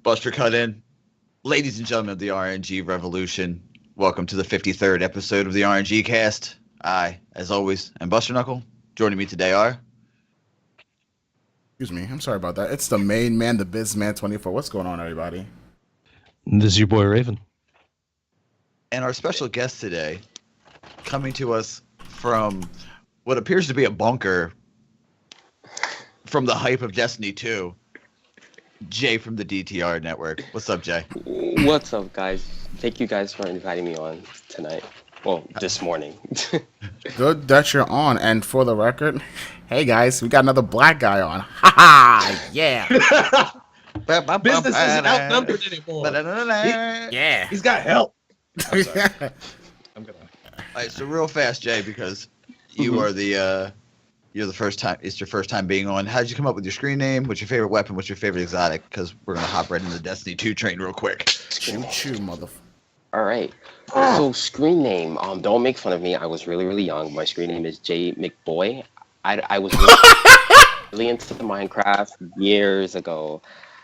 Buster cut in. Ladies and gentlemen of the RNG Revolution, welcome to the 53rd episode of the RNGCast. I, as always, am Buster Knuckle. Joining me today are... Excuse me, I'm sorry about that. It's the main man, the biz man 24. What's going on, everybody? This is your boy Raven. And our special guest today, coming to us from what appears to be a bunker from the hype of Destiny 2, Jay from the DTR network. What's up, Jay? What's up, guys? Thank you guys for inviting me on tonight. Well, this morning. Good that you're on. And for the record, hey guys, we got another black guy on. Ha ha! Yeah. Business isn't outnumbered anymore. Yeah. He's got help. I'm sorry. I'm gonna. All right, so real fast, Jay, because you are you're the first time. It's your first time being on. How did you come up with your screen name? What's your favorite weapon? What's your favorite exotic? Because we're gonna hop right into the Destiny 2 train real quick. Choo motherfucker. All right. So screen name. Don't make fun of me. I was really young. My screen name is J McBoy. I was really into Minecraft years ago.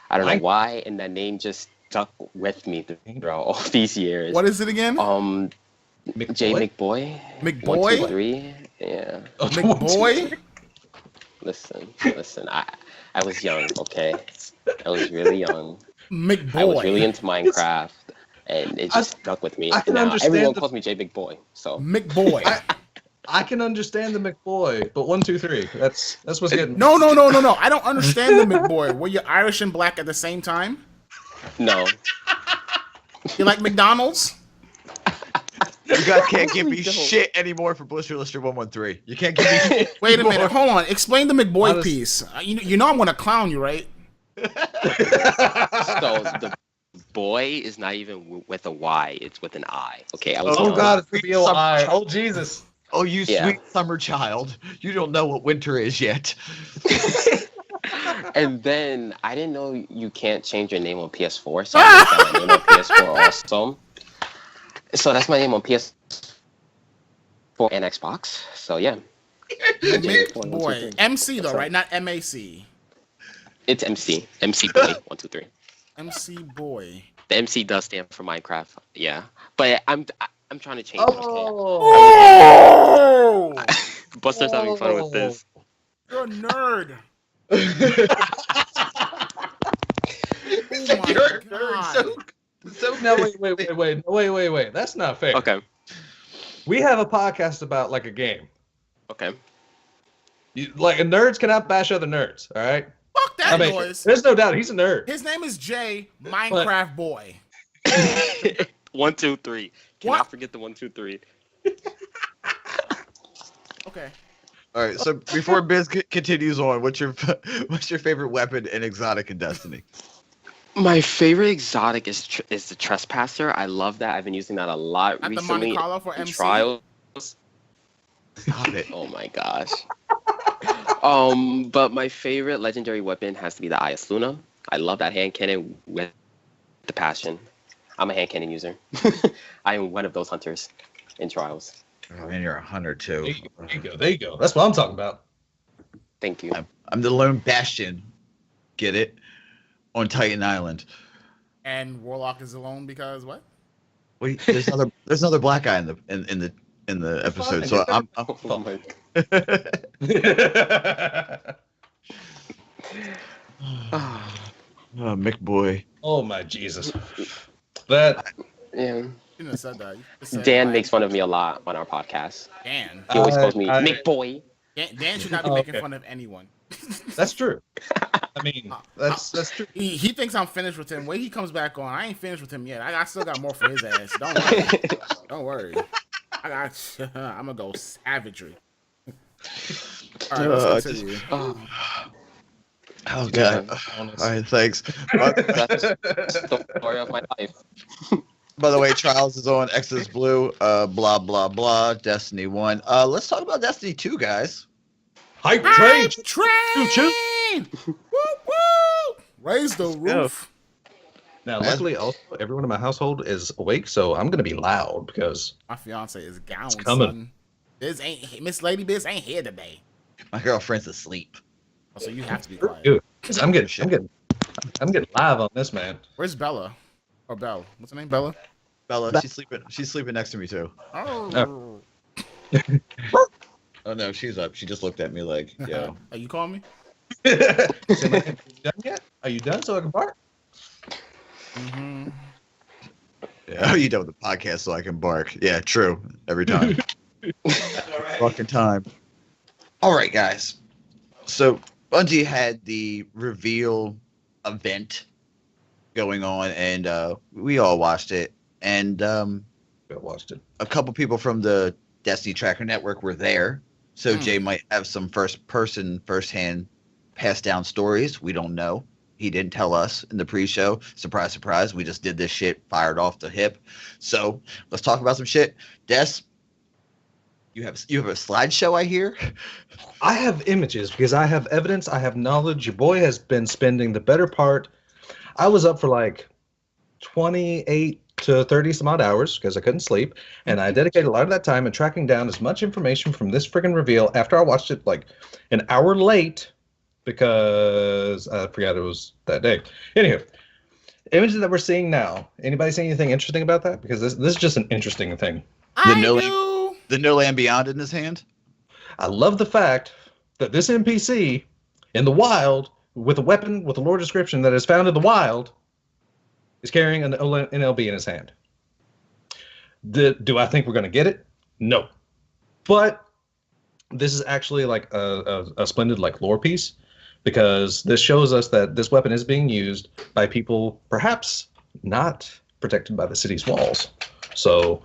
I don't know why, and that name just stuck with me throughout all these years. What is it again? J McBoy. McBoy? 1, 2, 3. Yeah. McBoy? Listen. I was young, okay? I was really young. McBoy. I was really into Minecraft, and it just stuck with me. I can and now understand everyone calls me J Big Boy. So McBoy. I can understand the McBoy, but 1, 2, 3. That's what's getting. No. I don't understand the McBoy. Were you Irish and black at the same time? no. You like McDonald's? You guys can't give me shit anymore for Blister Lister 113. You can't give me shit. Wait a minute. Hold on. Explain the McBoy Honest- piece. You know I'm going to clown you, right? So the boy is not even with a Y; it's with an I. Okay, I was. Oh young. God, it's the B-O-I. Some- Oh Jesus. Oh, you Yeah. sweet summer child. You don't know what winter is yet. And then I didn't know you can't change your name on PS4, so I made my name on PS4 also. So that's my name on PS4 and Xbox. So yeah. McBoy. MC though, right? Not MAC. It's MC. MC Boy. 1, 2, 3. MC Boy. The MC does stand for Minecraft. Yeah, but I'm trying to change. Oh! Buster's having fun with this. You're a nerd. You're a nerd. So No, wait. That's not fair. Okay. We have a podcast about like a game. Okay. Nerds cannot bash other nerds. All right. Fuck that noise. There's no doubt he's a nerd. His name is Jay Minecraft Boy. 1, 2, 3. Can I What? forget the 1, 2, 3? Okay. All right, so before Biz continues on, what's your favorite weapon and exotic in Destiny? My favorite exotic is the Trespasser. I love that. I've been using that a lot At the recently Monte Carlo for in MC? trials. Got it. Oh my gosh. But my favorite legendary weapon has to be the Ayas Luna. I love that hand cannon with the passion. I'm a hand cannon user. I am one of those hunters in trials. Oh, man, you're a hunter too. There you go. That's what I'm talking about. Thank you. I'm the lone bastion. Get it? On Titan Island. And Warlock is alone because what? Wait, there's another black guy in the episode. So I'm Oh my McBoy. Oh my Jesus. That. Yeah. You shouldn't have said that. You should've said, Dan like, makes fun of me a lot on our podcast. Dan. He always calls me I- McBoy. Dan should not be making fun of anyone. That's true. I mean, that's true. He thinks I'm finished with him. Wait, he comes back on. I ain't finished with him yet. I still got more for his ass. Don't worry. Don't worry. I'm gonna go savagery. All right, let's continue. Oh god. All right, thanks. That's the story of my life. By the way, Trials is on Exodus Blue. Blah blah blah. Destiny 1. Let's talk about Destiny 2, guys. Hype train. Train! Woo woo! Raise the roof. Now, luckily, also everyone in my household is awake, so I'm gonna be loud because My fiance is gone. coming. Son. Miss Lady Biz ain't here today. My girlfriend's asleep. So you have to be quiet. Dude, I'm getting I'm getting live on this, man. Where's Bella? Or Belle? What's her name? Bella? Bella, she's sleeping. She's sleeping next to me too. Oh. Oh no, she's up. She just looked at me like, yo. Are you calling me? Say, man, are you done yet? Are you done so I can bark? Mm-hmm. Yeah, are you done with the podcast so I can bark? Yeah, true. Every time. Fucking time. All right, guys. So Bungie had the reveal event going on, and we all watched it. And I watched it. a couple people from the Destiny Tracker Network were there, so Jay might have some first-hand passed down stories. We don't know. He didn't tell us in the pre-show. Surprise, surprise. We just did this shit, fired off the hip. So let's talk about some shit. Des, you have a slideshow, I hear. I have images because I have evidence. I have knowledge. Your boy has been spending the better part. I was up for like 28 to 30 some odd hours because I couldn't sleep. And I dedicated a lot of that time in tracking down as much information from this friggin' reveal after I watched it like an hour late because I forgot it was that day. Anywho, images that we're seeing now. Anybody see anything interesting about that? Because this is just an interesting thing. The No Land Beyond in his hand. I love the fact that this NPC in the wild with a weapon with a lore description that is found in the wild is carrying an NLB in his hand. Do I think we're going to get it? No. But this is actually like a splendid like lore piece because this shows us that this weapon is being used by people perhaps not protected by the city's walls. So,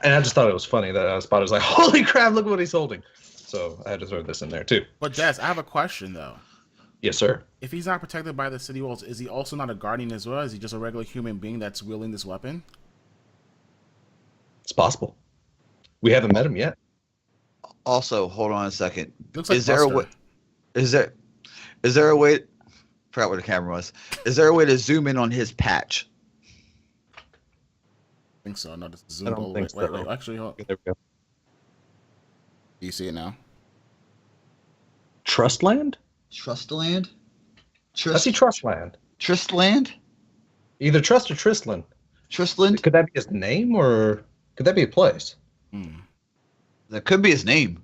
and I just thought it was funny that I spotted was like, holy crap, look what he's holding. So I had to throw this in there too. But Des, I have a question though. Yes, sir. If he's not protected by the city walls, is he also not a guardian as well? Is he just a regular human being that's wielding this weapon? It's possible. We haven't met him yet. Also, hold on a second. Looks like Is there a Buster. way? Is there a way? Forgot where the camera was. Is there a way to zoom in on his patch? I think so. No, this is zoom I don't all the think way. so. Wait, actually, hold. There we go. Do you see it now? Trustland? Trustland? I see Trustland. Tristland? Either Trust or Tristland. Tristland? Could that be his name or could that be a place? That could be his name.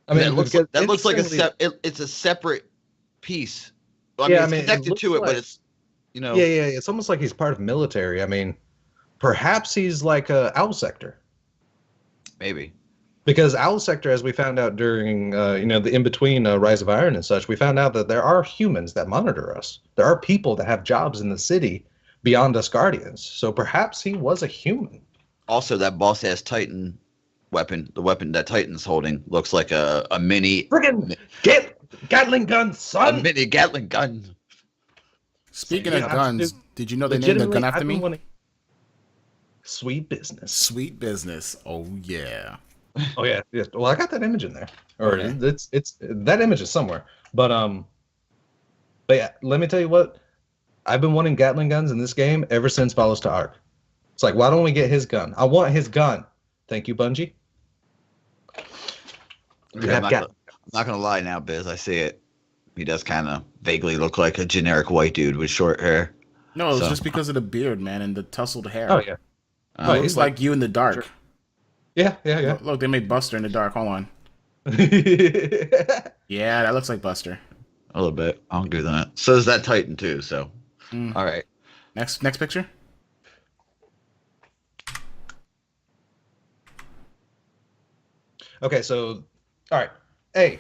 I mean, that looks like a interestingly- it's a separate piece. Well, Yeah, I it's mean, it connected looks to it, but like- it's Yeah, it's almost like he's part of military. I mean, perhaps he's like a Owl Sector. maybe. Because Owl Sector, as we found out during, the in-between Rise of Iron and such, we found out that there are humans that monitor us. There are people that have jobs in the city beyond us Guardians. So perhaps he was a human. Also, that boss ass Titan weapon, the weapon that Titan's holding, looks like a mini Friggin' get Gatling gun, son! Gatling gun. Speaking Yeah, of guns, did you know they named the Legitimately, gun after I've been me? wanting- Sweet business. Sweet business. Oh yeah. Oh yeah. Well, I got that image in there, or Okay. it's that image is somewhere. But yeah, let me tell you what. I've been wanting Gatling guns in this game ever since Follows to Arc. It's like, why don't we get his gun? I want his gun. Thank you, Bungie. Okay, I'm not gonna lie now, Biz. I see it. He does kind of vaguely look like a generic white dude with short hair. No, it was So- just because of the beard, man, and the tousled hair. Oh yeah. It looks he's like you in the dark. Yeah. Look, they made Buster in the dark. Hold on. Yeah, that looks like Buster. A little bit. I'll do that. So is that Titan too. So, Mm. all right. Next picture. Okay, so all right. Hey,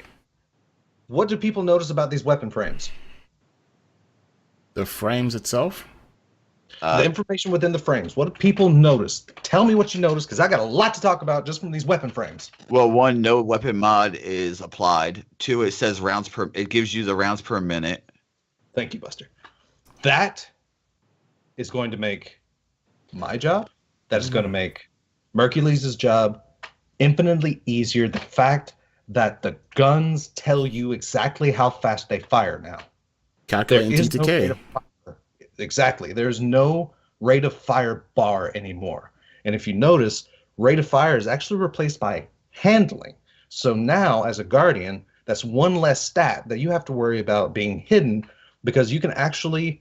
what do people notice about these weapon frames? The frames itself. The information within the frames. What do people notice? Tell me what you noticed, because I got a lot to talk about just from these weapon frames. Well, one, no weapon mod is applied. Two, it says rounds per. It gives you the rounds per minute. Thank you, Buster. That is going to make my job. That is going to make Mercules' job infinitely easier. The fact that the guns tell you exactly how fast they fire now. Calculating There is no rate TTK. of fire. Exactly. There's no rate of fire bar anymore. And if you notice, rate of fire is actually replaced by handling. So now, as a Guardian, that's one less stat that you have to worry about being hidden, because you can actually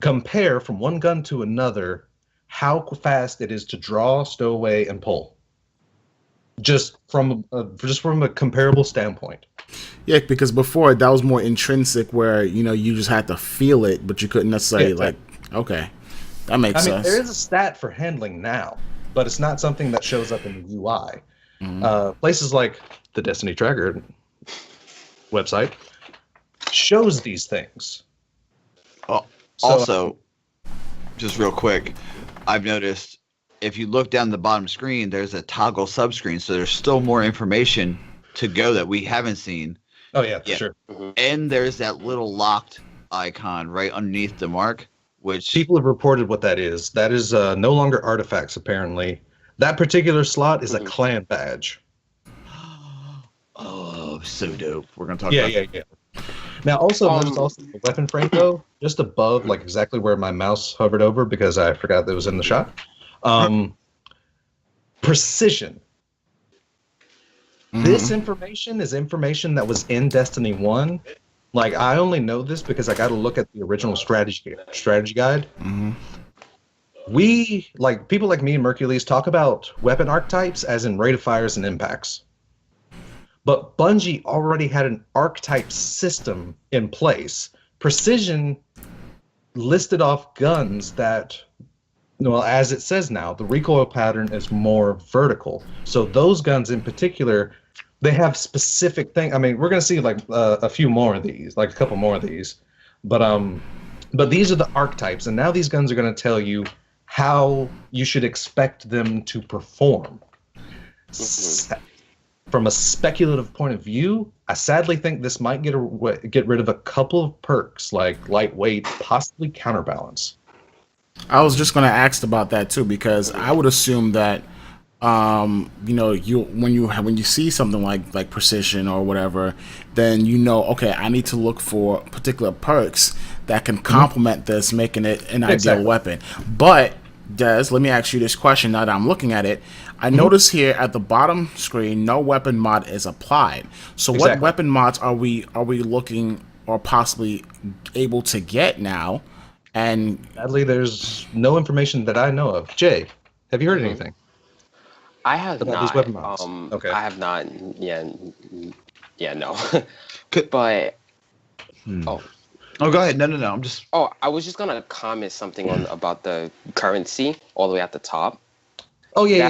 compare from one gun to another how fast it is to draw, stow away, and pull. Just from a comparable standpoint. Yeah, because before that was more intrinsic, where you just had to feel it, but you couldn't necessarily Okay, that makes sense. There is a stat for handling now, but it's not something that shows up in the UI. Places like the Destiny Tracker website shows these things. Oh, also, just real quick, I've noticed if you look down the bottom screen, there's a toggle subscreen, so there's still more information to go that we haven't seen. Oh yeah, for sure. And there's that little locked icon right underneath the mark, which people have reported what that is. That is no longer artifacts, apparently. That particular slot is a clan badge. Oh, so dope. We're gonna talk Yeah. Now, also, there's also the weapon frame, though, just above, like exactly where my mouse hovered over, because I forgot that it was in the shot. Precision. This information is information that was in Destiny 1. Like, I only know this because I got to look at the original strategy guide. We, like, people like me and Mercules talk about weapon archetypes as in rate of fires and impacts. But Bungie already had an archetype system in place. Precision listed off guns that, well, as it says now, the recoil pattern is more vertical. So those guns in particular, they have specific things. I mean, we're going to see like a few more of these, like a couple more of these. But these are the archetypes, and now these guns are going to tell you how you should expect them to perform. From a speculative point of view, I sadly think this might get rid of a couple of perks like lightweight, possibly counterbalance. I was just going to ask about that too, because I would assume that when you see something like precision or whatever, then okay, I need to look for particular perks that can complement this, making it an ideal weapon. But Des, let me ask you this question now that I'm looking at it. I notice here at the bottom screen, no weapon mod is applied. So what weapon mods are we looking or possibly able to get now? And sadly, there's no information that I know of. Jay, have you heard anything? I have about not. these weapon mods? Okay. I have not. Yeah, no. But Oh, go ahead. No. I'm just. Oh, I was just gonna comment something about the currency all the way at the top. Oh yeah.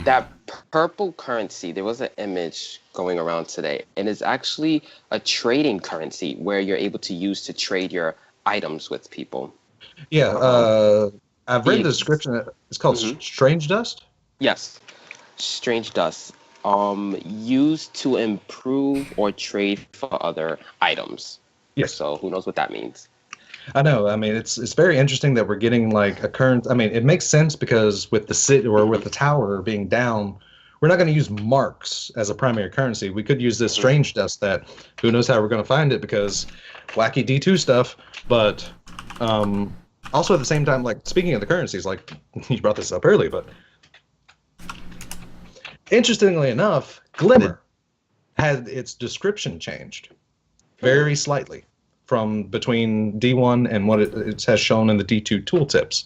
That purple currency. There was an image going around today, and it's actually a trading currency where you're able to use to trade your items with people. Yeah. I've read the description. It's called Strange Dust. Yes, Strange Dust. Used to improve or trade for other items. Yes. So who knows what that means? I know. I mean, it's very interesting that we're getting like a current. I mean, it makes sense because with the city or with the tower being down, we're not going to use marks as a primary currency. We could use this strange dust that who knows how we're going to find it because wacky D2 stuff. But also at the same time, like speaking of the currencies, like you brought this up early, but interestingly enough, Glimmer had its description changed very slightly from between D1 and what it has shown in the D2 tooltips.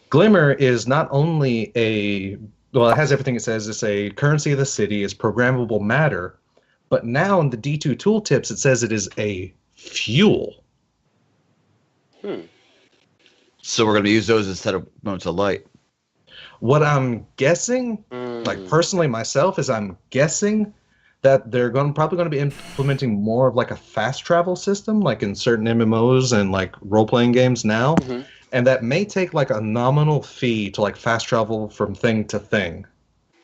Glimmer is not only it has everything it says. It's a currency of the city, it's programmable matter, but now in the D2 tooltips it says it is a fuel. So we're going to use those instead of moments of light. What I'm guessing, like personally myself, is I'm guessing that they're probably going to be implementing more of like a fast travel system, like in certain MMOs and like role-playing games now, and that may take like a nominal fee to like fast travel from thing to thing.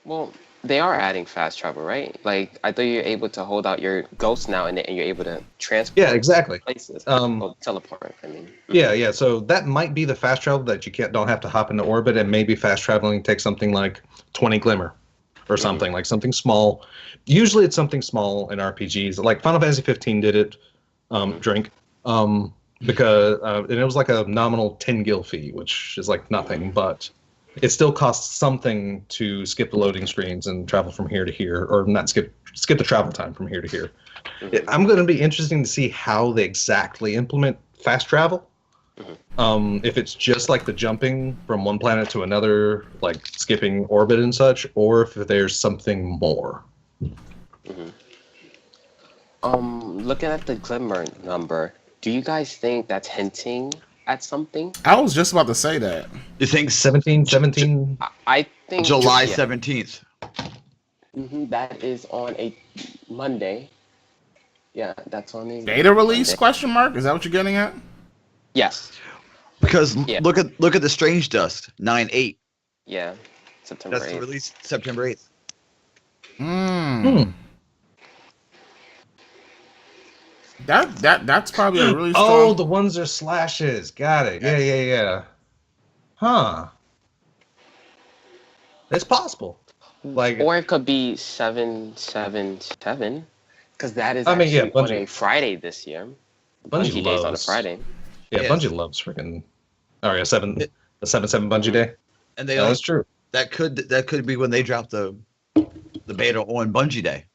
Well, they are adding fast travel, right? Like I thought you're able to hold out your ghost now, and you're able to transport. Yeah, exactly. Places. Teleport. I mean. Yeah. So that might be the fast travel that you don't have to hop into orbit, and maybe fast traveling takes something like 20 Glimmer. Or something like something small. Usually it's something small in RPGs. Like Final Fantasy 15 did it. Because and it was like a nominal 10 gil fee, which is like nothing, but it still costs something to skip the loading screens and travel from here to here, or not skip the travel time from here to here. I'm going to be interesting to see how they exactly implement fast travel. If it's just like the jumping from one planet to another, like skipping orbit and such, or if there's something more. Looking at the glimmer number, do you guys think that's hinting at something? I was just about to say that. You think 17? I think July yeah. 17th? That is on a Monday. Yeah, that's on a Beta release? Monday. Question mark? Is that what you're getting at? Yes. Because Yeah. look at the Strange Dust 9/8. Yeah. September That's the 8th. release September 8th. That's probably a really strong. Oh, the ones are slashes. Got it. Yeah. Huh. It's possible. Like, Or it could be 777, because that is I mean, yeah, actually on Bungie- a Friday this year. Bungie Bungie Day's on a loves- Friday. yeah, Yes. Bungie loves freaking. Oh yeah, the 7/7 Bungie Day. And they Yeah, that's true. that could be when they drop the beta on Bungie Day.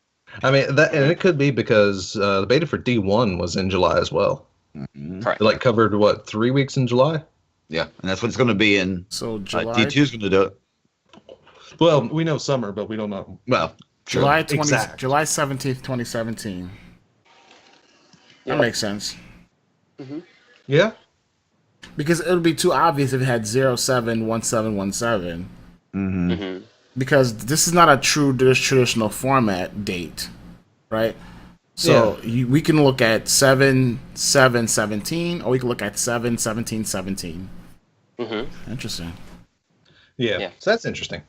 I mean, and it could be because the beta for D1 was in July as well. Correct. It like covered what 3 weeks in July. Yeah, and that's what it's going to be in. So July D2's going to do it. Well, we know summer, but we don't know. Well, sure. July 20 Exact. July 17th, 2017. Yeah. That makes sense. Yeah. Because it would be too obvious if it had 071717. Because this is not a true traditional format date, right? So we can look at 7/7/17, or we can look at 7/17/17. Interesting. Yeah. So that's interesting.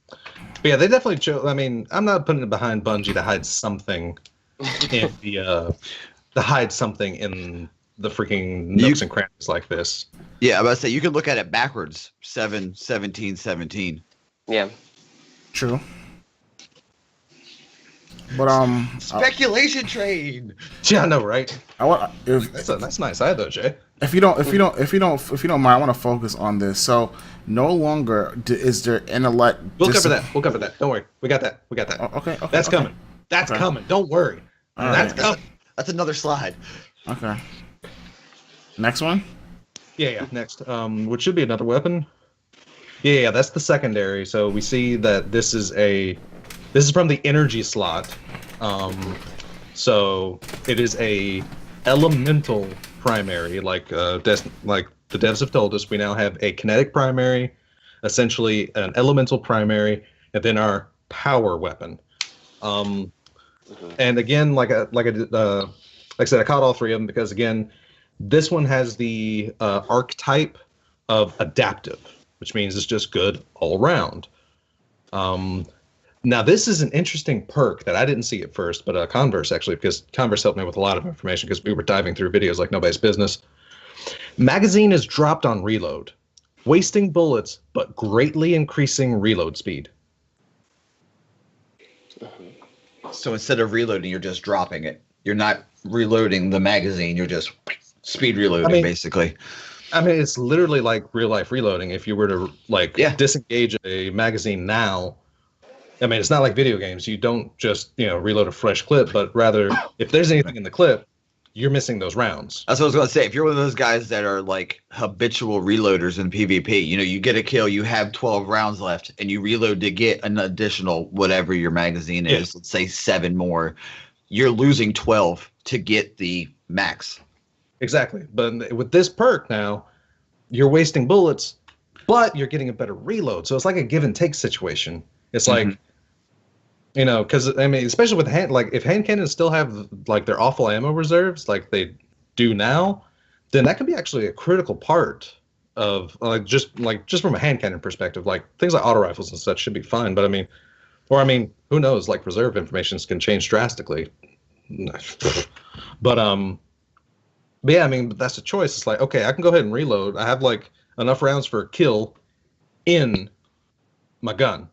But yeah, they definitely chose. I mean, I'm not putting it behind Bungie to hide something in the freaking nooks and crannies like this. Yeah, I was about to say you could look at it backwards. 7/17/17. Yeah. True. But Speculation train. Yeah, I know, right? I want That's nice eye though, Jay. if you don't mind, I want to focus on this. So no longer is there intellect. We'll cover that. Don't worry. We got that. Okay. That's coming. That's coming. Don't worry. All That's right. coming. That's another slide. Okay. Next one. Yeah. Next, which should be another weapon. Yeah, that's the secondary. So we see that this is from the energy slot. So it is a elemental primary, like the devs have told us. We now have a kinetic primary, essentially an elemental primary, and then our power weapon. And again, like I said, I caught all three of them because again, this one has the archetype of adaptive, which means it's just good all around. Now, this is an interesting perk that I didn't see at first, but Converse actually, because Converse helped me with a lot of information because we were diving through videos like nobody's business. Magazine is dropped on reload, wasting bullets, but greatly increasing reload speed. So instead of reloading, you're just dropping it. You're not reloading the magazine. You're just speed reloading, basically. I mean, it's literally like real life reloading. If you were to disengage a magazine now, I mean, it's not like video games. You don't just reload a fresh clip, but rather if there's anything in the clip, you're missing those rounds. That's what I was going to say. If you're one of those guys that are like habitual reloaders in PvP, you get a kill, you have 12 rounds left, and you reload to get an additional whatever your magazine is, let's say 7 more, you're losing 12 to get the max. Exactly. But with this perk now, you're wasting bullets, but you're getting a better reload. So it's like a give and take situation. It's like, because I mean, especially with if hand cannons still have like their awful ammo reserves, like they do now, then that could be actually a critical part of just from a hand cannon perspective. Like things like auto rifles and such should be fine, but I mean, who knows? Like reserve information can change drastically. But yeah, I mean, that's a choice. It's like, okay, I can go ahead and reload. I have like enough rounds for a kill in my gun.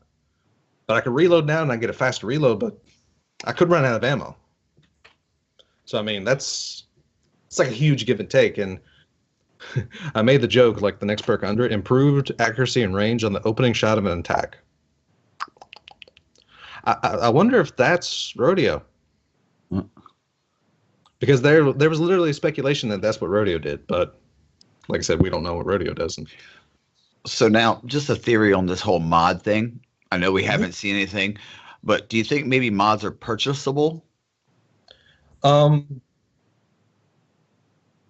But I can reload now and I get a faster reload, but I could run out of ammo. So, I mean, it's like a huge give and take. And I made the joke, like the next perk under it, improved accuracy and range on the opening shot of an attack. I wonder if that's rodeo. Because there was literally speculation that that's what Rodeo did, but like I said, we don't know what Rodeo does. So now, just a theory on this whole mod thing. I know we haven't seen anything, but do you think maybe mods are purchasable? Um,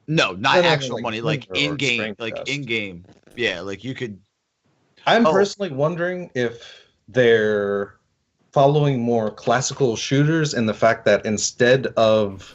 No, not no, actual like money, like Tinder or in game, Strength like Test. in game. Yeah, like you could. I'm Oh. personally wondering if they're following more classical shooters in the fact that instead of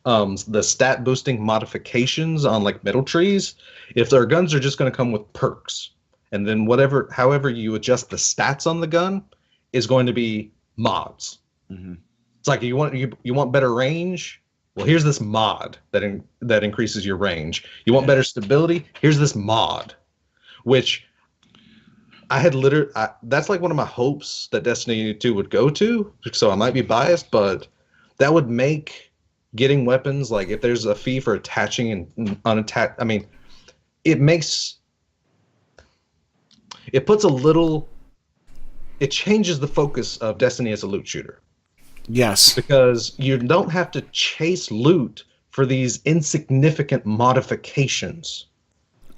the stat boosting modifications on like middle trees, if their guns are just going to come with perks, and then however you adjust the stats on the gun is going to be mods. Mhm. It's like you want better range. Well, here's this mod that increases your range. You want better stability? Here's this mod, which I had that's like one of my hopes that Destiny 2 would go to. So I might be biased, but that would make getting weapons, like if there's a fee for attaching and unattach, I mean, it changes the focus of Destiny as a loot shooter. Yes. Because you don't have to chase loot for these insignificant modifications.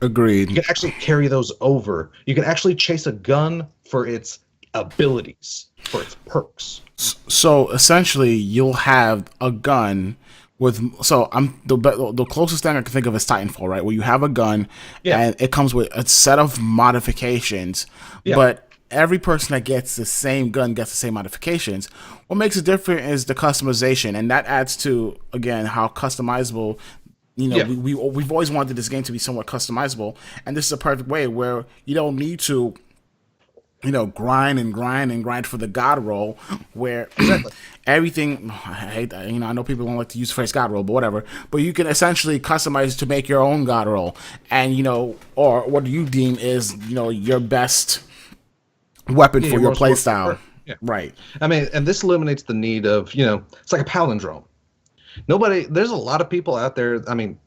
Agreed. You can actually carry those over. You can actually chase a gun for its abilities, for its perks. So essentially, you'll have a gun with. So I'm the closest thing I can think of is Titanfall, right? Where you have a gun, and it comes with a set of modifications, but every person that gets the same gun gets the same modifications. What makes it different is the customization, and that adds to, again, how customizable. You know, we've always wanted this game to be somewhat customizable, and this is a perfect way where you don't need to, you know, grind for the god roll, where everything. I hate that. You know, I know people don't like to use the phrase god roll, but whatever. But you can essentially customize to make your own god roll, and you know, or what you deem is, you know, your best weapon for your playstyle. Yeah. Right. I mean, and this eliminates the need of, you know, it's like a palindrome. There's a lot of people out there. I mean,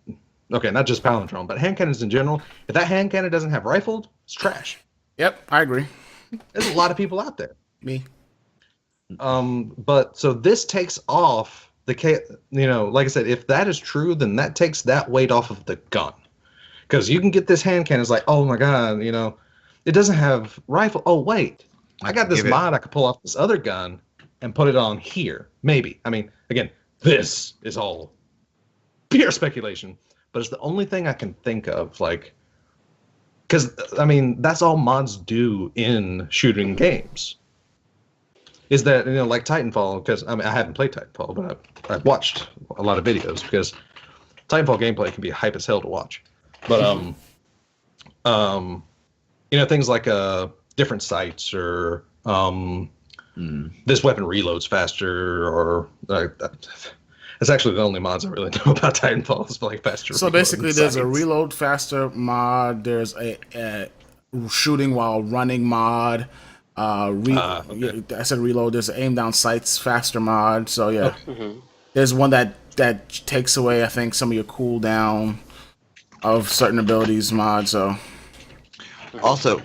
okay, not just palindrome, but hand cannons in general. If that hand cannon doesn't have rifled, it's trash. Yep, I agree. There's a lot of people out there. Me. But so this takes off you know, like I said, if that is true, then that takes that weight off of the gun. Because you can get this hand cannon, it's like, oh my god, you know, it doesn't have rifle. Oh wait, I got this mod. I could pull off this other gun and put it on here. Maybe. I mean, again, this is all pure speculation, but it's the only thing I can think of, like, because I mean that's all mods do in shooting games. Is that, you know, like Titanfall? Because I mean I haven't played Titanfall, but I've watched a lot of videos because Titanfall gameplay can be hype as hell to watch. But you know, things like different sights or this weapon reloads faster, or that's actually the only mods I really know about Titanfall is like faster. So basically, there's a reload faster mod. There's a shooting while running mod. I said reload. There's an aim down sights faster mod. So yeah, there's one that takes away, I think, some of your cooldown of certain abilities mod. So Also,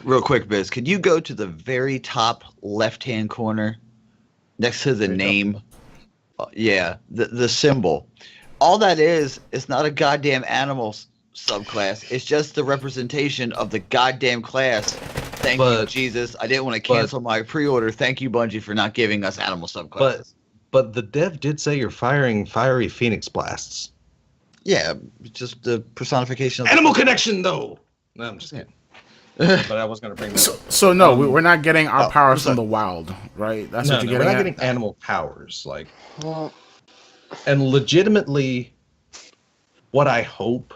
real quick, Biz, could you go to the very top left-hand corner next to the name? Yeah, the symbol. All that is not a goddamn animal subclass. It's just the representation of the goddamn class. Thank you, Jesus. I didn't want to cancel my pre-order. Thank you, Bungie, for not giving us animal subclasses. But the dev did say you're firing fiery phoenix blasts. Yeah, just the personification of Animal connection, though. No, I'm just kidding. But I was going to bring that up. So no, we're not getting our powers from the wild, right? That's what you're getting. We're not getting animal powers, like. And legitimately, what I hope,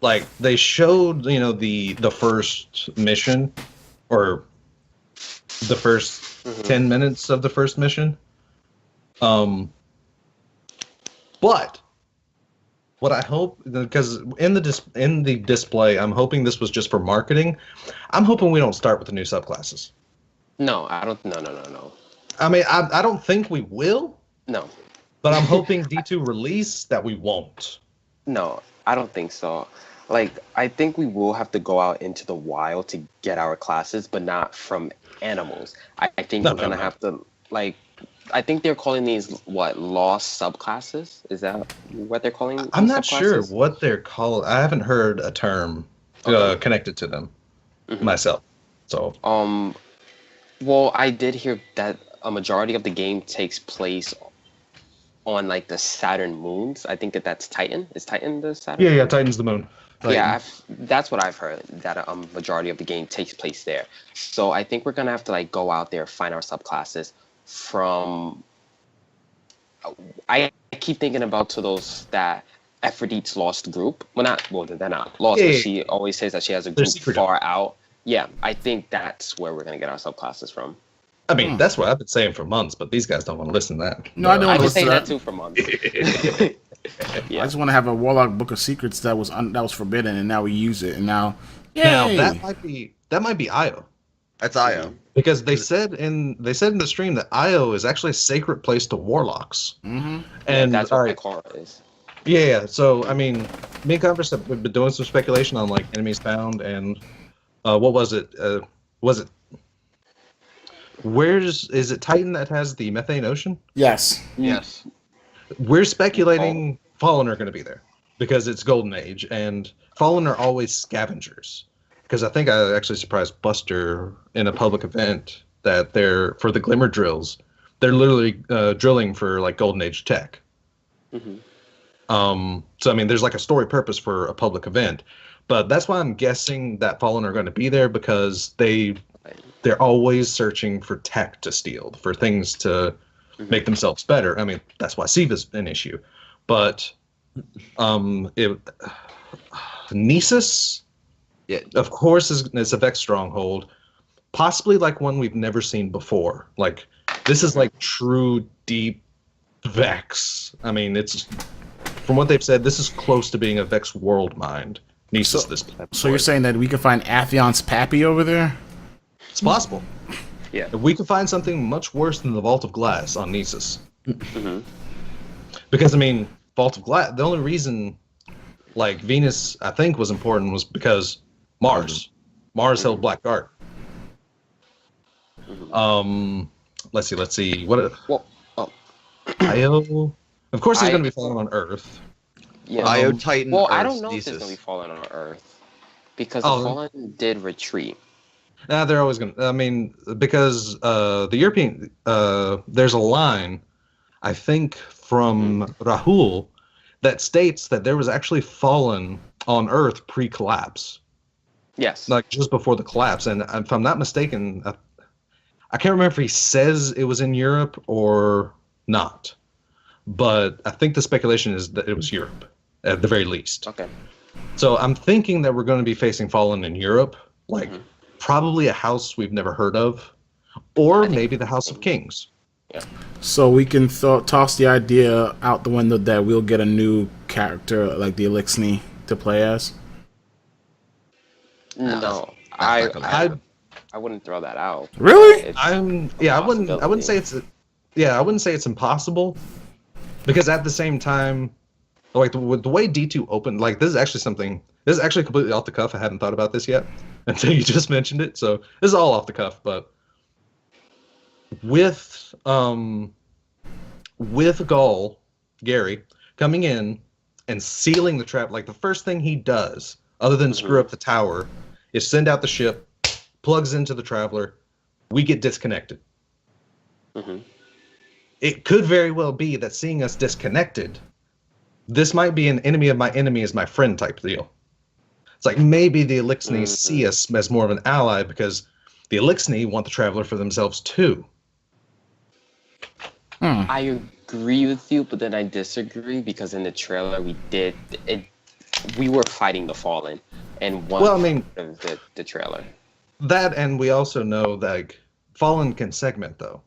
like they showed, you know, the first mission, or the first 10 minutes of the first mission. But what I hope, because in the display, I'm hoping this was just for marketing. I'm hoping we don't start with the new subclasses. No, I don't. No. I mean, I don't think we will. No. But I'm hoping D2 release that we won't. No, I don't think so. Like, I think we will have to go out into the wild to get our classes, but not from animals. I think we're gonna have to, like, I think they're calling these what lost subclasses. Is that what they're calling? I'm these not sure subclasses? what they're called. I haven't heard a term Okay. connected to them Mhm. myself. So Well, I did hear that a majority of the game takes place on like the Saturn moons. I think that's Titan. Is Titan the Saturn? yeah, Titan's the moon. Yeah, that's what I've heard. That a majority of the game takes place there. So I think we're gonna have to like go out there, find our subclasses from. I keep thinking about to those that Aphrodite's lost group. Well, they're not lost, Yeah, but yeah. she always says that she has a They're group secret. far out. Yeah, I think that's where we're gonna get our subclasses from. I mean, that's what I've been saying for months, but these guys don't want to listen to that. No, I don't I've wanna been saying listen that to too for months. I Yeah. just want to have a Warlock Book of Secrets that was forbidden, and now we use it, and now, yay! Now that might be Io, That's Io. because they said in the stream that Io is actually a sacred place to warlocks. Mm-hmm. And that's all what right, Ikora is. yeah. So I mean, me and Converse have been doing some speculation on like enemies found and what was it? Was it? Is it Titan that has the methane ocean? Yes. Yes. We're speculating Fallen are going to be there because it's Golden Age, and Fallen are always scavengers. Because I think I actually surprised Buster in a public event that they're for the Glimmer drills. They're literally drilling for like Golden Age tech. Mhm. So I mean, there's like a story purpose for a public event, but that's why I'm guessing that Fallen are going to be there because they're always searching for tech to steal, for things to make themselves better. I mean, that's why Siva's an issue. But Nisus, Yeah. of course, is a Vex stronghold, possibly like one we've never seen before. Like this is like true deep Vex. I mean, it's from what they've said, this is close to being a Vex world mind. Nisus, So you're saying that we can find Athion's Pappy over there? it's possible. Yeah. If we could find something much worse than the Vault of Glass on Nisus. Mhm. Because, I mean, Vault of Glass, the only reason, like, Venus, I think, was important was because Mars. Mars held Black Guard. Let's see. What? Well, oh, Io? Of course, he's going to be falling on Earth. yeah. Io, Titan, Well, I Earth, don't know if there's Thesis. gonna be Fallen on Earth because Oh. the Fallen did retreat. Nah, they're always going to. I mean, because the European, there's a line, I think, from Rahul that states that there was actually fallen on Earth pre-collapse, Yes. like just before the collapse. And if I'm not mistaken, I can't remember if he says it was in Europe or not, but I think the speculation is that it was Europe at the very least. Okay. So I'm thinking that we're going to be facing fallen in Europe, like probably a house we've never heard of, or maybe the House of Kings. So we can toss the idea out the window that we'll get a new character like the Elixni to play as. No, not gonna I wouldn't throw that out. Really? It's I wouldn't say it's I wouldn't say it's impossible, because at the same time, like the way D2 opened, like this is actually completely off the cuff. I hadn't thought about this yet until you just mentioned it. So this is all off the cuff, but with Gary coming in and sealing the trap, like the first thing he does, other than screw up the tower, is send out the ship, plugs into the Traveler, we get disconnected. It could very well be that seeing us disconnected, this might be an enemy of my enemy is my friend type deal. It's like maybe the Elixni see us as more of an ally because the Elixni want the Traveler for themselves too. I agree with you, but then I disagree because in the trailer we were fighting the Fallen, and one Well, I mean, of the trailer. that, and we also know that like, Fallen can segment though,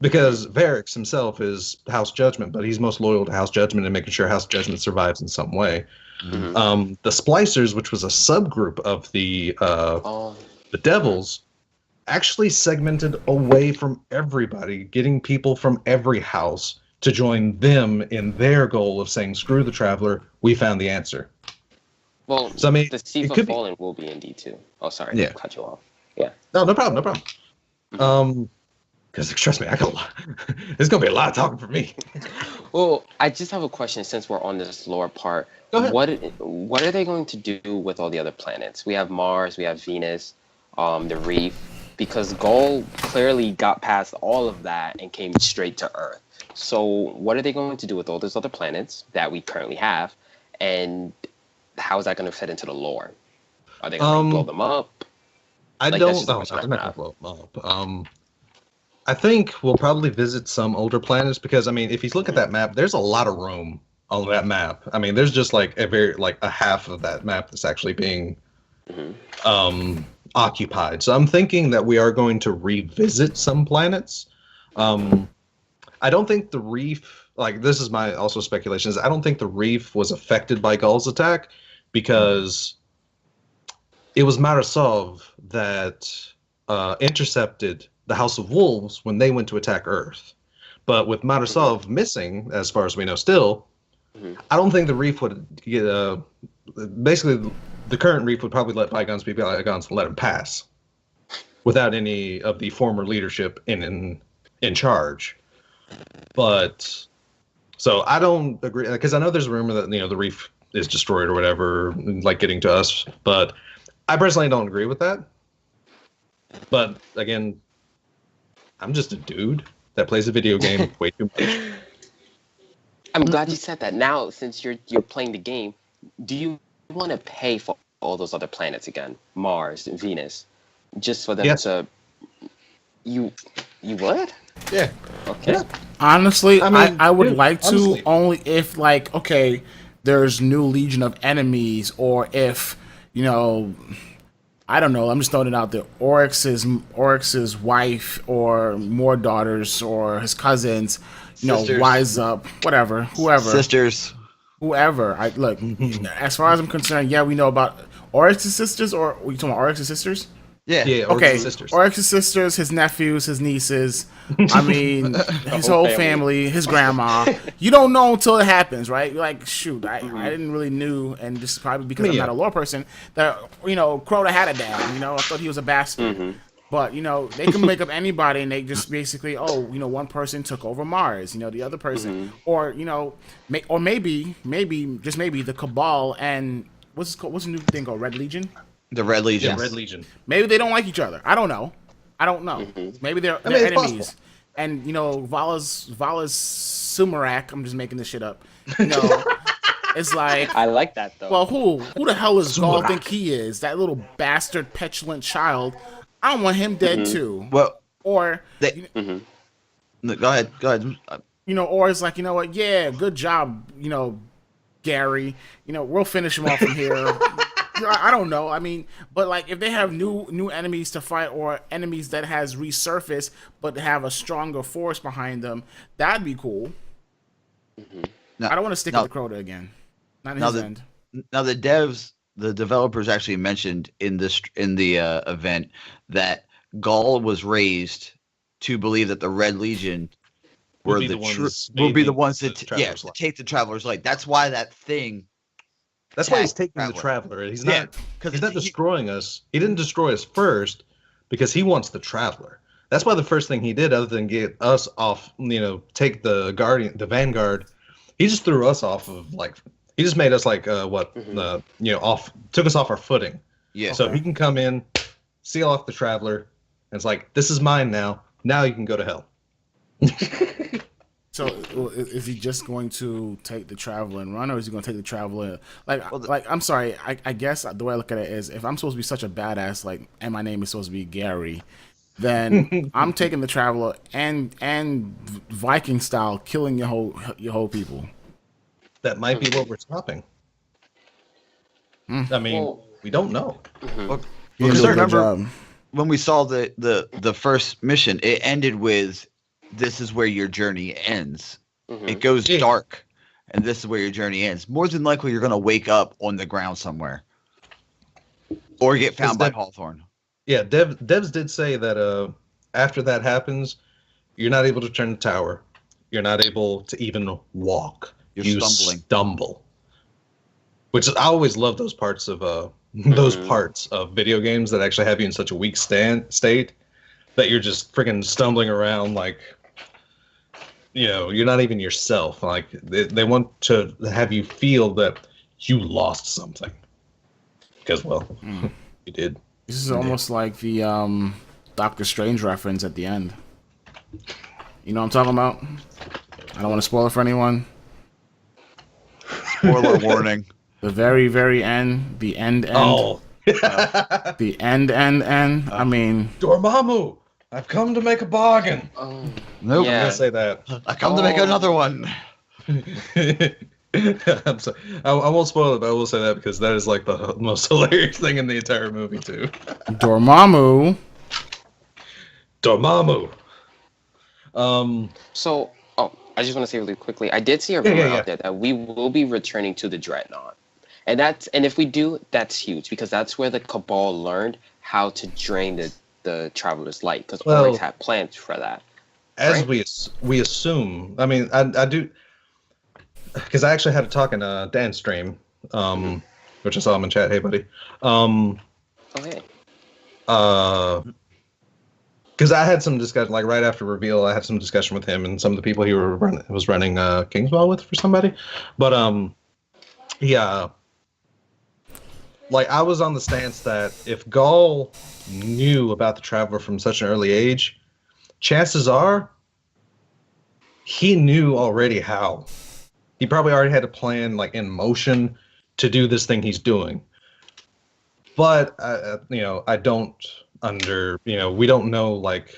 because Varix himself is House Judgment, but he's most loyal to House Judgment and making sure House Judgment survives in some way. The Splicers, which was a subgroup of the Devils, actually segmented away from everybody, getting people from every house to join them in their goal of saying, screw the Traveler, we found the answer. Well, So, I mean, the it Siva could be- Fallen will be in D2. Oh, sorry, Yeah. cut you off. Yeah. No problem. Because trust me, I got a lot. There's gonna be a lot of talking for me. Well, I just have a question since we're on this lore part. Go ahead. What are they going to do with all the other planets? We have Mars, we have Venus, the Reef, because Gaul clearly got past all of that and came straight to Earth. So what are they going to do with all those other planets that we currently have, and how is that going to fit into the lore? Are they going to blow them up? I Like, don't that's just a know. question I'm I not have. gonna blow them up. I think we'll probably visit some older planets because I mean, if you look at that map, there's a lot of room on that map. I mean, there's just like a half of that map that's actually being occupied. So I'm thinking that we are going to revisit some planets. I don't think the reef, like this is my also speculation, is I don't think the reef was affected by Gaul's attack because it was Marasov that intercepted the House of Wolves when they went to attack Earth. But with Marasov missing, as far as we know still, I don't think the reef would get basically the current reef would probably let bygones be bygones and let him pass without any of the former leadership in charge. But so I don't agree because I know there's a rumor that the reef is destroyed or whatever, like getting to us. But I personally don't agree with that. But again, I'm just a dude that plays a video game way too much. I'm glad you said that. Now, since you're playing the game, do you want to pay for all those other planets again, Mars and Venus, just for them to? You would? Yeah. Okay. Yeah. Honestly, I mean, I would dude, like to honestly. only if like okay, there's new Legion of Enemies, or if I don't know. I'm just throwing it out there. Oryx's wife, or more daughters, or his cousins, Sisters. wise up, whatever, whoever, Sisters. whoever. I look. As far as I'm concerned, yeah, we know about Oryx's sisters, or are you talking about Oryx's sisters? Yeah. Yeah, Okay, Oryx's sisters. Oryx's sisters, his nephews, his nieces. I mean, his whole family, his grandma. You don't know until it happens, right? You're like, shoot, I didn't really knew, and this is probably because I'm not a lore person. That Crota had a dad. I thought he was a bastard. But they can make up anybody, and they just basically, one person took over Mars. The other person, or maybe just maybe the Cabal and what's the new thing called, Red Legion? The Red Legion. Yeah, Red Legion. Maybe they don't like each other. I don't know. Maybe they're it's enemies. possible. And Vala's Sumarak. I'm just making this shit up. It's like, I like that though. well, who the hell is Gaul Sumarak. think he is? That little bastard, petulant child. I don't want him dead too. Well, Or go ahead. or it's like, what? Yeah, good job, Gary. We'll finish him off from here. I don't know. I mean, but like if they have new enemies to fight, or enemies that has resurfaced but have a stronger force behind them, that'd be cool. Now, I don't want to stick with the Crota again. Not in his end. Now the developers actually mentioned in the event that Gaul was raised to believe that the Red Legion will be the ones that take the Traveler's Light. That's why that thing. That's why he's taking the Traveler. He's not destroying us. He didn't destroy us first because he wants the Traveler. That's why the first thing he did, other than get us off, take the Vanguard, he just threw us off of he just made us off, took us off our footing. Yeah. So he can come in, seal off the Traveler, and it's like, this is mine now. Now you can go to hell. So is he just going to take the Traveler and run, or is he going to take the Traveler? I'm sorry. I guess the way I look at it is, if I'm supposed to be such a badass, and my name is supposed to be Gary, then I'm taking the Traveler and Viking style, killing your whole people. That might be what we're stopping. I mean, we don't know. Well, You because did a I good remember job. when we saw the first mission, it ended with, "This is where your journey ends." It goes dark, and this is where your journey ends. More than likely, you're going to wake up on the ground somewhere, or get found by Hawthorne. Yeah, Devs did say that after that happens, you're not able to turn the tower. You're not able to even walk. You're stumbling. Stumble. Which I always love those parts of video games that actually have you in such a weak state that you're just freaking stumbling around like, you're not even yourself. Like they want to have you feel that you lost something because, well, you did. This is almost like the Doctor Strange reference at the end. You know what I'm talking about? I don't want to spoil it for anyone. Spoiler warning. The very, very end. The end. Oh. The end. I mean, Dormammu, I've come to make a bargain. Oh, Nope. I'm yeah. gonna say that. I come to make another one. I'm sorry. I won't spoil it, but I will say that because that is like the most hilarious thing in the entire movie too. Dormammu. Dormammu. So, I just want to say really quickly, I did see a rumor out there that we will be returning to the Dreadnought. And if we do, that's huge because that's where the Cabal learned how to drain the Traveler's Light because Oryx had plans for that. As right? we assume, I mean, I do, because I actually had a talk in Dan's stream, which I saw him in chat. Hey, buddy. Okay. Because I had some discussion, like right after reveal, I had some discussion with him and some of the people he was running Kingswell with for somebody. But yeah, like I was on the stance that if Gaul knew about the Traveler from such an early age, chances are he knew already how. He probably already had a plan like in motion to do this thing he's doing. But I don't we don't know, like,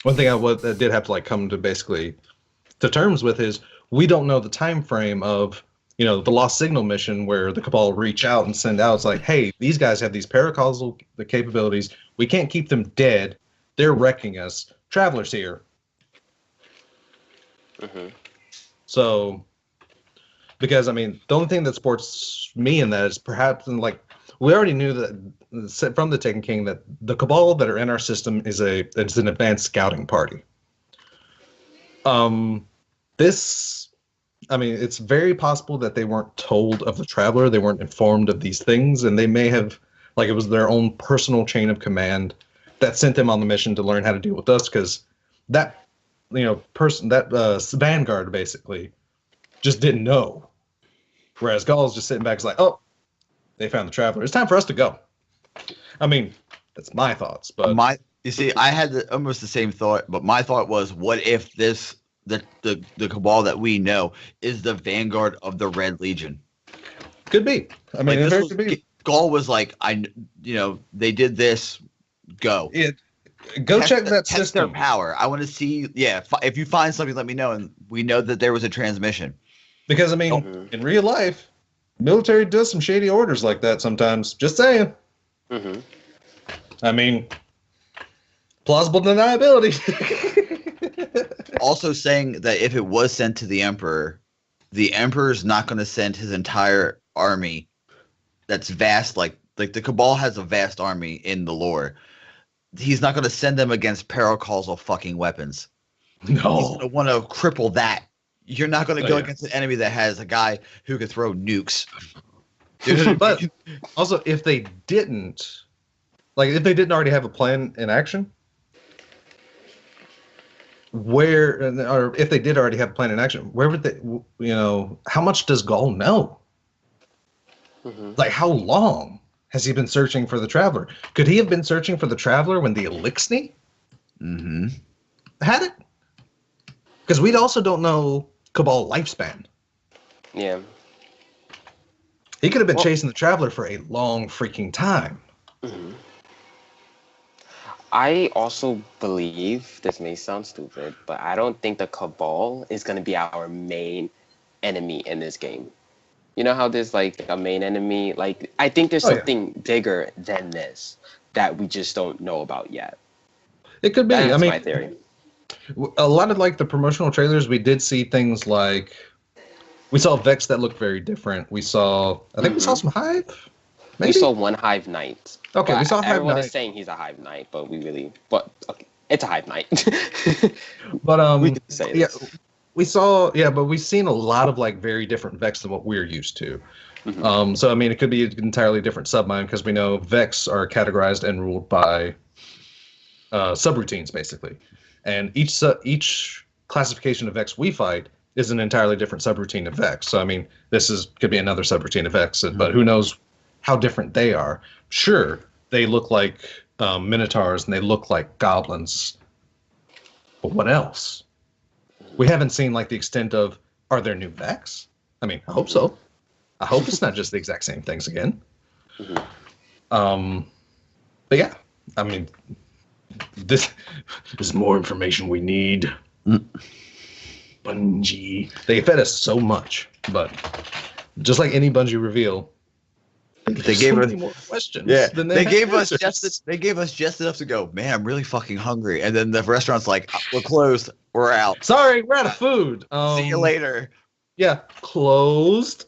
one thing I did have to like come to basically to terms with is we don't know the time frame of the Lost Signal mission where the Cabal reach out and send out. It's like, hey, these guys have these paracausal capabilities. We can't keep them dead. They're wrecking us. Traveler's here. Mm-hmm. So, because I mean, the only thing that supports me in that is perhaps like we already knew that from the Taken King that the Cabal that are in our system is an advanced scouting party. It's very possible that they weren't told of the Traveler, they weren't informed of these things, and they may have, like, it was their own personal chain of command that sent them on the mission to learn how to deal with us, because that, Vanguard basically just didn't know. Whereas Gaul's just sitting back, is like, oh, they found the Traveler. It's time for us to go. I mean, that's my thoughts, but you see, I had almost the same thought, but my thought was, what if the Cabal that we know is the vanguard of the Red Legion? Could be. I mean, Like, it could be. Gaul was like, they did this. Go. Go Test check that test system. their power. I want to see. Yeah, if you find something, let me know. And we know that there was a transmission. Because I mean, in real life, military does some shady orders like that sometimes. Just saying. Mm-hmm. I mean, plausible deniability. Also saying that if it was sent to the Emperor's not going to send his entire army that's vast, like the Cabal has a vast army in the lore. He's not going to send them against paracausal fucking weapons. No. He's going to want to cripple that. You're not going to go yeah. against an enemy that has a guy who can throw nukes. But also, if they didn't already have a plan in action, or if they did already have a plan in action, where would they, how much does Gaul know? Mm-hmm. Like, how long has he been searching for the Traveler? Could he have been searching for the Traveler when the Elixni had it? Because we also don't know Cabal lifespan. Yeah. He could have been chasing the Traveler for a long freaking time. Mm-hmm. I also believe, this may sound stupid, but I don't think the Cabal is going to be our main enemy in this game. You know how there's like a main enemy? Like, I think there's something bigger than this that we just don't know about yet. It could be. That's my theory. A lot of like the promotional trailers, we did see things like we saw Vex that looked very different. We saw, I think we saw some Hive. Maybe? We saw one Hive Knight. Okay, we saw Hive Everyone Knight. is saying he's a Hive Knight, but okay, it's a Hive Knight. But we can say this. we saw, but we've seen a lot of like very different Vex than what we're used to. Mm-hmm. So I mean, it could be an entirely different submine because we know Vex are categorized and ruled by subroutines basically, and each classification of Vex we fight is an entirely different subroutine of Vex. So I mean, could be another subroutine of Vex, but who knows how different they are? Sure, they look like minotaurs and they look like goblins, but what else? We haven't seen like the extent of, are there new Vex? I mean, I hope so. I hope it's not just the exact same things again. But yeah, I mean, this is more information we need. Bungie. They fed us so much, but just like any Bungie reveal, they gave us more questions. Yeah, than they gave had us answers. they gave us just enough to go. Man, I'm really fucking hungry. And then the restaurant's like, we're closed. We're out. Sorry, we're out of food. See you later. Yeah, closed.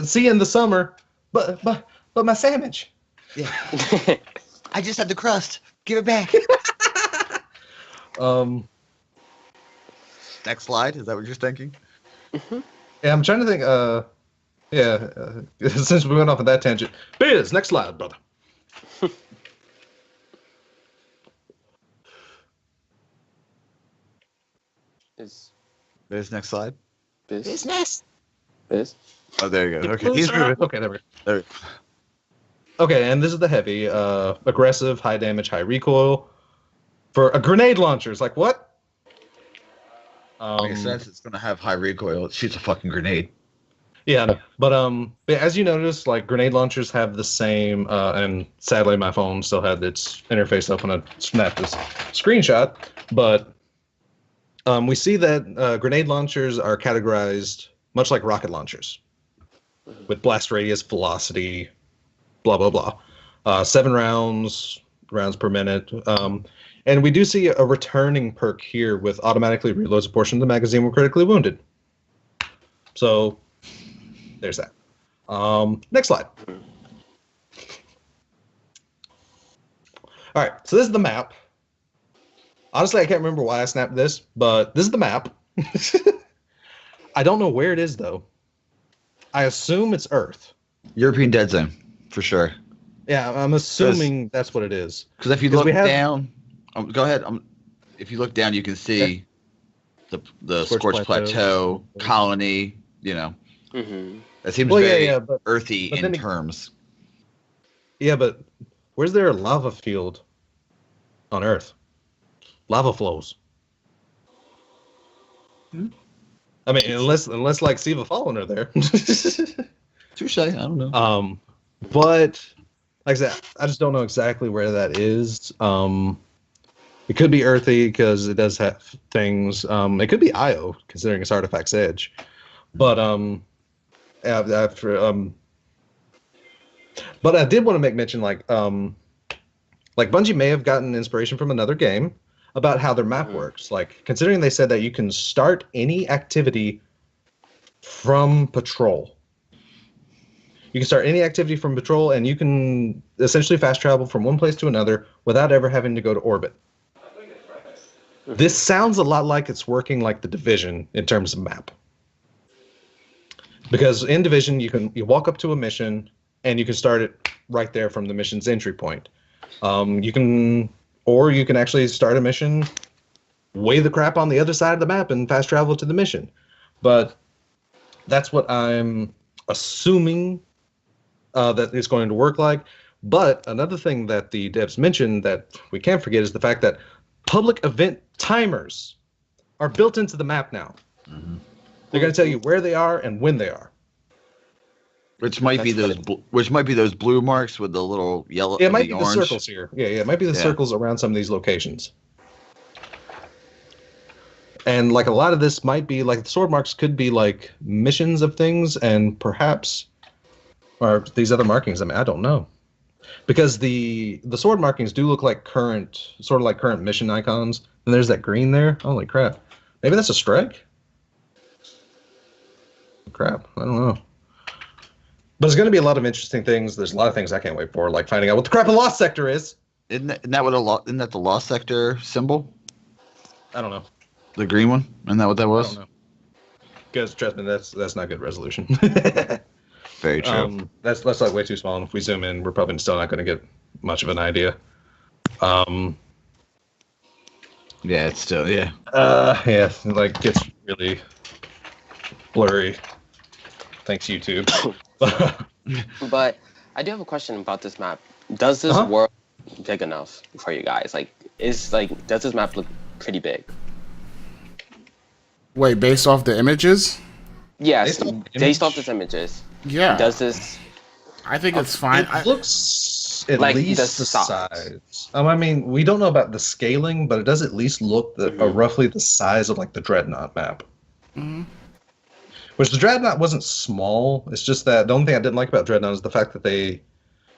See you in the summer. But my sandwich. Yeah. I just had the crust. Give it back. Next slide. Is that what you're thinking? Yeah, I'm trying to think. Since we went off on that tangent, Biz, next slide, brother. There's next slide. Business. Biz. Oh, there you go. Okay, he's moving. Okay, there we go. There. Okay, and this is the heavy, aggressive, high damage, high recoil for a grenade launcher. It's like what? Makes sense. It's gonna have high recoil. It shoots a fucking grenade. Yeah, I know. But as you notice, like grenade launchers have the same, and sadly my phone still had its interface up when I snapped this screenshot. But we see that grenade launchers are categorized much like rocket launchers, with blast radius, velocity, blah blah blah. 7 rounds per minute. And we do see a returning perk here with automatically reloads a portion of the magazine when critically wounded. So there's that. Next slide. All right, so this is the map. Honestly, I can't remember why I snapped this, but this is the map. I don't know where it is, though. I assume it's Earth. European Dead Zone, for sure. Yeah, I'm assuming that's what it is. Because if you look down, go ahead. If you look down, you can see the Scorched Plateau, colony. You know, it seems very earthy in terms. Yeah, but where's there a lava field on Earth? Lava flows. I mean, unless like Siva Fallen are there. Touche. I don't know. But like I said, I just don't know exactly where that is. It could be earthy because it does have things. It could be Io, considering it's Artifact's Edge. But but I did want to make mention, like Bungie may have gotten inspiration from another game about how their map works. Like, considering they said that you can start any activity from patrol. You can start any activity from patrol, and you can essentially fast travel from one place to another without ever having to go to orbit. This sounds a lot like it's working like the Division in terms of map. Because in Division, you walk up to a mission, and you can start it right there from the mission's entry point. You can actually start a mission, way the crap on the other side of the map, and fast travel to the mission. But that's what I'm assuming that it's going to work like. But another thing that the devs mentioned that we can't forget is the fact that public event timers are built into the map now. They're going to tell you where they are and when they are. Which might be those blue marks with the little yellow. Yeah, it might be orange. the circles here. Yeah, it might be the circles around some of these locations. And like a lot of this might be like the sword marks could be like missions of things, and perhaps or these other markings. I mean, I don't know, because the sword markings do look like current mission icons. And there's that green there. Holy crap! Maybe that's a strike. Crap, I don't know. But there's going to be a lot of interesting things. There's a lot of things I can't wait for, like finding out what the crap a lost sector is. Isn't that the lost sector symbol? I don't know. The green one? Isn't that what that was? I don't know. Because trust me, that's not good resolution. Very true. That's like way too small. And if we zoom in, we're probably still not going to get much of an idea. Yeah, it's still yeah. Yeah, it, like gets really blurry. Thanks, YouTube. But I do have a question about this map. Does this Uh-huh. world big enough for you guys? Like, does this map look pretty big? Wait, based off the images? Yes, Based off the based off image? these images. Yeah. Does this I think it's fine. It looks at Like least the the size. size. I mean, we don't know about the scaling, but it does at least look roughly the size of like the Dreadnought map. Mhm. Which the Dreadnought wasn't small. It's just that the only thing I didn't like about Dreadnought is the fact that they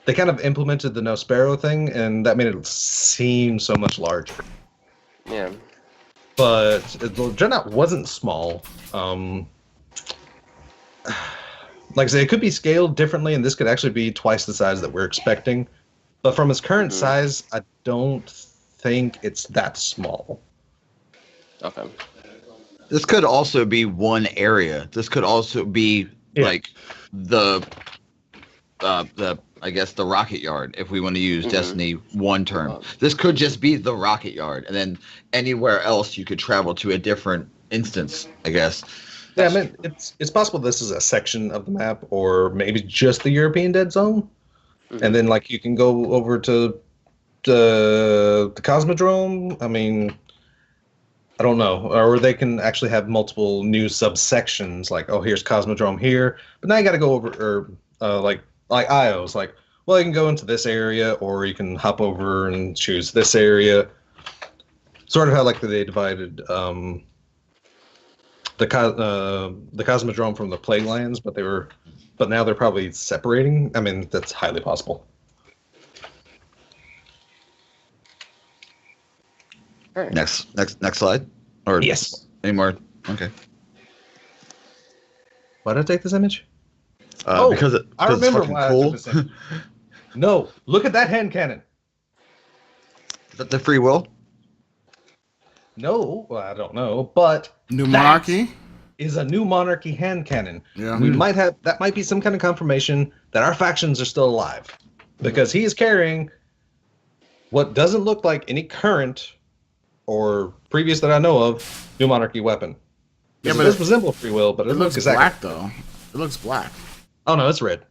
kind of implemented the No Sparrow thing, and that made it seem so much larger. Yeah. But the Dreadnought wasn't small. Like I say, it could be scaled differently, and this could actually be twice the size that we're expecting. But from its current size, I don't think it's that small. Okay. This could also be one area. This could also be like the I guess the rocket yard, if we want to use Destiny 1 term. This could just be the rocket yard, and then anywhere else you could travel to a different instance, I guess. Yeah, I mean, it's possible this is a section of the map, or maybe just the European Dead Zone, and then like you can go over to the Cosmodrome. I mean, I don't know, or they can actually have multiple new subsections. Like, oh, here's Cosmodrome here, but now you got to go over, or like IOs. Like, well, you can go into this area, or you can hop over and choose this area. Sort of how like they divided the Cosmodrome from the Plaguelands, but now they're probably separating. I mean, that's highly possible. All right. Next slide. Or Yes. any more? Okay. Why did I take this image? Because I it's remember fucking why cool. I took this image. No, look at that hand cannon. Is that the free will? No, well, I don't know, but New Monarchy? is a new monarchy hand cannon. Yeah. We might have that might be some kind of confirmation that our factions are still alive, because he is carrying what doesn't look like any current or previous that I know of new monarchy weapon. Yeah, Yeah, but it does resemble free will, but It looks exactly. black, though. It looks black. Oh no, it's red.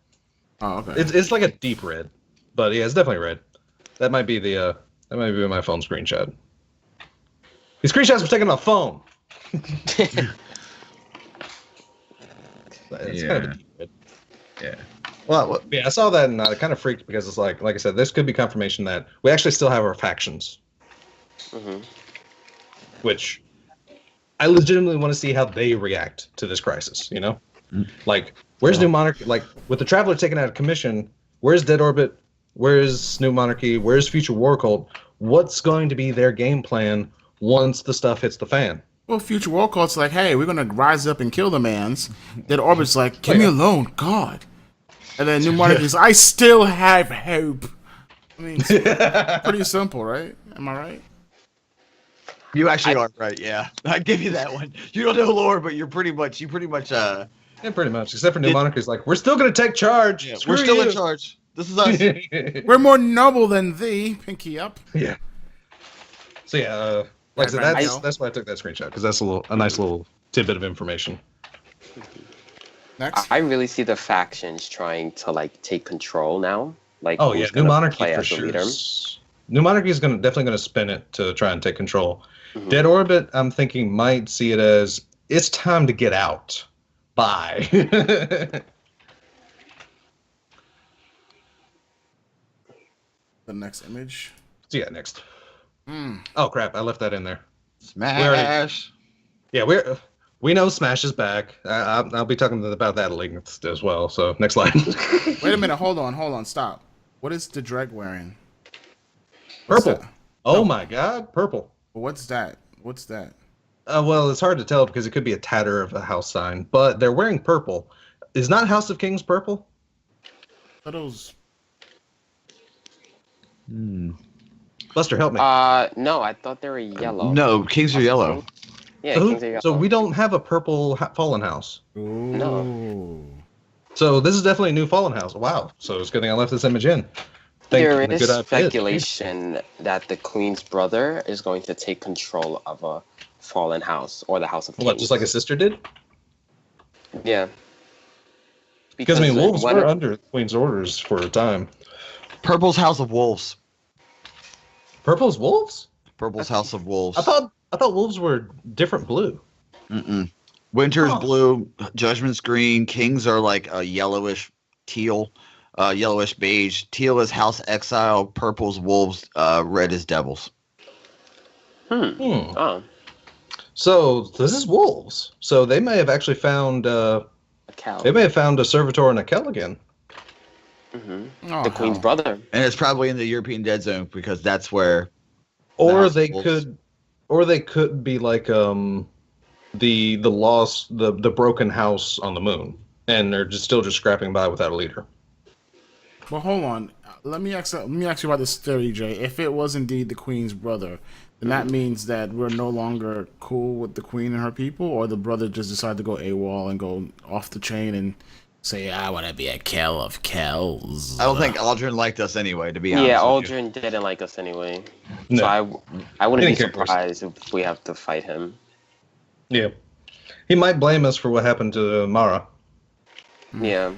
Oh, okay. It's like a deep red, but yeah, it's definitely red. That might be my phone screenshot. These screenshots were taken on a phone. It's kind of a deep red. Yeah. Well, Yeah, I saw that and I kind of freaked because it's like I said, this could be confirmation that we actually still have our factions, which I legitimately want to see how they react to this crisis. You know, like where's New Monarchy? Like with the Traveler taken out of commission, where's Dead Orbit? Where's New Monarchy? Where's Future War Cult? What's going to be their game plan once the stuff hits the fan? Well, Future War Cult's like, hey, we're gonna rise up and kill the mans. Then Orbit's like, give me alone, God. And then New Monarchy's, I still have hope. I mean, it's pretty simple, right? Am I right? you actually are right. Yeah, I give you that one. You don't know lore, but you pretty much. Yeah, pretty much. Except for New Monarchy's like, we're still going to take charge. Yeah, Screw we're still you. in charge. This is us. We're more noble than thee. Pinky up. Yeah. So yeah, like I said, Right, that's why I took that screenshot, because that's a nice little tidbit of information. Next. I really see the factions trying to like take control now. Like, Oh who's yeah, New gonna Monarchy play for as the sure. leader. New Monarchy is definitely gonna spin it to try and take control. Dead Orbit, I'm thinking, might see it as it's time to get out. Bye. The next image. So yeah, next. Oh crap! I left that in there. Smash. Yeah, we know Smash is back. I'll be talking about that at length as well. So next slide. Wait a minute. Hold on. Stop. What is the Dreg wearing? Purple. that? Oh my God, purple. What's that? Well, it's hard to tell because it could be a tatter of a house sign, but they're wearing purple. Is not House of Kings purple? Are those? Buster, help me. No, I thought they were yellow. No, kings are yellow. Yeah, So, Kings are yellow. so we don't have a purple Fallen House. No. So this is definitely a new Fallen House. Wow. So it's a good thing I left this image in. There the is good idea. speculation that the queen's brother is going to take control of a fallen house or the House of Kings. What, just like his sister did? Yeah. Because I mean, wolves one were of- under the Queen's orders for a time. Purple's House of Wolves. Purple's wolves? Purple's House of Wolves. I thought wolves were different blue. Mm-mm. Winter's Oh. blue, Judgment's green, Kings are like a yellowish teal, yellowish beige. Teal is House Exile, purple's Wolves, red is Devils. Oh, So this is wolves. So they may have actually found a cow. they may have found a servitor and a Kell again. Oh, The queen's hell. brother. And it's probably in the European Dead Zone because that's where Or House they of Wolves. could be like the lost the broken house on the moon, and they're still scrapping by without a leader. But hold on. Let me ask you about this theory, Jay. If it was indeed the queen's brother, then that means that we're no longer cool with the queen and her people, or the brother just decided to go AWOL and go off the chain and say, I want to be a Kell of Kells. I don't think Aldrin liked us anyway, to be honest. Yeah, with you. Aldrin didn't like us anyway. No. So I wouldn't He be didn't care for us. surprised if we have to fight him. Yeah, he might blame us for what happened to Mara. Yeah.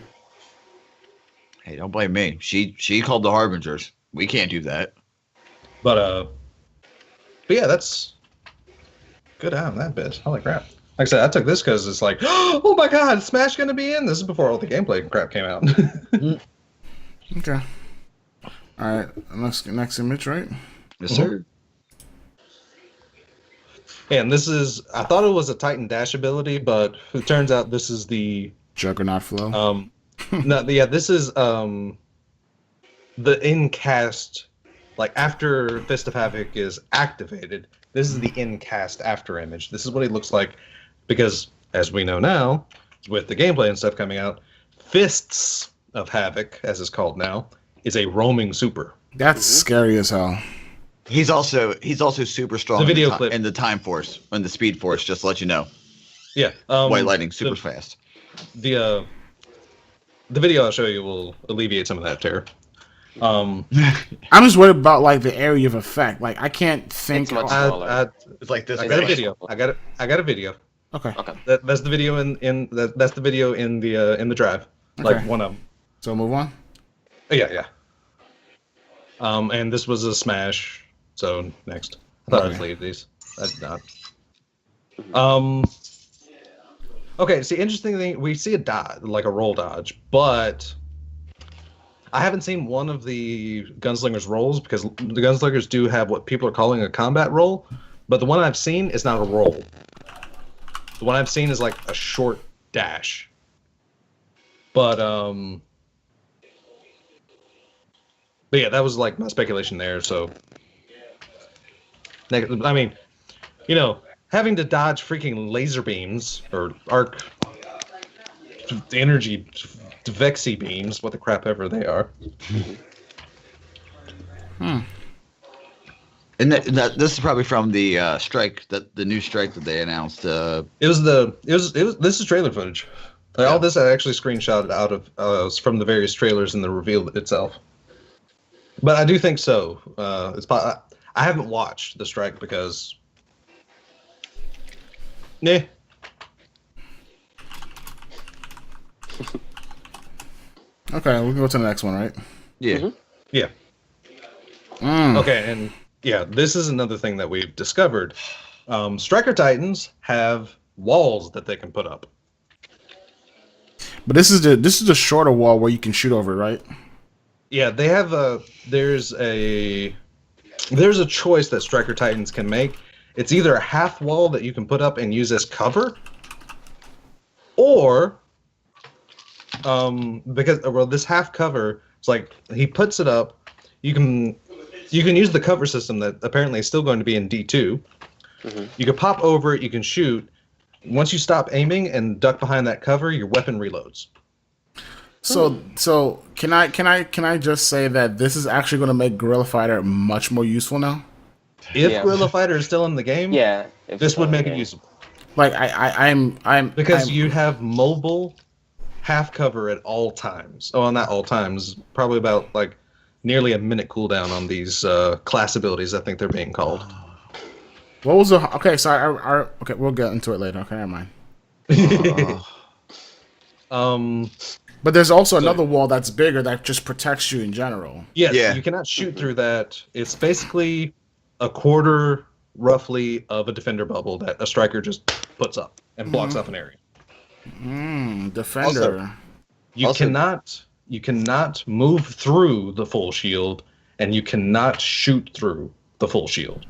Hey, don't blame me. She called the Harbingers. We can't do that. But yeah, that's good eye on that bit. Holy crap! Like I said, I took this because it's like, oh my god, Smash gonna be in. This is before all the gameplay crap came out. Okay. All right. Next image, right? Yes, sir. And this is, I thought it was a Titan Dash ability, but it turns out this is the Juggernaut flow. no, yeah, this is the in-cast, like after Fist of Havoc is activated, this is the in-cast after image. This is what he looks like, because as we know now, with the gameplay and stuff coming out, Fists of Havoc, as it's called now, is a roaming super. That's scary as hell. He's also super strong The video in, clip. in the Time Force, in the Speed Force, just to let you know. Yeah, White Lightning, super fast. The video I'll show you will alleviate some of that terror. I'm just worried about like the area of effect. Like I can't think. It's much- I It's like this. got a It's video. I got a video. Okay. Okay. That's the video that's the video in the drive. Like Okay. one of them. So move on. Yeah. And this was a smash. So next, I thought I'd Okay. leave these. I did not. Okay. See, interesting thing. We see a dodge, like a roll dodge, but I haven't seen one of the gunslingers rolls because the gunslingers do have what people are calling a combat roll, but the one I've seen is not a roll. The one I've seen is like a short dash. But yeah, that was like my speculation there. So, I mean, you know, having to dodge freaking laser beams or arc energy Vexy beams, what the crap ever they are. And this is probably from the strike, the new strike that they announced. This is trailer footage. Like, all this I actually screenshotted out of from the various trailers in the reveal itself. But I do think so. I haven't watched the strike because, Okay, we can go to the next one, right? Yeah. yeah. Okay, and yeah, this is another thing that we've discovered. Striker Titans have walls that they can put up. But this is the shorter wall where you can shoot over, right? Yeah, they have there's a choice that Striker Titans can make. It's either a half wall that you can put up and use as cover, or this half cover, it's like he puts it up. You can use the cover system that apparently is still going to be in D2. You can pop over it. You can shoot. Once you stop aiming and duck behind that cover, your weapon reloads. So can I just say that this is actually going to make Guerrilla Fighter much more useful now? If Yeah. Guerrilla Fighter is still in the game, Yeah. if this it's would not make it okay. usable. Like I'm Because I'm- you have mobile half cover at all times. Oh, not all times. Probably about like nearly a minute cooldown on these class abilities. I think they're being called. What was the? Okay, sorry. Okay, we'll get into it later. Okay, never mind. But there's also another wall that's bigger that just protects you in general. Yes, Yeah. you cannot shoot through that. It's basically a quarter, roughly, of a defender bubble that a striker just puts up and blocks off an area. Defender. You cannot move through the full shield, and you cannot shoot through the full shield.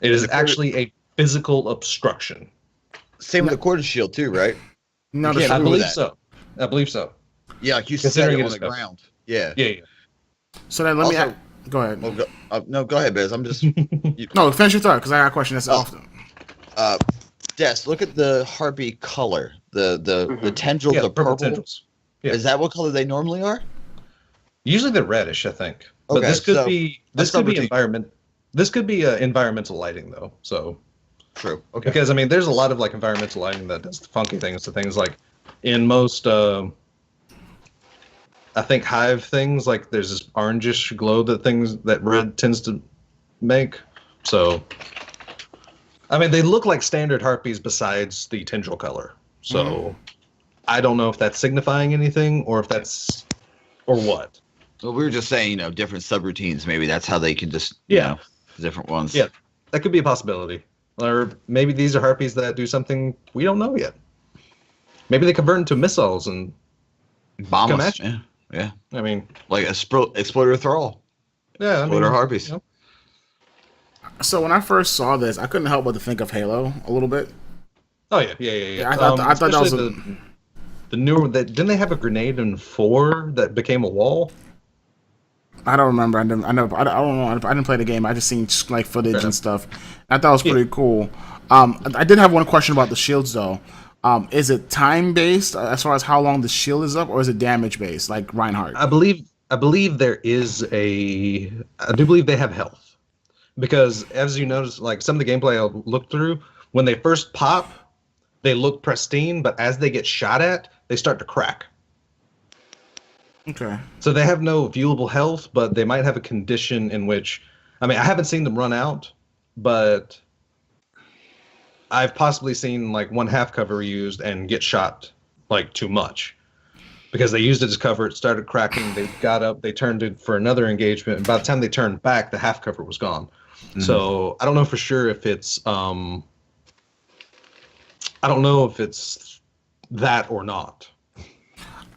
It is actually a physical obstruction. Same with the quarter shield too, right? No, You can't I move believe that. so. I believe so. Yeah, like you set Considering it it on is the tough. ground. Yeah. Yeah. So then let me Also- go ahead. No, go ahead, Biz. I'm just No, finish your thought because I got a question that's often. Des, look at the harpy color. The tendrils Yeah, are purple. tendrils. Yeah. Is that what color they normally are? Usually they're reddish, I think. But Okay, this could so be let's start with environment. This could be environmental lighting though. So True. Okay. because I mean, there's a lot of like environmental lighting that does funky things to things. Like in most, I think Hive things, like there's this orangish glow that red tends to make. So I mean, they look like standard harpies besides the tendril color. So I don't know if that's signifying anything or if that's or what. Well, we were just saying, different subroutines. Maybe that's how they can just, different ones. Yeah, that could be a possibility. Or maybe these are harpies that do something we don't know yet. Maybe they convert into missiles and Bomb come us. at you. Yeah. I mean, Like exploder thrall. yeah, Exploder harpies. So when I first saw this, I couldn't help but to think of Halo a little bit. Oh yeah. I thought that was especially the newer that didn't they have a grenade in 4 that became a wall? I don't remember. I don't know. I didn't play the game. I just seen like footage and stuff. I thought it was pretty cool. I did have one question about the shields though. Is it time based as far as how long the shield is up, or is it damage based like Reinhardt? I believe there is a. I do believe they have health, because as you notice, like some of the gameplay I'll look through, when they first pop, they look pristine, but as they get shot at, they start to crack. Okay. So they have no viewable health, but they might have a condition in which, I mean, I haven't seen them run out, but I've possibly seen like one half cover used and get shot like too much because they used it as cover. It started cracking. They got up, they turned it for another engagement. And by the time they turned back, the half cover was gone. Mm-hmm. So I don't know for sure if it's, I don't know if it's that or not.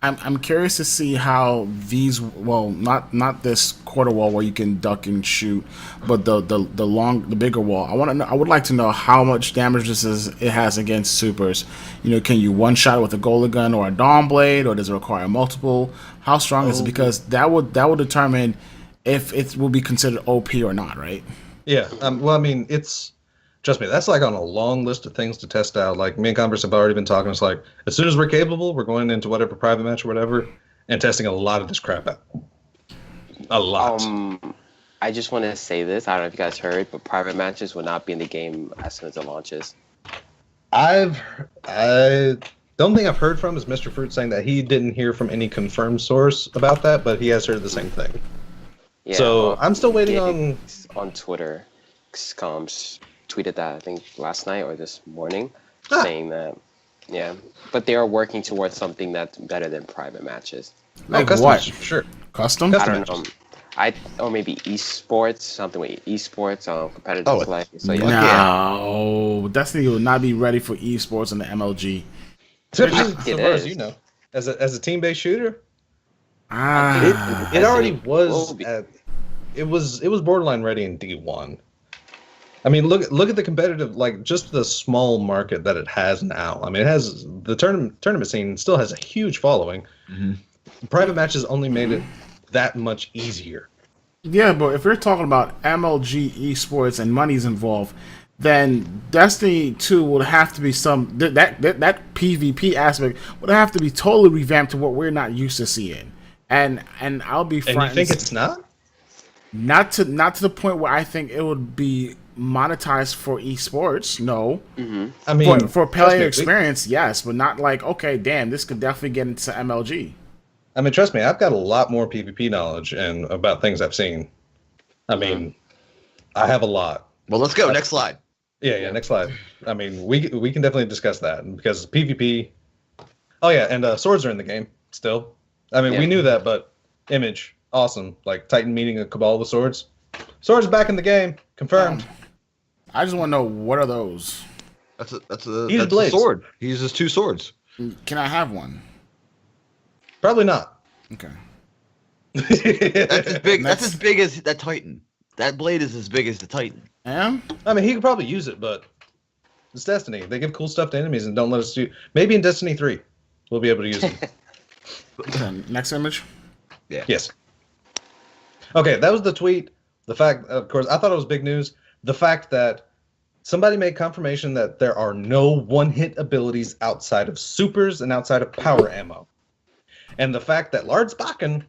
I'm curious to see how these not this quarter wall where you can duck and shoot, but the bigger wall. I would like to know how much damage it has against supers. Can you one shot with a Golden Gun or a Dawn Blade, or does it require multiple? How strong is it? Because that would determine if it will be considered OP or not, right? Yeah. Well, I mean, trust me, that's like on a long list of things to test out. Like me and Converse have already been talking. It's like as soon as we're capable, we're going into whatever private match or whatever and testing a lot of this crap out. A lot. I just want to say this. I don't know if you guys heard, but private matches will not be in the game as soon as it launches. I don't think I've heard from is Mr. Fruit saying that he didn't hear from any confirmed source about that, but he has heard the same thing. Yeah, so I'm still waiting on Twitter. Tweeted that I think last night or this morning, saying that but they are working towards something that's better than private matches. Like custom what? matches, for sure. Custom? I don't know. Or maybe esports, something with esports, competitive play. So No, Destiny will not be ready for esports in the MLG. Especially so far as you know, as a team-based shooter, Ah, it already was. It was borderline ready in D1. I mean, look at the competitive, like just the small market that it has now. I mean, it has the tournament scene still has a huge following. Mm-hmm. Private matches only made it that much easier. Yeah, but if you're talking about MLG esports and money's involved, then Destiny 2 would have to be that PvP aspect would have to be totally revamped to what we're not used to seeing. And I'll be frank. And you think it's not? Not to the point where I think it would be monetized for esports. No. Mm-hmm. I mean, for player experience, yes, but not like, okay, damn, this could definitely get into MLG. I mean, trust me, I've got a lot more PvP knowledge and about things I've seen. I mean, I have a lot. Well, let's go. Next slide. Yeah. Next slide. I mean, we can definitely discuss that because PvP. Oh yeah, and swords are in the game still. I mean, we knew that, but image awesome. Like Titan meeting a cabal with swords. Swords back in the game, confirmed. I just want to know, what are those? That's a blades. sword. He uses 2 swords. Can I have one? Probably not. Okay. That's as big. That's as big as that Titan. That blade is as big as the Titan. Am? I mean, he could probably use it, but it's Destiny. They give cool stuff to enemies and don't let us do. Maybe in Destiny 3, we'll be able to use them. Okay, next image. Yeah. Yes. Okay, that was the tweet. The fact, of course, I thought it was big news. The fact that somebody made confirmation that there are no one-hit abilities outside of supers and outside of power ammo. And the fact that Lard Spaken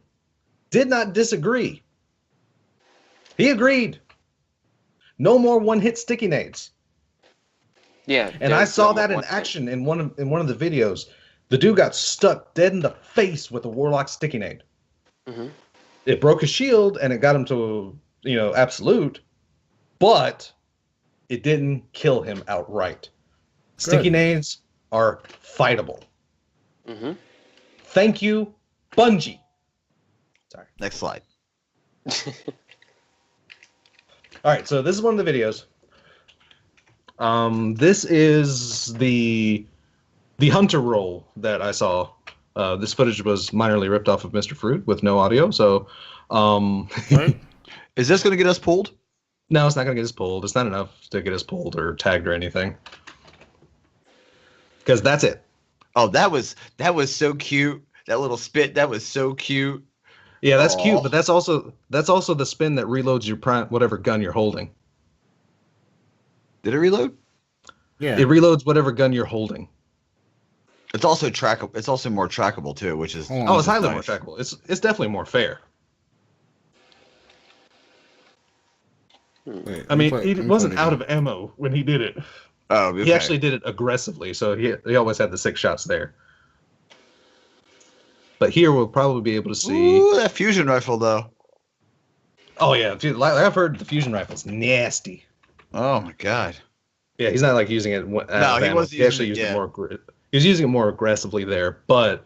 did not disagree. He agreed. No more one-hit sticky nades. Yeah. And I saw that in action in one of the videos. The dude got stuck dead in the face with a Warlock sticky nade. Mm-hmm. It broke his shield and it got him to, absolute, but it didn't kill him outright. Sticky nades are fightable. Mm-hmm. Thank you, Bungie. Sorry. Next slide. All right, so this is one of the videos. This is the hunter roll that I saw. This footage was minorly ripped off of Mr. Fruit with no audio. So, Is this going to get us pulled? No, it's not going to get us pulled. It's not enough to get us pulled or tagged or anything. Because that's it. Oh, that was so cute. That little spit, that was so cute. Yeah, that's cute, but that's also the spin that reloads your whatever gun you're holding. Did it reload? Yeah. It reloads whatever gun you're holding. It's also trackable. It's also more trackable too, which is it's highly nice. more trackable. It's definitely more fair. Wait, I mean, he wasn't out of ammo when he did it. Oh, okay. He actually did it aggressively, so he always had the 6 shots there. But here we'll probably be able to see. Ooh, that fusion rifle though. Oh yeah, dude, like I've heard the fusion rifle's nasty. Oh my god. Yeah, he's not like using it. No, he was. He actually used it more. He was using it more aggressively there, but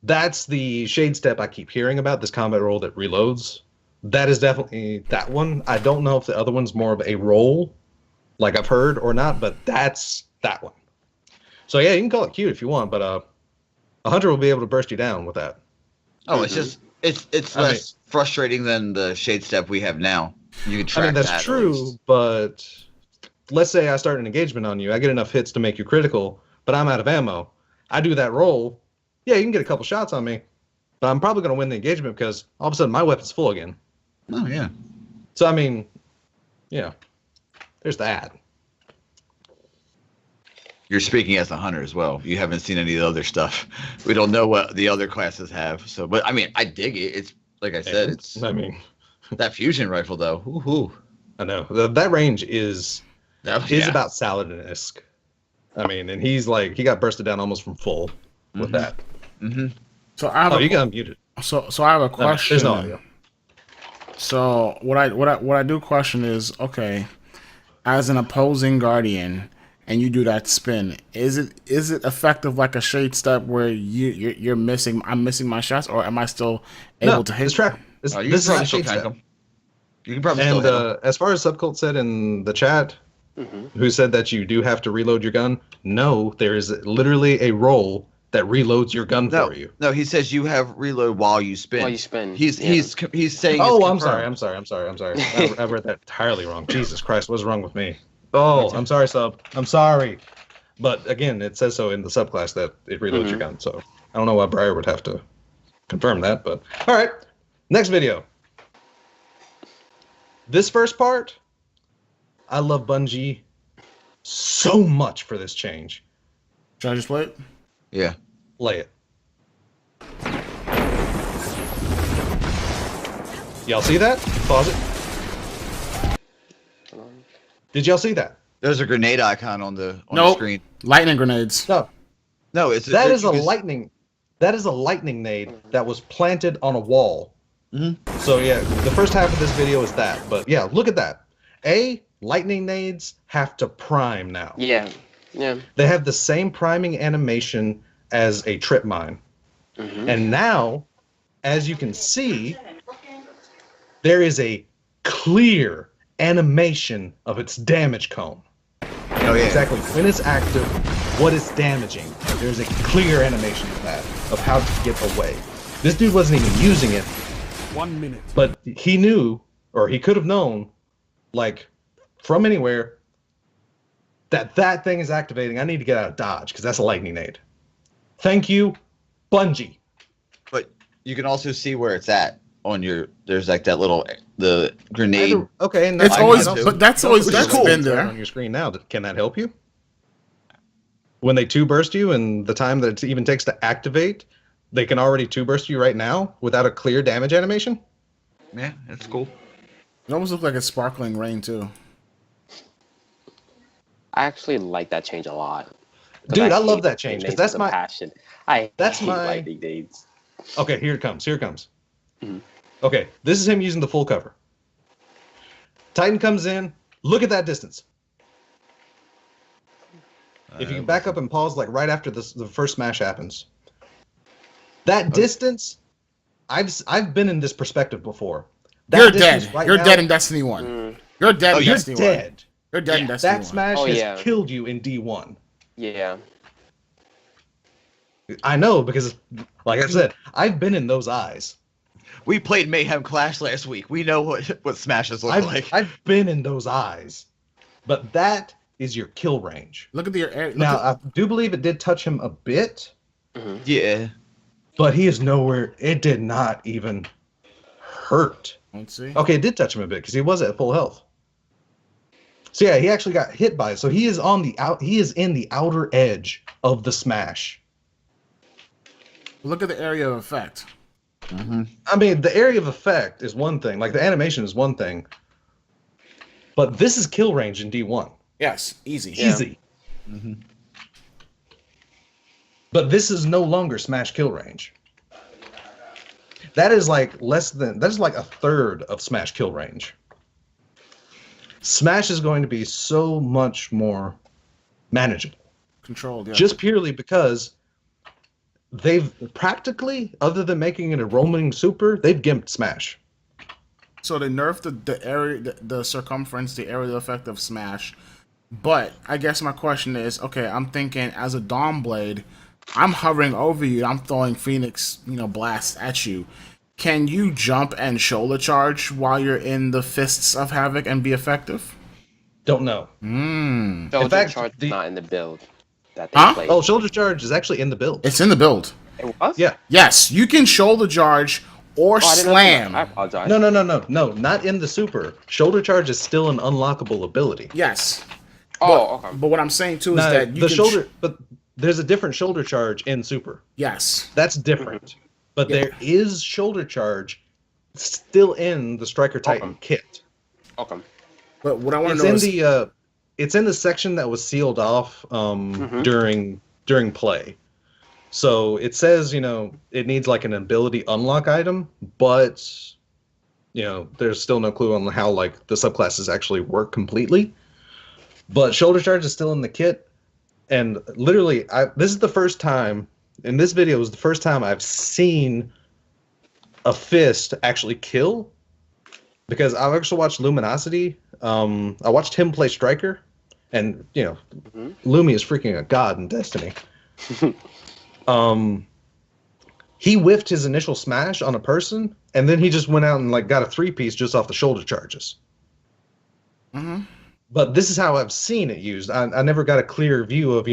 that's the shade step I keep hearing about. This combat roll that reloads. That is definitely that one. I don't know if the other one's more of a roll, like I've heard or not, but that's that one. So yeah, you can call it cute if you want, but a hunter will be able to burst you down with that. Oh, it's just it's less frustrating than the shade step we have now. You can track that's that, true, but let's say I start an engagement on you, I get enough hits to make you critical, but I'm out of ammo. I do that roll. Yeah, you can get a couple shots on me, but I'm probably going to win the engagement because all of a sudden my weapon's full again. Oh yeah. So I mean, there's that. You're speaking as a hunter as well. You haven't seen any of the other stuff. We don't know what the other classes have. So, but I mean, I dig it. It's like I said, that fusion rifle though. Woohoo! I know that range is about Saladin-esque. I mean, and he's like he got bursted down almost from full with that. Mm-hmm. So I have you got muted. So I have a question. There's no audio. So what I do question is, okay, as an opposing guardian, and you do that spin, is it effective like a shade step where I'm missing my shots, or am I still able to hit? It's track. This is a shade step. You can probably still hit them. As far as Subcult said in the chat, who said that you do have to reload your gun? No, there is literally a roll that reloads your gun for you. No, he says you have reload while you spin. While you spin. He's saying. Oh, I'm sorry. I read that entirely wrong. Jesus Christ, what's wrong with me? Oh, I'm sorry, Sub. I'm sorry. But again, it says so in the subclass that it reloads your gun. So I don't know why Briar would have to confirm that. But all right, next video. This first part, I love Bungie so much for this change. Should I just play it? Yeah. Play it. Y'all see that? Pause it. Did y'all see that? There's a grenade icon on the Nope. screen. Lightning grenades. No. No, That is a lightning. That is a lightning nade that was planted on a wall. Mm-hmm. So yeah, the first half of this video is that. But yeah, look at that. Lightning nades have to prime now. Yeah. They have the same priming animation as a trip mine. Mm-hmm. And now, as you can see, there is a clear animation of its damage cone. Oh yeah. Exactly when it's active, what it's damaging. There's a clear animation of that, of how to get away. This dude wasn't even using it. 1 minute. But he knew, or he could have known, like, from anywhere, that thing is activating. I need to get out of dodge, because that's a lightning nade. Thank you, Bungie. But you can also see where it's at on your. There's like that little the grenade. Okay, and It's I always, know. but that's always Which is that's cool. been right there. on your screen now. Can that help you? When they two burst you, and the time that it even takes to activate, they can already two burst you right now without a clear damage animation. Yeah, it's cool. It almost looks like it's sparkling rain too. I actually like that change a lot. 'Cause Dude, I hate love that change, 'cause nades that's with a my- passion. that's hate my- lightning nades. Okay, here it comes. Here it comes. Mhm. Okay, this is him using the full cover. Titan comes in. Look at that distance. If you can back up and pause, like right after the first smash happens. That distance, I've been in this perspective before. That You're distance dead. Right You're now- dead in Destiny 1. You're dead Oh, in you're Destiny 1. dead. You're dead in Destiny That 1. smash Oh, has yeah. killed you in D1. Yeah. I know because, like I said, I've been in those eyes. We played Mayhem Clash last week. We know what smashes look like. I've been in those eyes. But that is your kill range. Look at the air. Now, I do believe it did touch him a bit, Yeah. but he is nowhere. It did not even hurt. Let's see. Okay, it did touch him a bit because he was at full health. So yeah, he actually got hit by it. So he is on the out. He is in the outer edge of the smash. Look at the area of effect. I mean, the area of effect is one thing. Like the animation is one thing. But this is kill range in D1. Yes, easy. Yeah. Easy. But this is no longer smash kill range. That is like a third of smash kill range. Smash is going to be so much more manageable. Controlled, yeah. Just purely because they've practically, other than making it a roaming super, they've gimped Smash. So they nerfed the area, the circumference, the area effect of Smash. But I guess my question is, okay, I'm thinking as a Dawn Blade, I'm hovering over you, I'm throwing Phoenix, blasts at you. Can you jump and shoulder charge while you're in the Fists of Havoc and be effective? Don't know. Shoulder fact, charge the- not in the build that they Huh? played. Oh, shoulder charge is actually in the build. It's in the build. It was? Yeah. Yes, you can shoulder charge or Oh, I didn't know slam. that. I apologize. No, not in the super. Shoulder charge is still an unlockable ability. Yes. Oh, okay. But what I'm saying too is Now, that you the can shoulder, but there's a different shoulder charge in super. yes. That's different. But Yeah. there is shoulder charge still in the Striker Titan kit. Okay. But what I want It's to know in is the it's in the section that was sealed off during play. So it says, it needs like an ability unlock item, but there's still no clue on how like the subclasses actually work completely. But shoulder charge is still in the kit, and literally, this is the first time in this video was the first time I've seen a fist actually kill. Because I actually watched Luminosity. I watched him play Striker, and Lumi is freaking a god in Destiny. He whiffed his initial smash on a person, and then he just went out and like got a 3-piece just off the shoulder charges. But this is how I've seen it used. I never got a clear view of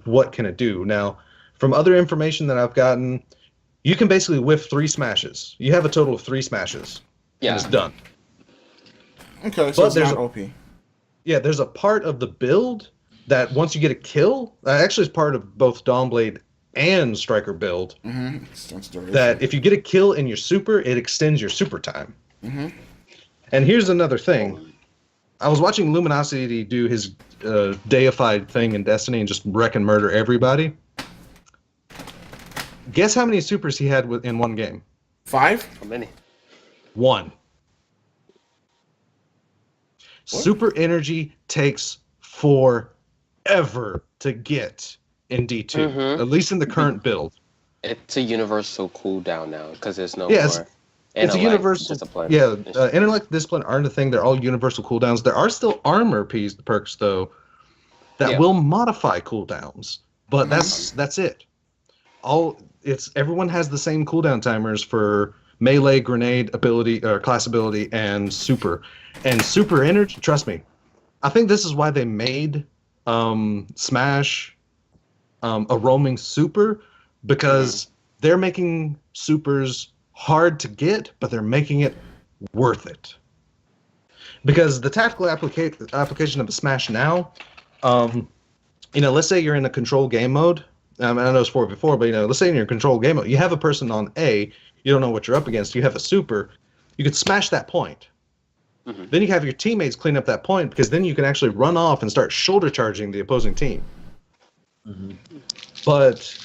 what can it do. Now, from other information that I've gotten, you can basically whiff 3 smashes. You have a total of 3 smashes. Yeah. And it's done. okay, so but it's there's not a- OP. Yeah, there's a part of the build that once you get a kill, actually it's part of both Dawnblade and Striker build, that if you get a kill in your super, it extends your super time. And here's another thing. I was watching Luminosity do his deified thing in Destiny and just wreck and murder everybody. Guess how many supers he had in one game? 5? How many? 1. What? Super energy takes forever to get in D2, Mhm. at least in the current build. It's a universal cooldown now because there's no Yeah, more. It's a intellect universal. discipline. Yeah, intellect discipline aren't a thing. They're all universal cooldowns. There are still armor perks though that Yeah. will modify cooldowns, but that's it. Everyone has the same cooldown timers for melee, grenade ability, or class ability, and super. And super energy. Trust me, I think this is why they made Smash a roaming super, because they're making supers hard to get, but they're making it worth it. Because the tactical application of a Smash now, let's say you're in a control game mode. I know it's 4v4, but let's say in your control game mode, you have a person on A, you don't know what you're up against, you have a super, you could smash that point. Then you have your teammates clean up that point, because then you can actually run off and start shoulder charging the opposing team. But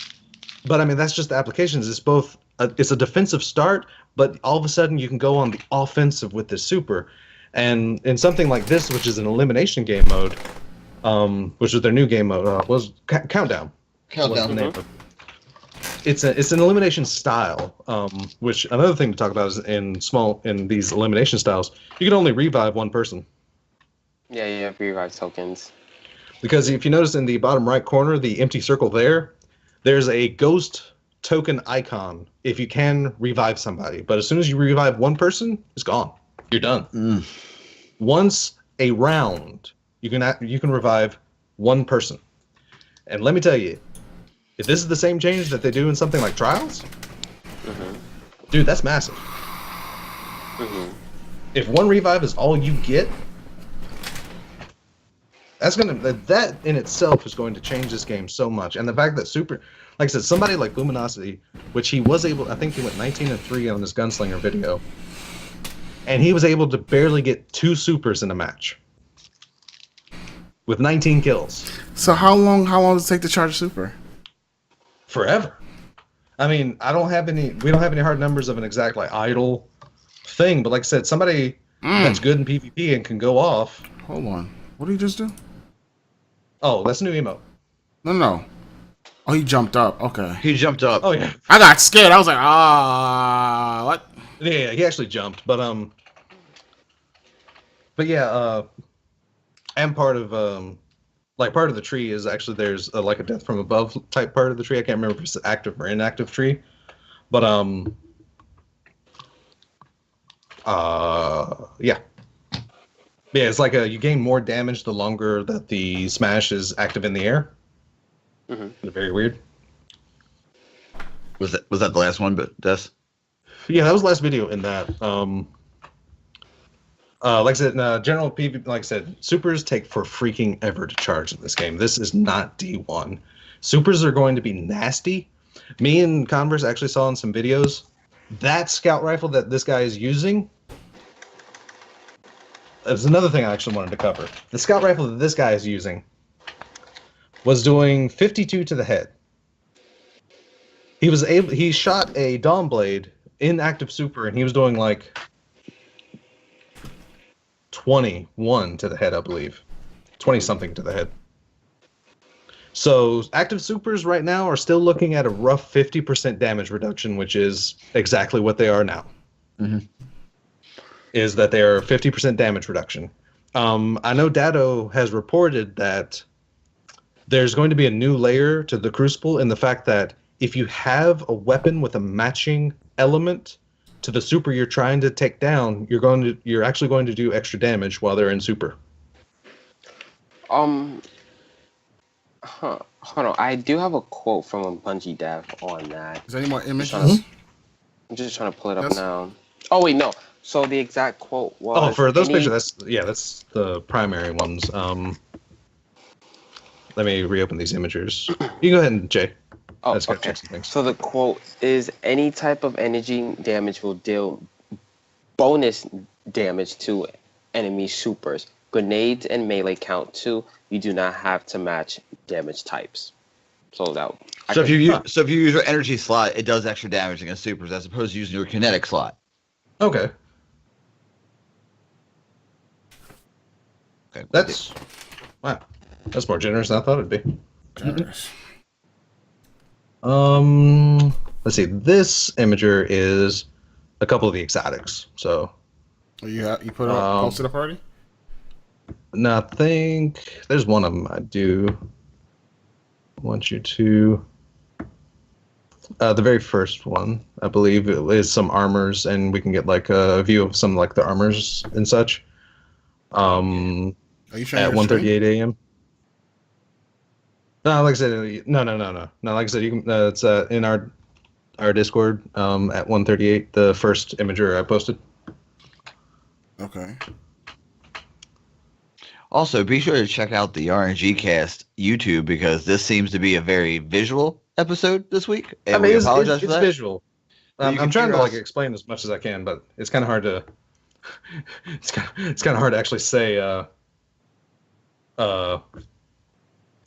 I mean, that's just the applications. It's both. It's a defensive start, but all of a sudden you can go on the offensive with this super, and in something like this, which is an elimination game mode, which is their new game mode, was Countdown. Countdown. It's an elimination style. Which another thing to talk about is in these elimination styles, you can only revive one person. Yeah, you have revive tokens. Because if you notice in the bottom right corner, the empty circle there's a ghost token icon if you can revive somebody. But as soon as you revive one person, it's gone. You're done. Once a round, you can revive one person. And let me tell you, if this is the same change that they do in something like Trials, dude, that's massive. If one revive is all you get, that in itself is going to change this game so much. And the fact that like I said, somebody like Luminosity, which he was able, I think he went 19-3 on his Gunslinger video, and he was able to barely get 2 supers in a match with 19 kills. So how long does it take to charge a super? Forever. I mean, we don't have any hard numbers of an exact like idle thing, but like I said, somebody that's good in PvP and can go off. Hold on. What did he just do? Oh, that's a new emote. No. Oh, he jumped up. Okay. He jumped up. Oh yeah. I got scared. I was like, what? Yeah, he actually jumped, but yeah, and part of the tree is actually there's like a death from above type part of the tree. I can't remember if it's an active or inactive tree, but yeah. Yeah, it's like you gain more damage the longer that the smash is active in the air. Very weird. Was that the last one? But Des? Yeah, that was the last video in that. Like I said, general PvP, like I said, supers take for freaking ever to charge in this game. This is not D1. Supers are going to be nasty. Me and Converse actually saw in some videos that scout rifle that this guy is using. There's another thing I actually wanted to cover. The scout rifle that this guy is using was doing 52 to the head. He shot a Dawn Blade in active super, and he was doing like 21 to the head, I believe. 20 something to the head. So active supers right now are still looking at a rough 50% damage reduction, which is exactly what they are now. Is that they are 50% damage reduction. I know Dado has reported that there's going to be a new layer to the Crucible in the fact that if you have a weapon with a matching element to the super you're trying to take down, you're actually going to do extra damage while they're in super. Hold on. I do have a quote from a Bungie dev on that. Is there any more images? I'm just trying to pull it up now. Oh wait, no. So the exact quote was. Oh, for those pictures, that's the primary ones. Let me reopen these images. You go ahead and Jay. Oh, Let's go okay. check some things. So the quote is: any type of energy damage will deal bonus damage to enemy supers. Grenades and melee count too. You do not have to match damage types. So that. So if you use your energy slot, it does extra damage against supers as opposed to using your kinetic slot. Okay. Okay, That's wow. That's more generous than I thought it'd be. Generous. Let's see. This imager is a couple of the exotics. So You put it up, posted up already? no, I think there's one of them I do want you to. The very first one, I believe, is some armors, and we can get like a view of some like the armors and such. Are you showing At your 1:38 a.m. No, like I said, no. Like I said, you can. It's in our Discord. At 1:38, the first imager I posted. Okay. Also, be sure to check out the RNGCast YouTube because this seems to be a very visual episode this week. And I mean, we it's apologize for that. visual. But you I'm can trying to hear like us- explain as much as I can, but it's kind of hard to. It's kind of hard to actually say.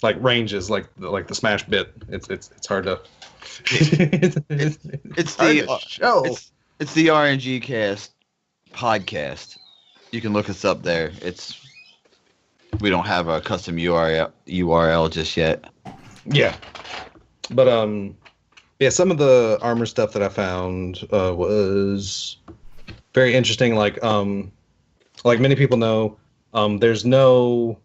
Like ranges, like the smash bit. It's hard to. It's hard the to show. it's the RNGCast podcast. You can look us up there. We don't have a custom URL just yet. Yeah, but yeah, some of the armor stuff that I found was very interesting. Like many people know, there's no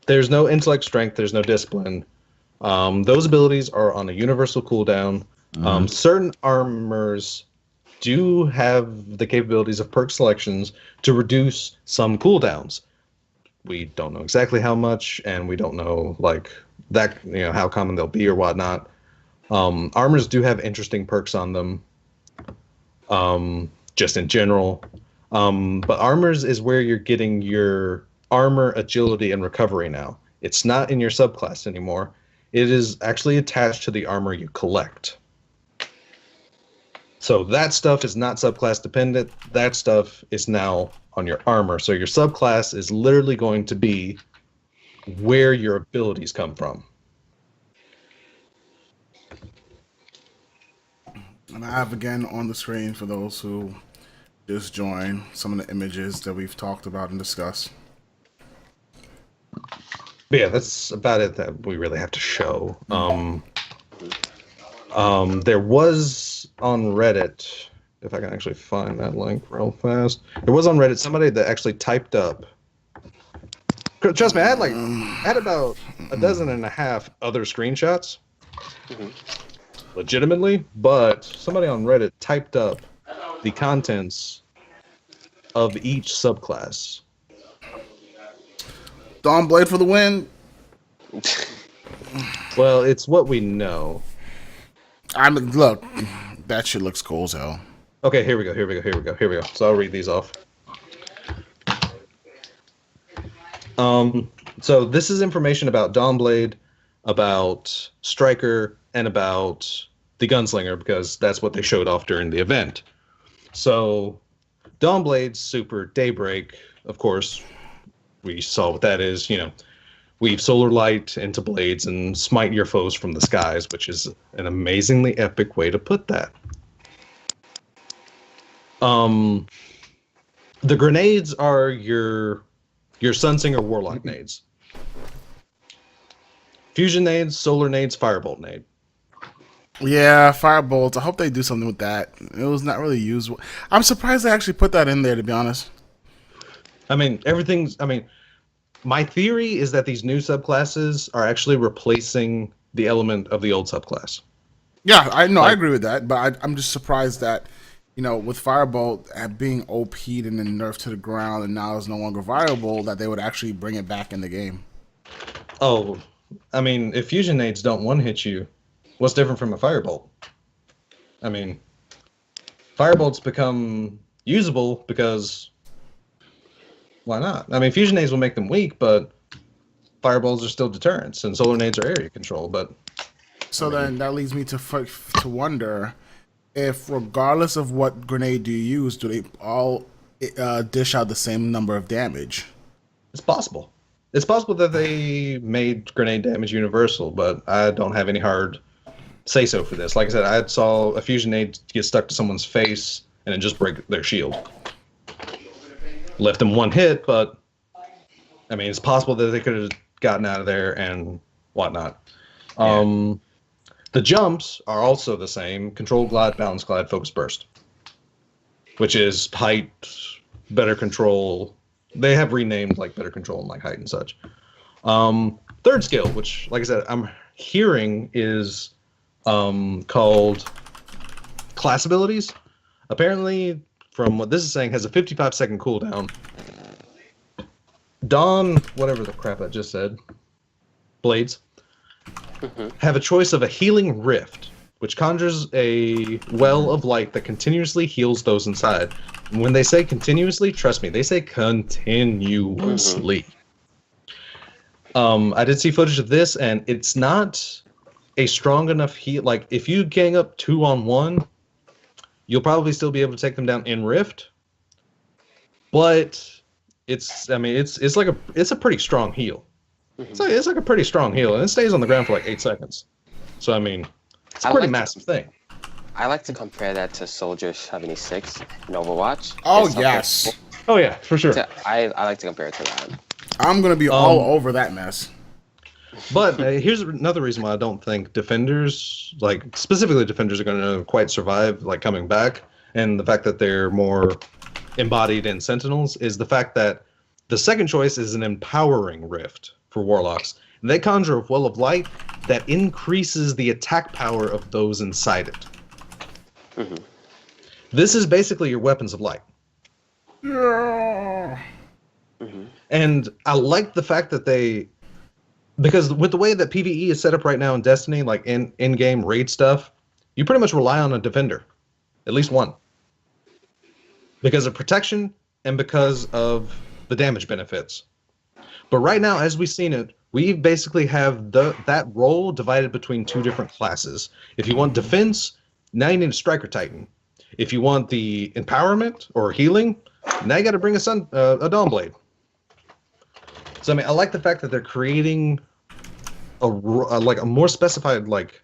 intellect strength. There's no discipline. Those abilities are on a universal cooldown. Certain armors do have the capabilities of perk selections to reduce some cooldowns. We don't know exactly how much, and we don't know like that, how common they'll be or whatnot. Armors do have interesting perks on them, just in general. But armors is where you're getting your armor, agility, and recovery now. It's not in your subclass anymore. It is actually attached to the armor you collect. So that stuff is not subclass dependent. That stuff is now on your armor. So your subclass is literally going to be where your abilities come from. And I have again on the screen for those who just joined some of the images that we've talked about and discussed. But yeah, that's about it that we really have to show. There was on Reddit, if I can actually find that link real fast. There was on Reddit somebody that actually typed up. Trust me, I had about a dozen and a half other screenshots, legitimately. But somebody on Reddit typed up the contents of each subclass. Dawnblade for the win. Well, it's what we know. Look, that shit looks cool as hell. Okay, here we go. So I'll read these off. So this is information about Dawnblade, about Striker, and about the Gunslinger, because that's what they showed off during the event. So Dawnblade, Super, Daybreak, of course, we saw what that is, weave solar light into blades and smite your foes from the skies, which is an amazingly epic way to put that. The grenades are your Sunsinger Warlock nades. Fusion nades, solar nades, firebolt nade. Yeah, Firebolt. I hope they do something with that. It was not really used. I'm surprised they actually put that in there, to be honest. My theory is that these new subclasses are actually replacing the element of the old subclass. Yeah, I agree with that, but I'm just surprised that, with Firebolt being OP'd and then nerfed to the ground and now is no longer viable, that they would actually bring it back in the game. Oh, if fusion nades don't one-hit you, what's different from a Firebolt? Firebolts become usable because why not? Fusion nades will make them weak, but fireballs are still deterrents, and solar nades are area control. But then that leads me to wonder if, regardless of what grenade do you use, do they all dish out the same number of damage? it's possible. It's possible that they made grenade damage universal, but I don't have any hard say-so for this. Like I said, I saw a fusion nade get stuck to someone's face and then just break their shield. Left them one hit, but I mean, it's possible that they could have gotten out of there and whatnot. Yeah. The jumps are also the same: control glide, balance glide, focus burst, which is height, better control. They have renamed like better control and like height and such. Third skill, which, like I said, I'm hearing is called class abilities. Apparently, from what this is saying, has a 55-second cooldown. Dawn, whatever the crap I just said, blades, have a choice of a healing rift, which conjures a well of light that continuously heals those inside. And when they say continuously, trust me, they say continuously. I did see footage of this, and it's not a strong enough heal. Like, if you gang up 2-on-1, you'll probably still be able to take them down in rift. But it's a pretty strong heal. It's like a pretty strong heal, and it stays on the ground for like 8 seconds. So I mean, it's a pretty massive thing. I like to compare that to Soldier 76 in Overwatch. Oh, yes. Oh yeah, for sure. I like to compare it to that. I'm going to be all over that mess. But here's another reason why I don't think defenders, like specifically defenders, are going to quite survive, like coming back, and the fact that they're more embodied in Sentinels is the fact that the second choice is an empowering rift for Warlocks. And they conjure a well of light that increases the attack power of those inside it. This is basically your weapons of light. Yeah. And I like the fact that because with the way that PvE is set up right now in Destiny, like in-game raid stuff, you pretty much rely on a defender. At least one. Because of protection and because of the damage benefits. But right now, as we've seen it, we basically have that role divided between two different classes. If you want defense, now you need a Striker Titan. If you want the empowerment or healing, now you got to bring a Dawnblade. So I mean, I like the fact that they're creating a more specified, like,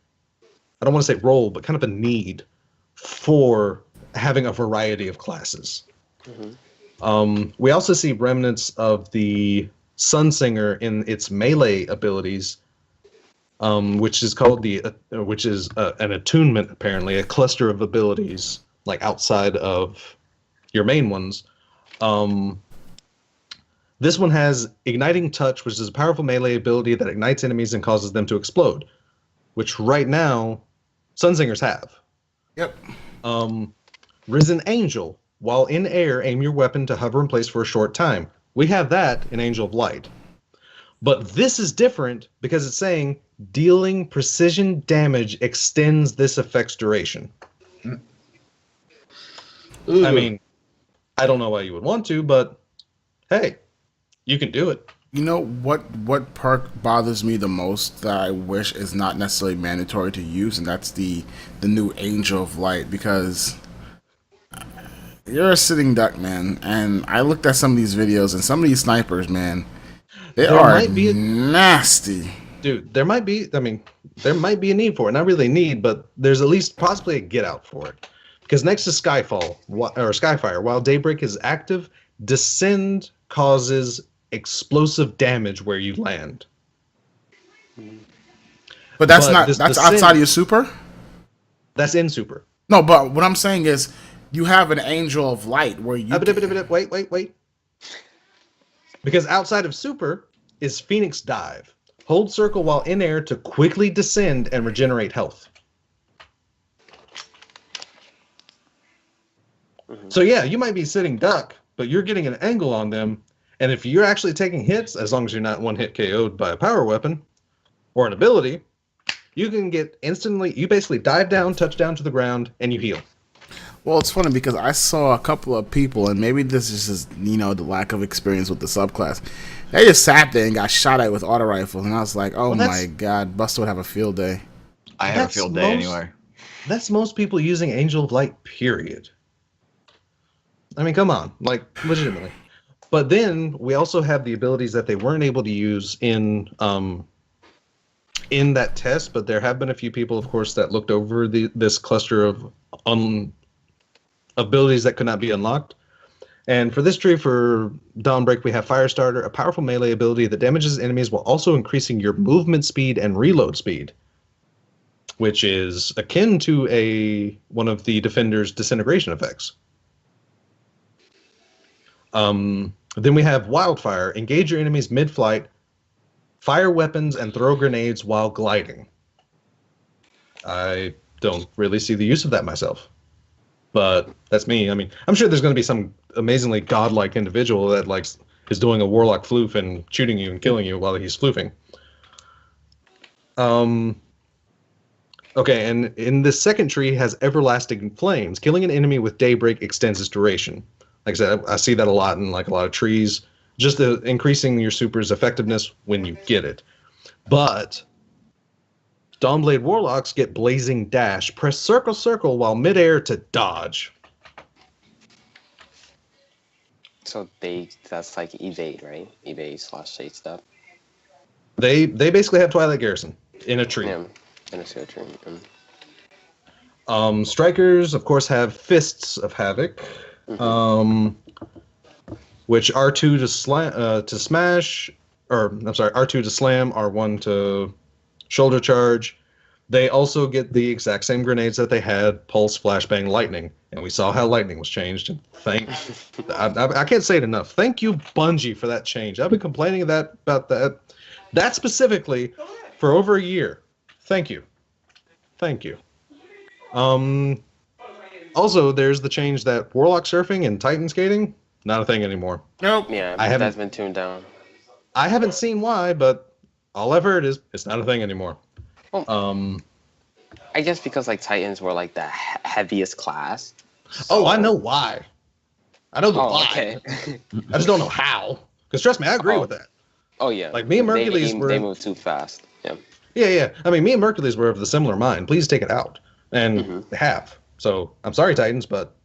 I don't want to say role, but kind of a need for having a variety of classes. We also see remnants of the Sunsinger in its melee abilities, which is called an attunement, apparently a cluster of abilities like outside of your main ones. This one has Igniting Touch, which is a powerful melee ability that ignites enemies and causes them to explode, which right now Sunsingers have. Yep. Risen Angel. While in air, aim your weapon to hover in place for a short time. We have that in Angel of Light. But this is different because it's saying dealing precision damage extends this effect's duration. I mean, I don't know why you would want to, but hey, you can do it. You know what perk bothers me the most that I wish is not necessarily mandatory to use, and that's the new Angel of Light, because you're a sitting duck, man, and I looked at some of these videos, and some of these snipers, man, they are nasty. Dude, there might be a need for it. Not really a need, but there's at least possibly a get out for it. Because next to Skyfire, while Daybreak is active, Descend causes explosive damage where you land. But that's outside of your super? That's in super. No, but what I'm saying is you have an Angel of Light where you Wait. Because outside of super is Phoenix Dive. Hold circle while in air to quickly descend and regenerate health. So yeah, you might be sitting duck, but you're getting an angle on them, and if you're actually taking hits, as long as you're not one hit KO'd by a power weapon or an ability, you can get instantly. You basically dive down, touch down to the ground, and you heal. Well, it's funny because I saw a couple of people, and maybe this is just, the lack of experience with the subclass. They just sat there and got shot at with auto rifles, and I was like, oh my god, Buster would have a field day. I have a field day anyway. That's most people using Angel of Light, period. I mean, come on, like, legitimately. But then we also have the abilities that they weren't able to use in that test. But there have been a few people, of course, that looked over this cluster of abilities that could not be unlocked. And for this tree, for Dawnbreak, we have Firestarter, a powerful melee ability that damages enemies while also increasing your movement speed and reload speed, which is akin to one of the Defender's disintegration effects. Then we have Wildfire. Engage your enemies mid-flight, fire weapons, and throw grenades while gliding. I don't really see the use of that myself. But that's me. I mean, I'm sure there's going to be some amazingly godlike individual that is doing a warlock floof and shooting you and killing you while he's floofing. Okay, and in the second tree has Everlasting Flames. Killing an enemy with Daybreak extends its duration. Like I said, I see that a lot in a lot of trees. Just increasing your super's effectiveness when you get it. But Dawnblade Warlocks get Blazing Dash. Press circle while midair to dodge. So that's like evade, right? Evade / shade step. They basically have Twilight Garrison in a tree. Yeah, in a tree. Strikers, of course, have Fists of Havoc, which R2 to smash, or I'm sorry, R2 to slam, R1 to shoulder charge. They also get the exact same grenades that they had, Pulse, Flashbang, Lightning, and we saw how Lightning was changed. And I can't say it enough. Thank you, Bungie, for that change. I've been complaining about that specifically for over a year. Thank you. Also, there's the change that Warlock Surfing and Titan Skating, not a thing anymore. Nope. Yeah, that's been tuned down. I haven't seen why, but all I've heard is it's not a thing anymore. Well, I guess because Titans were the heaviest class. Oh, I know why. I know the why. Okay. I just don't know how. Because trust me, I agree with that. Oh yeah. Me and Mercules they move too fast. Yeah. Yeah. I mean, me and Mercules were of the similar mind. Please take it out, and they have. So I'm sorry, Titans, but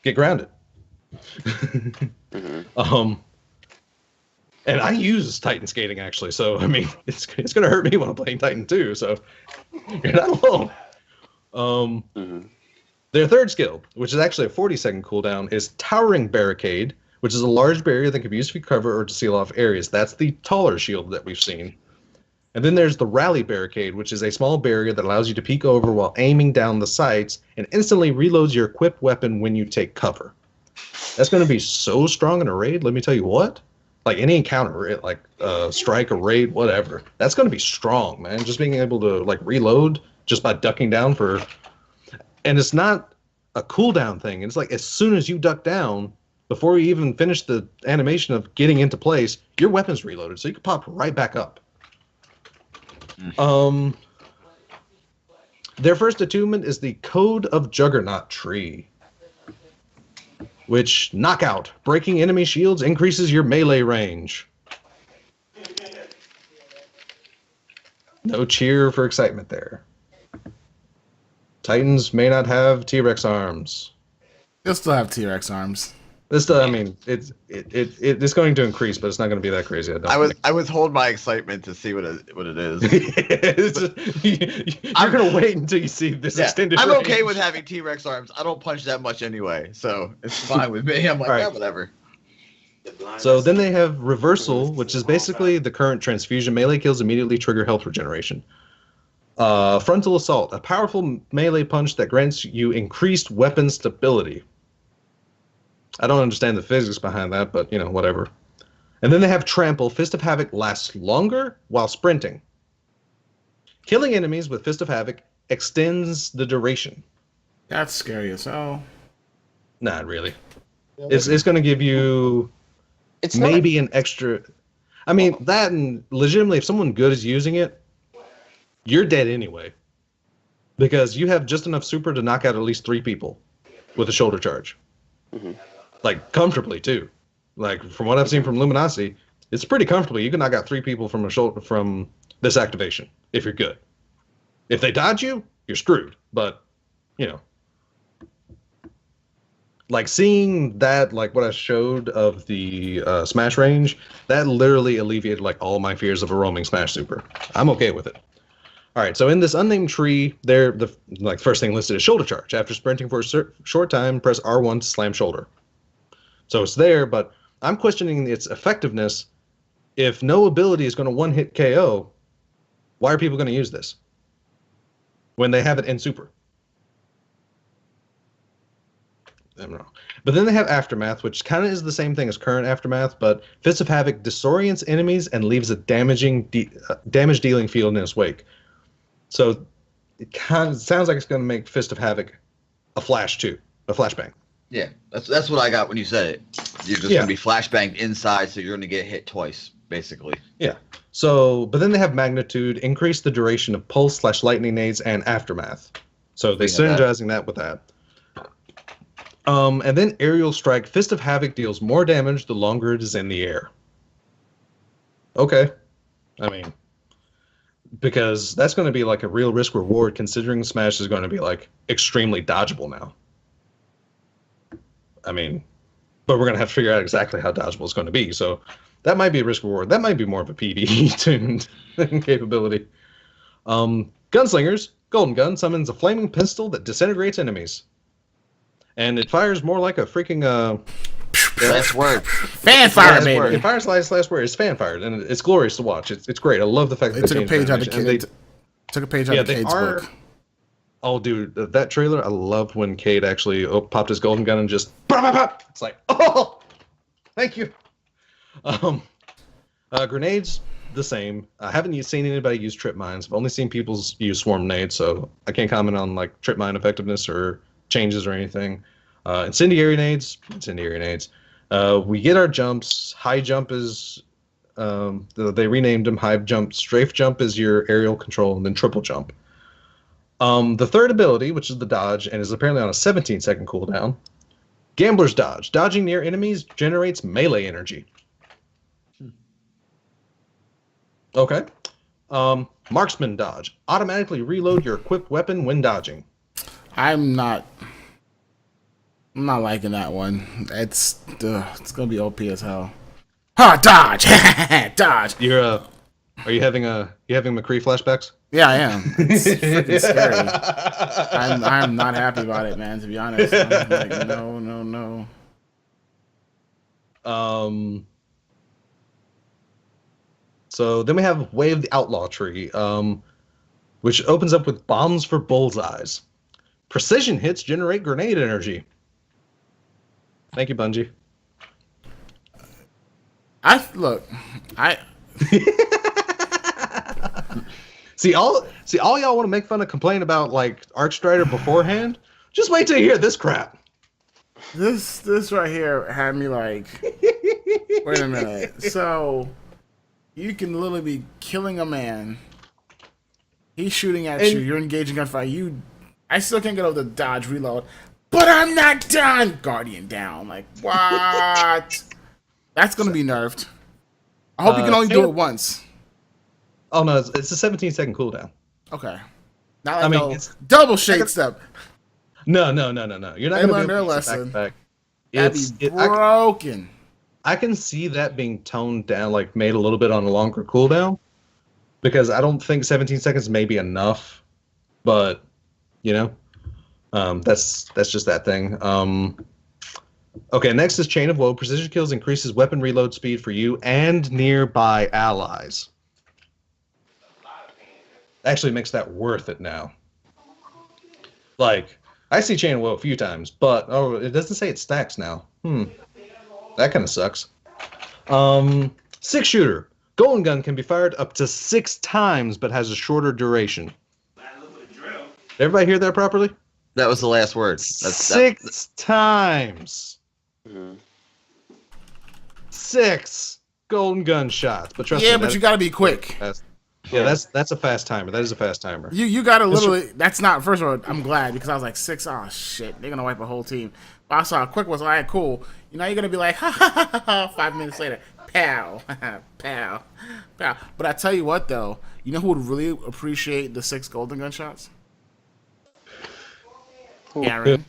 get grounded. And I use Titan Skating, actually, so, I mean, it's going to hurt me when I'm playing Titan too, so you're not alone. Their third skill, which is actually a 40-second cooldown, is Towering Barricade, which is a large barrier that can be used for cover or to seal off areas. That's the taller shield that we've seen. And then there's the Rally Barricade, which is a small barrier that allows you to peek over while aiming down the sights and instantly reloads your equipped weapon when you take cover. That's going to be so strong in a raid, let me tell you what. Any encounter, strike, a raid, whatever. That's going to be strong, man. Just being able to, reload just by ducking down for... And it's not a cooldown thing. It's as soon as you duck down, before you even finish the animation of getting into place, your weapon's reloaded, so you can pop right back up. Their first attunement is the Code of Juggernaut tree, which knockout, breaking enemy shields, increases your melee range. No cheer for excitement there. Titans may not have T-Rex arms. They'll still have T-Rex arms. It's going to increase, but it's not going to be that crazy. I withhold my excitement to see what it is. You're going to wait until you see this extended I'm range. okay with having T-Rex arms. I don't punch that much anyway, so it's fine with me. I'm like, whatever. So then they have Reversal, which is basically the current transfusion. Melee kills immediately trigger health regeneration. Frontal Assault, a powerful melee punch that grants you increased weapon stability. I don't understand the physics behind that, but, whatever. And then they have Trample. Fist of Havoc lasts longer while sprinting. Killing enemies with Fist of Havoc extends the duration. That's scary as hell. Not really. It's going to give you maybe an extra... I mean, that and legitimately, if someone good is using it, you're dead anyway. Because you have just enough super to knock out at least 3 people with a shoulder charge. Comfortably too. From what I've seen from Luminosity, it's pretty comfortable. You can knock out 3 people from this activation if you're good. If they dodge you, you're screwed. But like seeing that, like what I showed of the Smash range, that literally alleviated like all my fears of a roaming Smash Super. I'm okay with it. All right, so in this unnamed tree, there the like first thing listed is shoulder charge. After sprinting for a short time, press R1 to slam shoulder. So it's there, but I'm questioning its effectiveness. If no ability is going to one-hit KO, why are people going to use this when they have it in Super? I don't know. But then they have Aftermath, which kind of is the same thing as current Aftermath, but Fist of Havoc disorients enemies and leaves a damage-dealing field in its wake. So it kind of sounds like it's going to make Fist of Havoc a flashbang. Yeah, that's what I got when you said it. You're just gonna be flashbanged inside, so you're gonna get hit twice, basically. Yeah. So, but then they have Magnitude, increase the duration of Pulse/Lightning Nades, and Aftermath. So they synergizing that with that. And then Aerial Strike. Fist of Havoc deals more damage the longer it is in the air. Okay. I mean, because that's going to be like a real risk reward, considering Smash is going to be like extremely dodgeable now. I mean, but we're going to have to figure out exactly how dodgeable it's going to be. So that might be a risk reward. That might be more of a PvE tuned capability. Gunslingers. Golden Gun summons a flaming pistol that disintegrates enemies. And it fires more like a freaking Last word. Fanfire, baby. It fires last word. It's fanfired, and it's glorious to watch. It's great. I love the fact that They took a page out of Cade's book. Oh, dude, that trailer, I loved when Cade actually popped his golden gun and just pop. It's like, oh, thank you. Grenades, the same. I haven't seen anybody use trip mines. I've only seen people use swarm nades, so I can't comment on like trip mine effectiveness or changes or anything. Incendiary nades. We get our jumps. High jump is they renamed them high jump. Strafe jump is your aerial control, and then triple jump. The third ability, which is the dodge, and is apparently on a 17-second cooldown. Gambler's Dodge. Dodging near enemies generates melee energy. Okay. Marksman Dodge. Automatically reload your equipped weapon when dodging. I'm not liking that one. It's gonna be OP as hell. Ha! Dodge! Dodge! Are you having McCree flashbacks? Yeah, I am. It's freaking scary. I'm not happy about it, man. To be honest, I'm like, no. So then we have Way of the Outlaw Tree, which opens up with bombs for bullseyes. Precision hits generate grenade energy. Thank you, Bungie. See all y'all want to make fun of, complain about like Archstrider beforehand. Just wait till you hear this crap. This right here had me like, wait a minute. So you can literally be killing a man. He's shooting at you. You're engaging gunfire. I still can't get over the dodge reload. But I'm not done. Guardian down. Like what? That's gonna be nerfed. I hope you can only do it once. Oh no, it's a 17-second cooldown. Okay. Not like it's double shade step. No. You're not going to learn their lesson. That'd be broken. I can see that being toned down, like made a little bit on a longer cooldown, because I don't think 17 seconds may be enough. But that's just that thing. Okay, next is Chain of Woe. Precision kills increases weapon reload speed for you and nearby allies. Actually makes that worth it now. Like, I see Chain of Woe a few times, but it doesn't say it stacks now. That kind of sucks. 6-shooter. Golden Gun can be fired up to 6 times, but has a shorter duration. Did everybody hear that properly? That was the last word. 6 times. 6 Golden Gun shots. But trust me, but you gotta be quick. That's a fast timer. That is a fast timer. You gotta literally. That's not. First of all, I'm glad because I was like 6. Oh shit, they're gonna wipe a whole team. But I saw a quick was like cool. You're gonna be like 5 minutes later, pow, pow, pow. But I tell you what though, who would really appreciate the 6 golden gun shots? Aaron.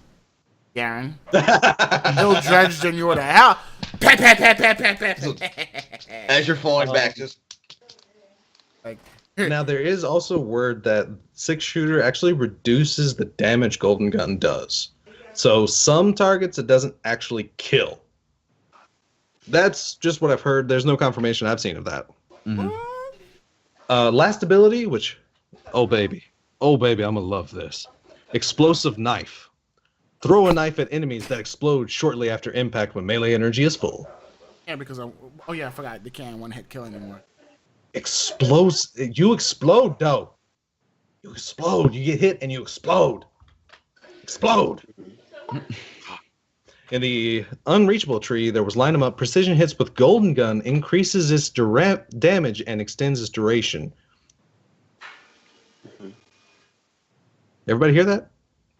Garen. Bill Dredge Jr. the hell. Pat, pat, pat, pat, pat, pat. As you're falling back, just Like, Now there is also word that 6-shooter actually reduces the damage Golden Gun does. So some targets it doesn't actually kill. That's just what I've heard. There's no confirmation I've seen of that. Last ability, which Oh baby, I'm gonna love this. Explosive knife. Throw a knife at enemies that explode shortly after impact when melee energy is full. yeah, because I forgot they can't one hit kill anymore. you explode though. You explode. You get hit and you explode. Explode. In the unreachable tree, there was line 'em up. Precision hits with Golden Gun increases its damage and extends its duration. Everybody hear that?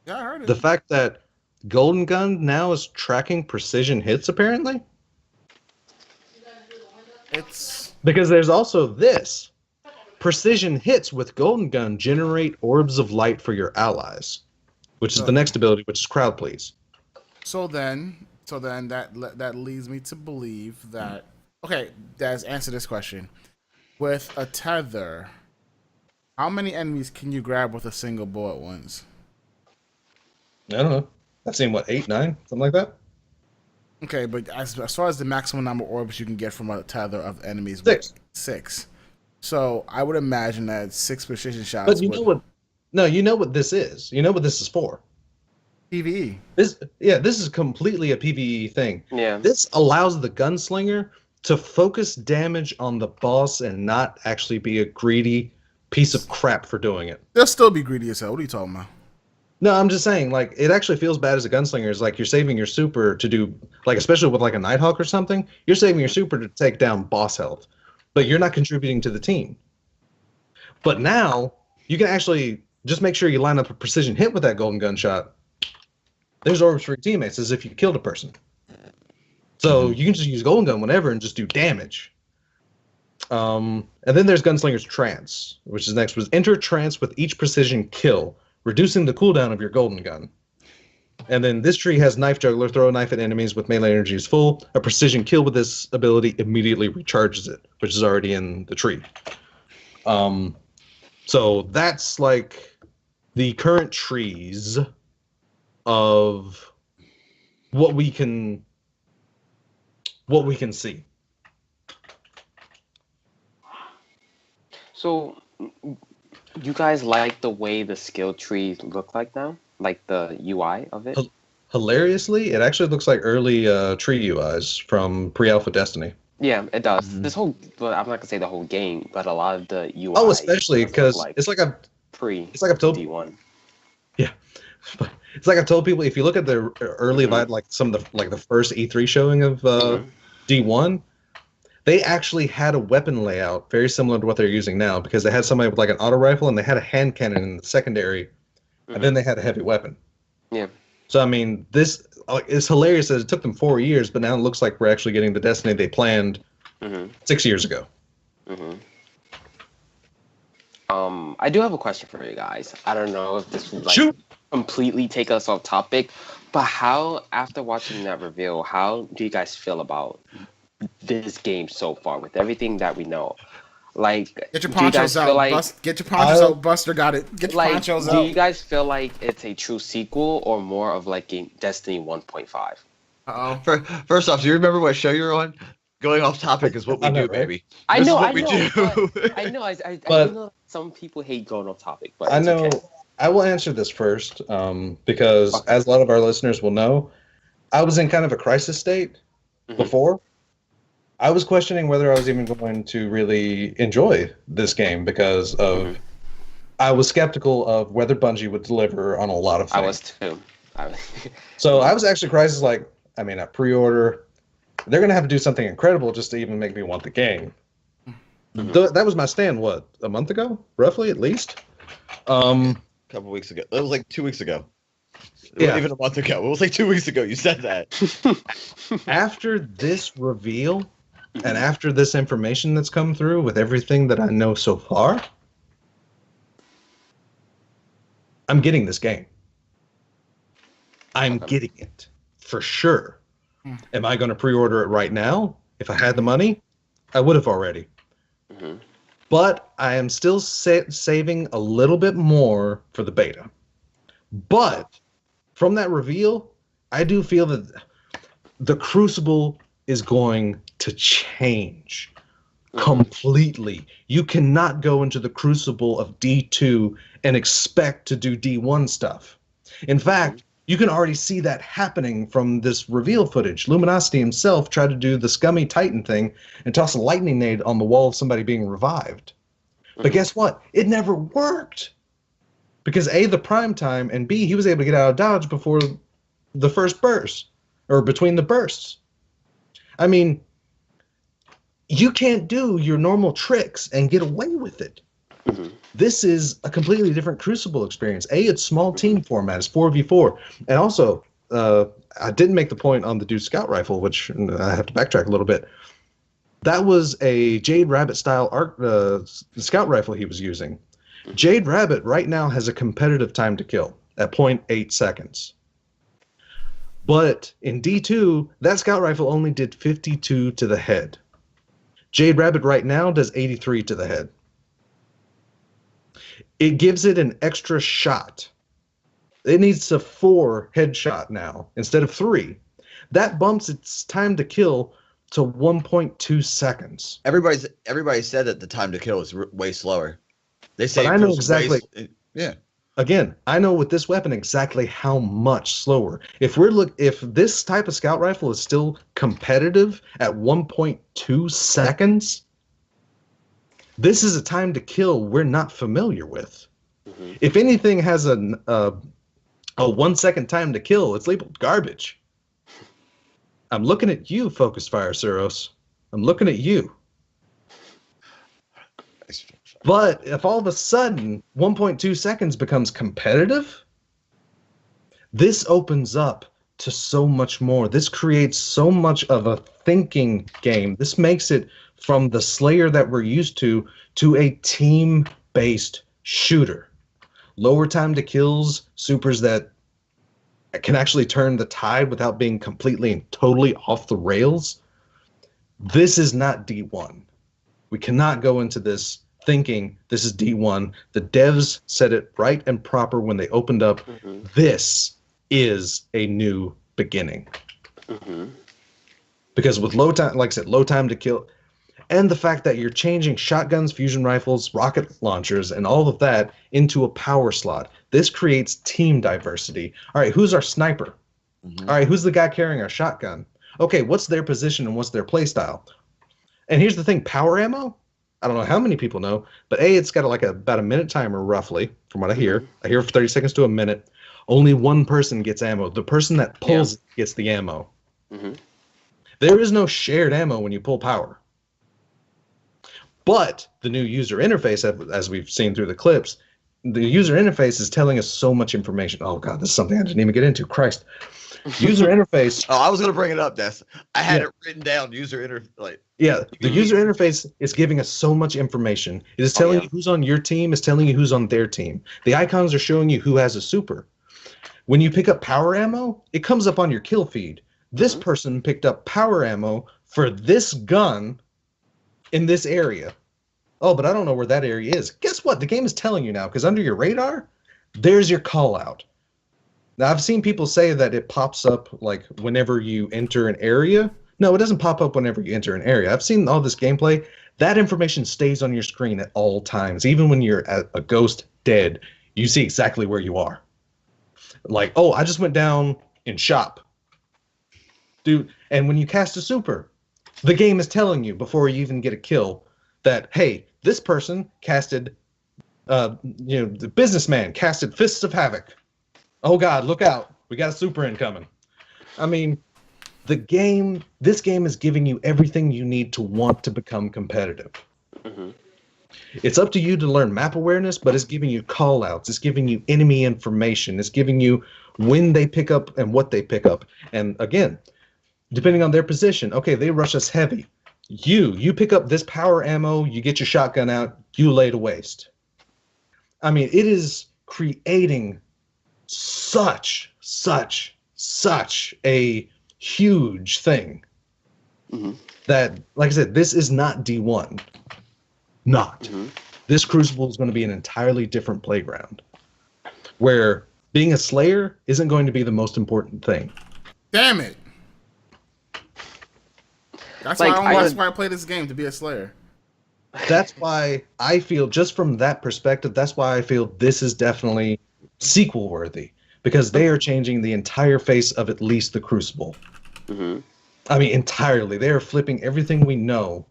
Yeah, I heard it. The fact that Golden Gun now is tracking precision hits, apparently? It's Because there's also this. Precision hits with Golden Gun generate orbs of light for your allies, which is the next ability, which is Crowd Please. so then that leads me to believe that Daz, answer this question. With a tether, how many enemies can you grab with a single bullet once? I don't know. I've seen, 8, 9? Something like that? Okay, but as far as the maximum number of orbs you can get from a tether of enemies, 6. 6. So I would imagine that 6 precision shots. But you know what? No, you know what this is. You know what this is for. PVE. This is completely a PvE thing. Yeah. This allows the gunslinger to focus damage on the boss and not actually be a greedy piece of crap for doing it. They'll still be greedy as hell. What are you talking about? No, I'm just saying, like, it actually feels bad as a gunslinger. It's like you're saving your super to do, like, especially with like a Nighthawk or something, you're saving your super to take down boss health, but you're not contributing to the team. But now you can actually just make sure you line up a precision hit with that Golden Gun shot. There's orbs for your teammates as if you killed a person. So you can just use Golden Gun whenever and just do damage. And then there's Gunslinger's Trance, which is next, was enter trance with each precision kill, reducing the cooldown of your Golden Gun. And then this tree has Knife Juggler, throw a knife at enemies with melee energy is full. A precision kill with this ability immediately recharges it, which is already in the tree. So that's like the current trees of what we can see. So, you guys like the way the skill trees look like now? Like the UI of it? Hilariously, it actually looks like early tree UIs from pre-alpha Destiny. Yeah, it does. This whole, well, I'm not gonna say the whole game, but a lot of the UI. Oh, especially because it's like I've told D1. Yeah, it's like I've told people, if you look at the early like some of the first E3 showing of D1, they actually had a weapon layout very similar to what they're using now, because they had somebody with like an auto rifle and they had a hand cannon in the secondary, and then they had a heavy weapon. Yeah. So I mean, this is hilarious that it took them 4 years, but now it looks like we're actually getting the Destiny they planned 6 years ago. I do have a question for you guys. I don't know if this would like completely take us off topic, but how, after watching that reveal, how do you guys feel about this game so far with everything that we know? Like, get your ponchos out. Get your ponchos out. Buster got it. Get your ponchos out. Do you guys feel like it's a true sequel or more of like a Destiny 1.5? First off, do you remember what show you're on? Going off topic is what we do, baby. I know. I But know some people hate going off topic, but I know. Okay. I will answer this first, because as a lot of our listeners will know, I was in kind of a crisis state before. I was questioning whether I was even going to really enjoy this game because of I was skeptical of whether Bungie would deliver on a lot of things. I was too. So I was actually crisis like, I mean, a pre-order. They're going to have to do something incredible just to even make me want the game. That was my stand, what, a month ago? Roughly, at least? A couple weeks ago. It was like 2 weeks ago. It wasn't even a month ago. It was like 2 weeks ago you said that. After this reveal, and after this information that's come through with everything that I know so far, I'm getting this game. I'm Okay. getting it for sure. Hmm. Am I going to pre-order it right now? If I had the money, I would have already. Mhm. But I am still saving a little bit more for the beta. But from that reveal, I do feel that the Crucible is going to change completely. You cannot go into the Crucible of D2 and expect to do D1 stuff. In fact, you can already see that happening from this reveal footage. Luminosity himself tried to do the scummy Titan thing and toss a lightning nade on the wall of somebody being revived. But guess what? It never worked. Because A, the prime time, and B, he was able to get out of dodge before the first burst, or between the bursts. I mean, you can't do your normal tricks and get away with it. This is a completely different Crucible experience. A, it's small team format. It's 4v4. And also, I didn't make the point on the Dude Scout Rifle, which I have to backtrack a little bit. That was a Jade Rabbit style Scout Rifle he was using. Jade Rabbit right now has a competitive time to kill at 0.8 seconds. But in D2, that Scout Rifle only did 52 to the head. Jade Rabbit right now does 83 to the head. It gives it an extra shot. It needs a 4 headshot now instead of 3. That bumps its time to kill to 1.2 seconds. Everybody said that the time to kill is way slower. They say But I know exactly. Yeah. Again, I know with this weapon exactly how much slower. If this type of scout rifle is still competitive at 1.2 seconds, this is a time to kill we're not familiar with. If anything has a 1 second time to kill, it's labeled garbage. I'm looking at you, Focus Fire Suros. I'm looking at you. But if all of a sudden 1.2 seconds becomes competitive, this opens up to so much more. This creates so much of a thinking game. This makes it from the Slayer that we're used to a team-based shooter. Lower time to kills, supers that can actually turn the tide without being completely and totally off the rails. This is not D1. We cannot go into this thinking this is D1. The devs said it right and proper when they opened up. This is a new beginning. Because with low time, like I said, low time to kill, and the fact that you're changing shotguns, fusion rifles, rocket launchers, and all of that into a power slot, this creates team diversity. All right, who's our sniper? All right, who's the guy carrying our shotgun? Okay, what's their position and what's their play style? And here's the thing, power ammo? I don't know how many people know, but A, it's got about a minute timer roughly, from what I hear. I hear for 30 seconds to a minute. Only one person gets ammo. The person that pulls gets the ammo. There is no shared ammo when you pull power. But the new user interface, as we've seen through the clips, the user interface is telling us so much information. Oh, God, this is something I didn't even get into. Christ. User interface. Oh, I was going to bring it up, Des. I had it written down, user interface. Yeah, the user interface is giving us so much information. It is telling you who's on your team, it's telling you who's on their team. The icons are showing you who has a super. When you pick up power ammo, it comes up on your kill feed. This person picked up power ammo for this gun in this area. Oh, but I don't know where that area is. Guess what? The game is telling you now, because under your radar, there's your call out. Now, I've seen people say that it pops up like whenever you enter an area. No, it doesn't pop up whenever you enter an area. I've seen all this gameplay. That information stays on your screen at all times. Even when you're at a ghost dead, you see exactly where you are. Like, oh, I just went down in shop. Dude, and when you cast a super, the game is telling you before you even get a kill that, hey, this person casted, the businessman casted Fists of Havoc. Oh God, look out. We got a super incoming. I mean, this game is giving you everything you need to want to become competitive. It's up to you to learn map awareness, but it's giving you call outs. It's giving you enemy information. It's giving you when they pick up and what they pick up. And again, depending on their position, okay, they rush us heavy. You pick up this power ammo, you get your shotgun out, you lay to waste. I mean, it is creating such such a huge thing Mm-hmm. that, like I said, this is not D1. Not. Mm-hmm. This Crucible is going to be an entirely different playground where being a Slayer isn't going to be the most important thing. Damn it. That's Like, why I play this game, to be a Slayer. That's why I feel, just from that perspective, that's why I feel this is definitely sequel worthy, because they are changing the entire face of at least the Crucible. Mm-hmm. I mean, entirely. They are flipping everything we know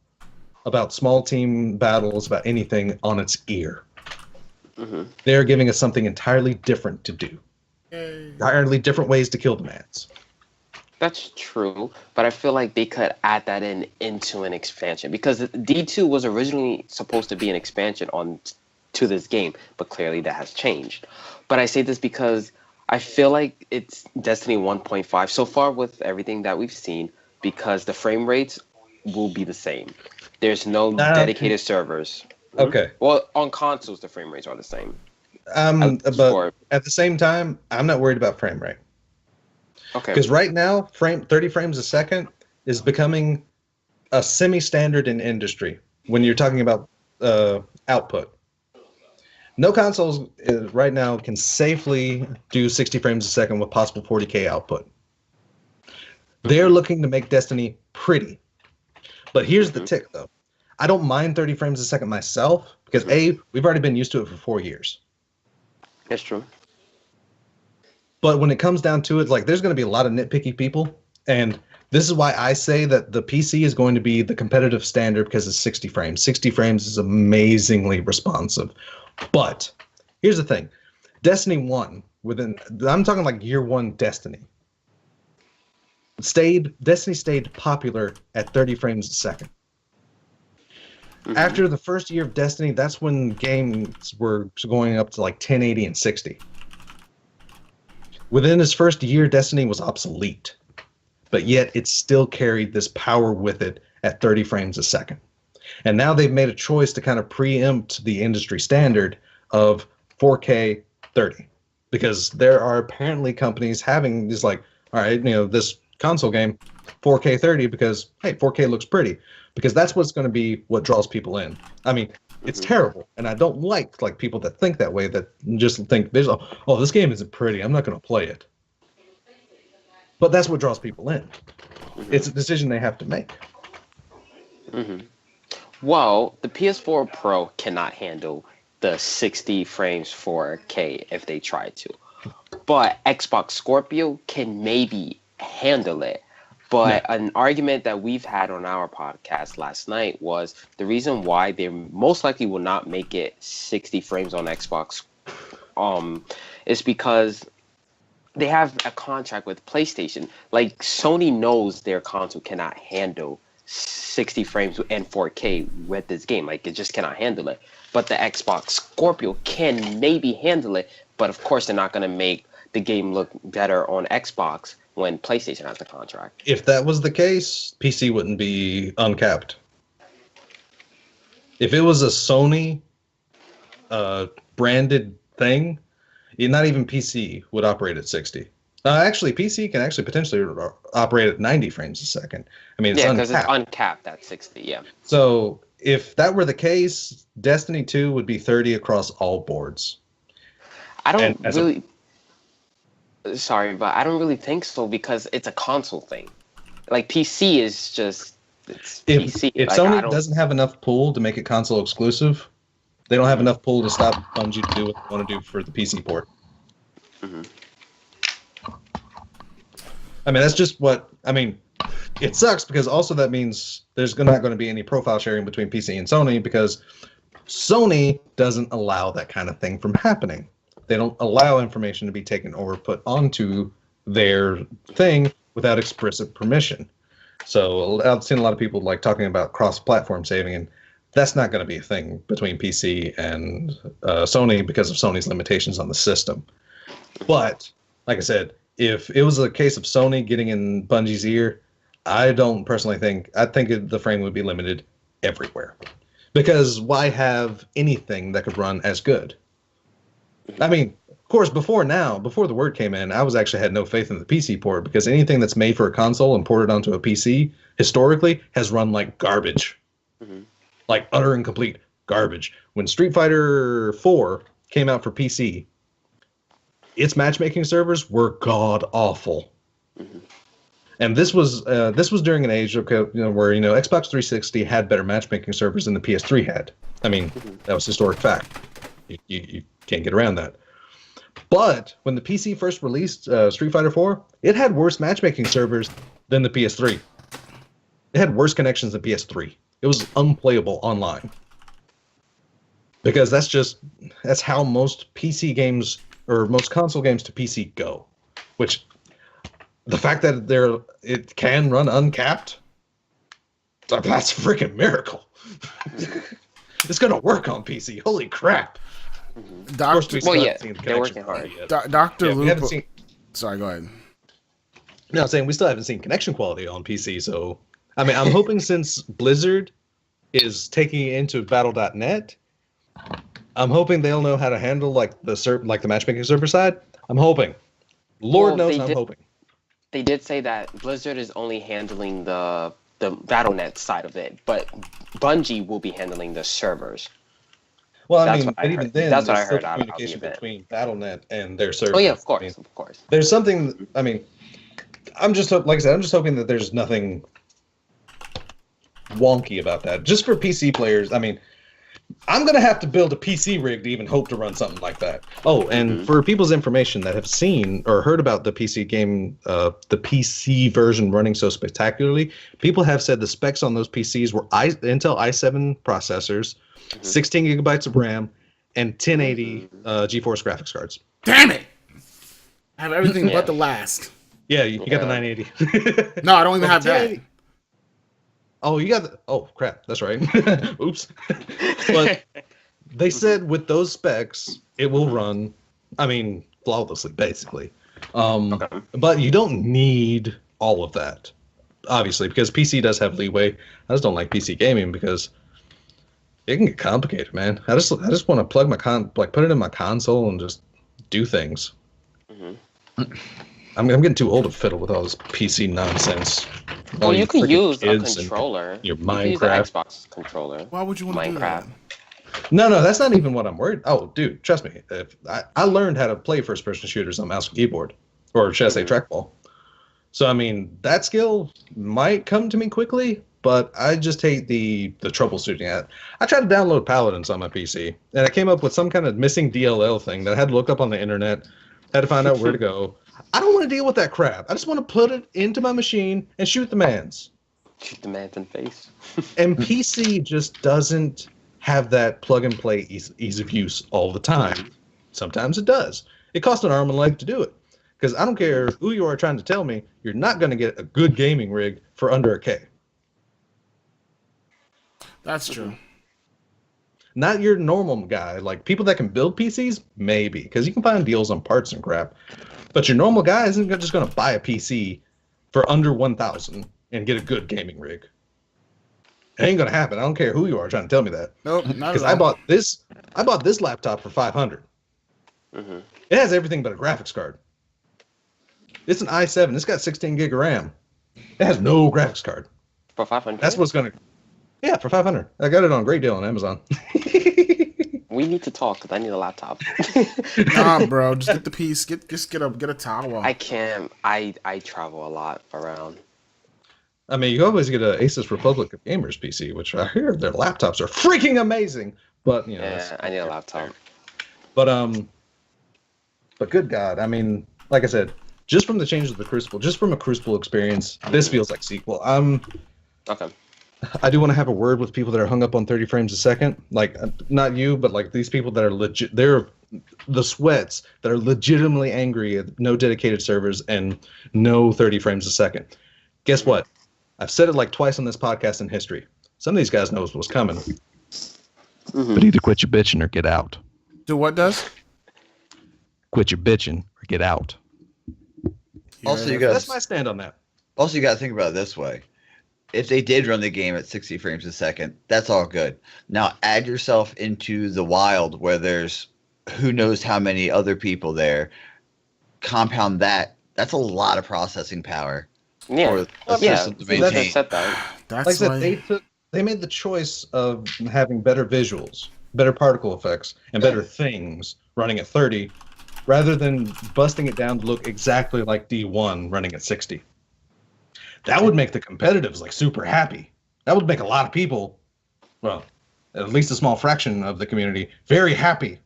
about small team battles, about anything, on its ear. Mm-hmm. They are giving us something entirely different to do. Yay. Entirely different ways to kill the mans. That's true, but I feel like they could add that into an expansion, because D2 was originally supposed to be an expansion to this game, but clearly that has changed. But I say this because I feel like it's Destiny 1.5 so far with everything that we've seen, because the frame rates will be the same. There's no dedicated servers. Okay. Well, on consoles, the frame rates are the same. But at the same time, I'm not worried about frame rate. Okay. Because right now, 30 frames a second is becoming a semi-standard in industry when you're talking about output. No consoles right now can safely do 60 frames a second with possible 40K output. They're looking to make Destiny pretty. But here's the tick, though. I don't mind 30 frames a second myself, because A, we've already been used to it for 4 years. That's true. But when it comes down to it, like, there's going to be a lot of nitpicky people, and this is why I say that the PC is going to be the competitive standard, because it's 60 frames. 60 frames is amazingly responsive. But here's the thing. Destiny 1, I'm talking like year 1 Destiny, Destiny stayed popular at 30 frames a second. Mm-hmm. After the first year of Destiny, that's when games were going up to like 1080 and 60. Within his first year, Destiny was obsolete, but yet it still carried this power with it at 30 frames a second. And now they've made a choice to kind of preempt the industry standard of 4K 30, because there are apparently companies having these, like, all right, this console game, 4K 30, because, hey, 4K looks pretty, because that's what's going to be what draws people in. I mean, it's terrible, and I don't like people that think that way, that just think, oh, this game isn't pretty, I'm not going to play it. But that's what draws people in. It's a decision they have to make. Well, the PS4 Pro cannot handle the 60 frames 4K if they try to. But Xbox Scorpio can maybe handle it. But an argument that we've had on our podcast last night was the reason why they most likely will not make it 60 frames on Xbox is because they have a contract with PlayStation. Like, Sony knows their console cannot handle 60 frames and 4K with this game. Like, it just cannot handle it. But the Xbox Scorpio can maybe handle it, but of course they're not going to make the game look better on Xbox when PlayStation has the contract. If that was the case, PC wouldn't be uncapped. If it was a Sony branded thing, not even PC would operate at 60. Actually, PC can actually potentially operate at 90 frames a second. I mean, because it's uncapped at 60, yeah. So if that were the case, Destiny 2 would be 30 across all boards. I don't really... Sorry, but I don't really think so, because it's a console thing. Like, PC is just... It's PC. If Sony doesn't have enough pull to make it console exclusive, they don't have enough pull to stop Bungie to do what they want to do for the PC port. I mean, that's just what... I mean, it sucks, because also that means there's not going to be any profile sharing between PC and Sony, because Sony doesn't allow that kind of thing from happening. They don't allow information to be taken or put onto their thing without explicit permission. So I've seen a lot of people talking about cross-platform saving, and that's not going to be a thing between PC and Sony because of Sony's limitations on the system. But like I said, if it was a case of Sony getting in Bungie's ear, I don't personally think. I think the frame would be limited everywhere, because why have anything that could run as good? I mean, course, before the word came in, I had no faith in the PC port because anything that's made for a console and ported onto a PC historically has run like garbage, like utter and complete garbage. When Street Fighter 4 came out for PC, its matchmaking servers were god awful. And this was during an age where Xbox 360 had better matchmaking servers than the PS3 had. I mean, that was historic fact. You can't get around that. But when the PC first released Street Fighter 4, it had worse matchmaking servers than the PS3. It had worse connections than PS3. It was unplayable online. Because that's how most PC games or most console games to PC go. Which the fact that it can run uncapped, that's a freaking miracle. It's gonna work on PC. Holy crap! They're working hard. Dr. We haven't Lupo. seen. Sorry, go ahead. No, I'm saying we still haven't seen connection quality on PC. So, I mean, I'm hoping since Blizzard is taking it into Battle.net, I'm hoping they'll know how to handle like the matchmaking server side. I'm hoping. Lord knows I'm hoping. They did say that Blizzard is only handling the Battle.net side of it, but Bungie will be handling the servers. Well, That's I mean, what I but even heard. then, That's what there's I heard still out of the communication event. between Battle.net and their servers. Oh yeah, of course, I mean, of course. there's something. I mean, I'm just hoping that there's nothing wonky about that. Just for PC players, I mean, I'm gonna have to build a PC rig to even hope to run something like that. Oh, and for people's information that have seen or heard about the PC game, the PC version running so spectacularly, people have said the specs on those PCs were Intel i7 processors, 16 gigabytes of RAM, and 1080 GeForce graphics cards. Damn it! I have everything but the last. Yeah, you got the 980. No, I don't even have that. 1080. Oh, you got the. Oh, crap. That's right. Oops. But they said with those specs, it will run, I mean, flawlessly, basically. But you don't need all of that, obviously, because PC does have leeway. I just don't like PC gaming because it can get complicated, man. I just want to plug put it in my console and just do things. I'm getting too old to fiddle with all this PC nonsense. Well, you could use a controller. Your Minecraft. Use an Xbox controller. Why would you want to do that? No, that's not even what I'm worried. Oh, dude, trust me. If I learned how to play first-person shooters on mouse and keyboard, or should I say trackball. So I mean, that skill might come to me quickly, but I just hate the troubleshooting. I tried to download Paladins on my PC, and I came up with some kind of missing DLL thing that I had to look up on the internet. Had to find out where to go. I don't want to deal with that crap. I just want to put it into my machine and shoot the mans. Shoot the mans in the face. And PC just doesn't have that plug and play ease of use all the time. Sometimes it does. It costs an arm and a leg to do it. Because I don't care who you are trying to tell me, you're not going to get a good gaming rig for under $1,000. That's true. Not your normal guy. Like people that can build PCs, maybe. Because you can find deals on parts and crap. But your normal guy isn't just going to buy a PC for under $1,000 and get a good gaming rig. It ain't going to happen. I don't care who you are trying to tell me that. Nope, not Because at all. I bought this laptop for $500. It has everything but a graphics card. It's an i7. It's got 16 gig of RAM. It has no graphics card. For 500. That's what's going to. Yeah, for $500. I got it on a great deal on Amazon. We need to talk because I need a laptop. Nah, bro, just get the piece. Get a tower. I can't. I travel a lot around. I mean, you always get a Asus Republic of Gamers PC, which I hear their laptops are freaking amazing. But you know, Yeah, I need a laptop. But good God, I mean, like I said, just from the change of the Crucible, just from a Crucible experience, this feels like sequel. Okay. I do want to have a word with people that are hung up on 30 frames a second. Like, not you, but like these people that are legit. They're the sweats that are legitimately angry at no dedicated servers and no 30 frames a second. Guess what? I've said it like twice on this podcast in history. Some of these guys knows what's coming. But either quit your bitching or get out. Do what does? Quit your bitching or get out. Also, you That's guys. my stand on that. Also, you got to think about it this way. If they did run the game at 60 frames a second, that's all good. Now add yourself into the wild where there's who knows how many other people there. Compound that's a lot of processing power Yeah. for a Yeah. system to See, that's- maintain. Said that. That's Like I why. said, they made the choice of having better visuals, better particle effects, and better things running at 30, rather than busting it down to look exactly like D1 running at 60. That would make the competitives like super happy. That would make a lot of people, well, at least a small fraction of the community, very happy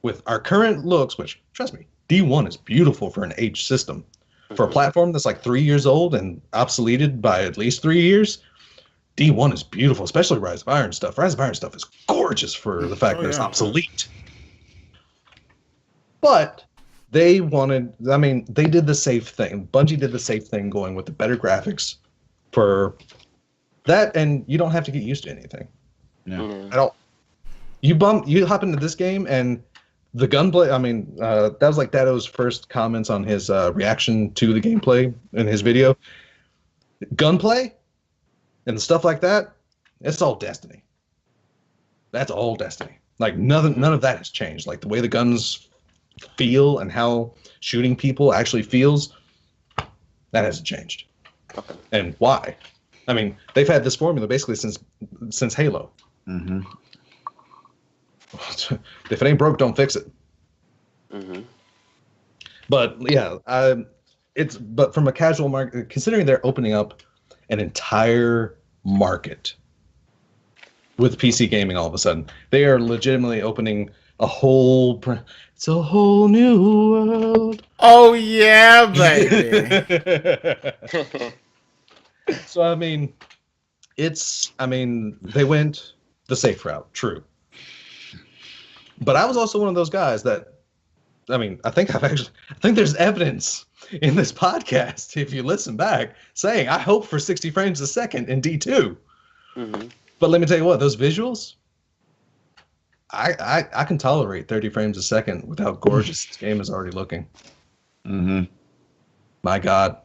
with our current looks, which, trust me, D1 is beautiful for an aged system. For a platform that's like 3 years old and obsoleted by at least 3 years, D1 is beautiful, especially Rise of Iron stuff. Rise of Iron stuff is gorgeous for the fact that it's obsolete. But they wanted, I mean, they did the safe thing. Bungie did the safe thing going with the better graphics for that, and you don't have to get used to anything. No. At all. You hop into this game and the gunplay, I mean, that was like Dado's first comments on his reaction to the gameplay in his video. Gunplay and stuff like that, it's all Destiny. That's all Destiny. Like none of that has changed. Like the way the guns feel and how shooting people actually feels, that hasn't changed. Okay. And why? I mean, they've had this formula basically since Halo. Mm-hmm. If it ain't broke, don't fix it. Mm-hmm. But yeah, but from a casual market, considering they're opening up an entire market with PC gaming, all of a sudden they are legitimately opening a whole. It's a whole new world. Oh yeah, baby. So I mean, they went the safe route, true. But I was also one of those guys that, I mean, I think there's evidence in this podcast, if you listen back, saying I hope for 60 frames a second in D2. Mm-hmm. But let me tell you what, those visuals, I can tolerate 30 frames a second with how gorgeous this game is already looking. Mm-hmm. My God.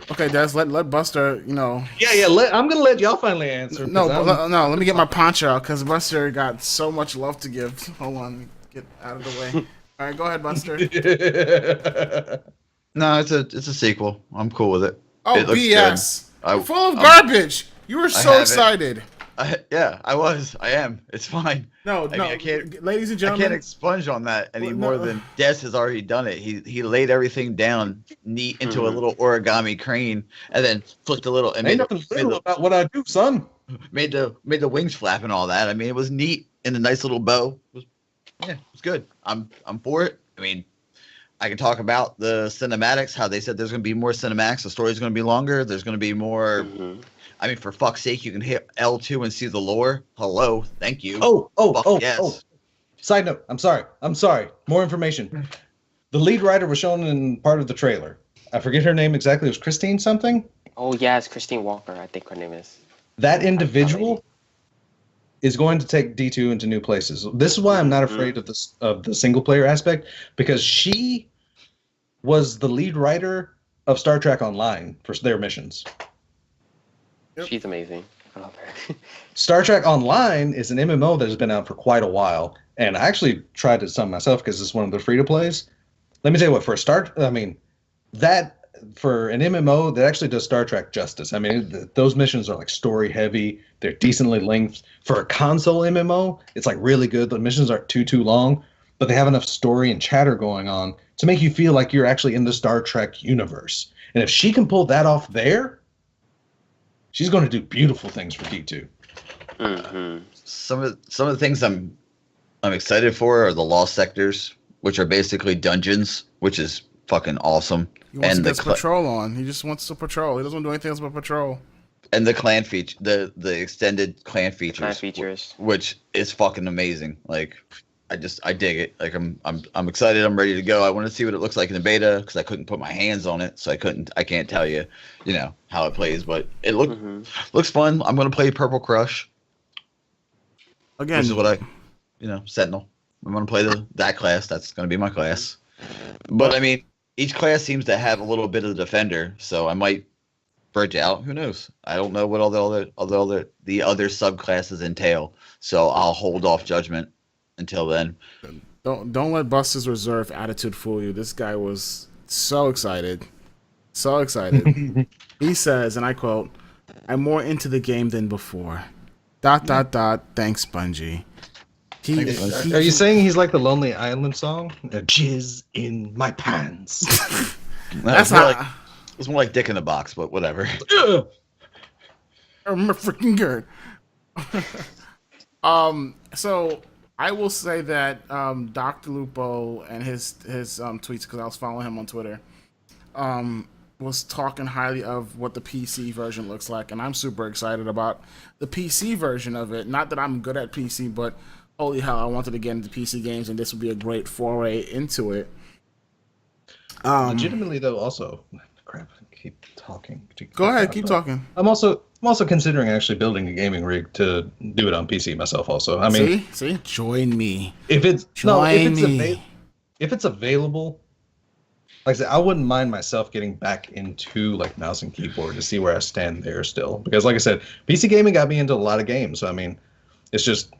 Okay, Des, let Buster, Yeah. I'm gonna let y'all finally answer. No, let me get my poncho out because Buster got so much love to give. Hold on, get out of the way. All right, go ahead, Buster. No, it's a sequel. I'm cool with it. Oh, It looks BS! good. You're full of garbage. You were so have it. excited. I am. It's fine. No, I mean, I can't. ladies and I gentlemen. can't expunge on that any Well, more no. than Des has already done it. He laid everything down neat into a little origami crane, and then flipped a little and Ain't nothing little about what I do, son. made the wings flap and all that. I mean, it was neat in a nice little bow. It was good. I'm for it. I mean, I can talk about the cinematics. How they said there's going to be more cinematics. The story's going to be longer. There's going to be more. Mm-hmm. I mean, for fuck's sake, you can hit L2 and see the lore. Hello, thank you. Yes. Side note, I'm sorry. More information. The lead writer was shown in part of the trailer. I forget her name exactly. It was Christine something. Oh yeah, it's Christine Walker. I think her name is. That individual is going to take D2 into new places. This is why I'm not afraid of the single player aspect, because she was the lead writer of Star Trek Online for their missions. She's amazing. I love her. Star Trek Online is an MMO that has been out for quite a while, and I actually tried it some myself because it's one of the free-to-plays. Let me tell you what, for an MMO that actually does Star Trek justice. I mean, those missions are like story-heavy. They're decently length. For a console MMO, it's like really good. The missions aren't too long, but they have enough story and chatter going on to make you feel like you're actually in the Star Trek universe. And if she can pull that off there, she's going to do beautiful things for D2. Mm-hmm. Some of the things I'm excited for are the lost sectors, which are basically dungeons, which is fucking awesome. He wants And to get patrol on. He just wants to patrol. He doesn't want to do anything else but patrol. And the clan feature, the extended clan features, which is fucking amazing. Like, I dig it. Like, I'm excited. I'm ready to go. I want to see what it looks like in the beta because I couldn't put my hands on it, so I can't tell you, how it plays. But it looks fun. I'm gonna play Purple Crush. Again, Which is what Sentinel. I'm gonna play that class. That's gonna be my class. But I mean, each class seems to have a little bit of the defender, so I might bridge out. Who knows? I don't know what all the other subclasses entail, so I'll hold off judgment until then. Don't let Buster's Reserve attitude fool you. This guy was so excited. So excited. He says, and I quote, "I'm more into the game than before. ... Thanks, Bungie." Are you saying he's like the Lonely Island song? Jizz in my pants. That's It's more like Dick in the Box, but whatever. I'm freaking good. So I will say that Dr. Lupo and his tweets, because I was following him on Twitter, was talking highly of what the PC version looks like, and I'm super excited about the PC version of it. Not that I'm good at PC, but holy hell, I wanted to get into PC games, and this would be a great foray into it. Legitimately, though, also, crap. Keep talking. Go ahead, keep talking. I'm also considering actually building a gaming rig to do it on PC myself. Also, I mean, see, join me. If it's available, like I said, I wouldn't mind myself getting back into like mouse and keyboard to see where I stand there still. Because, like I said, PC gaming got me into a lot of games. So I mean, it's just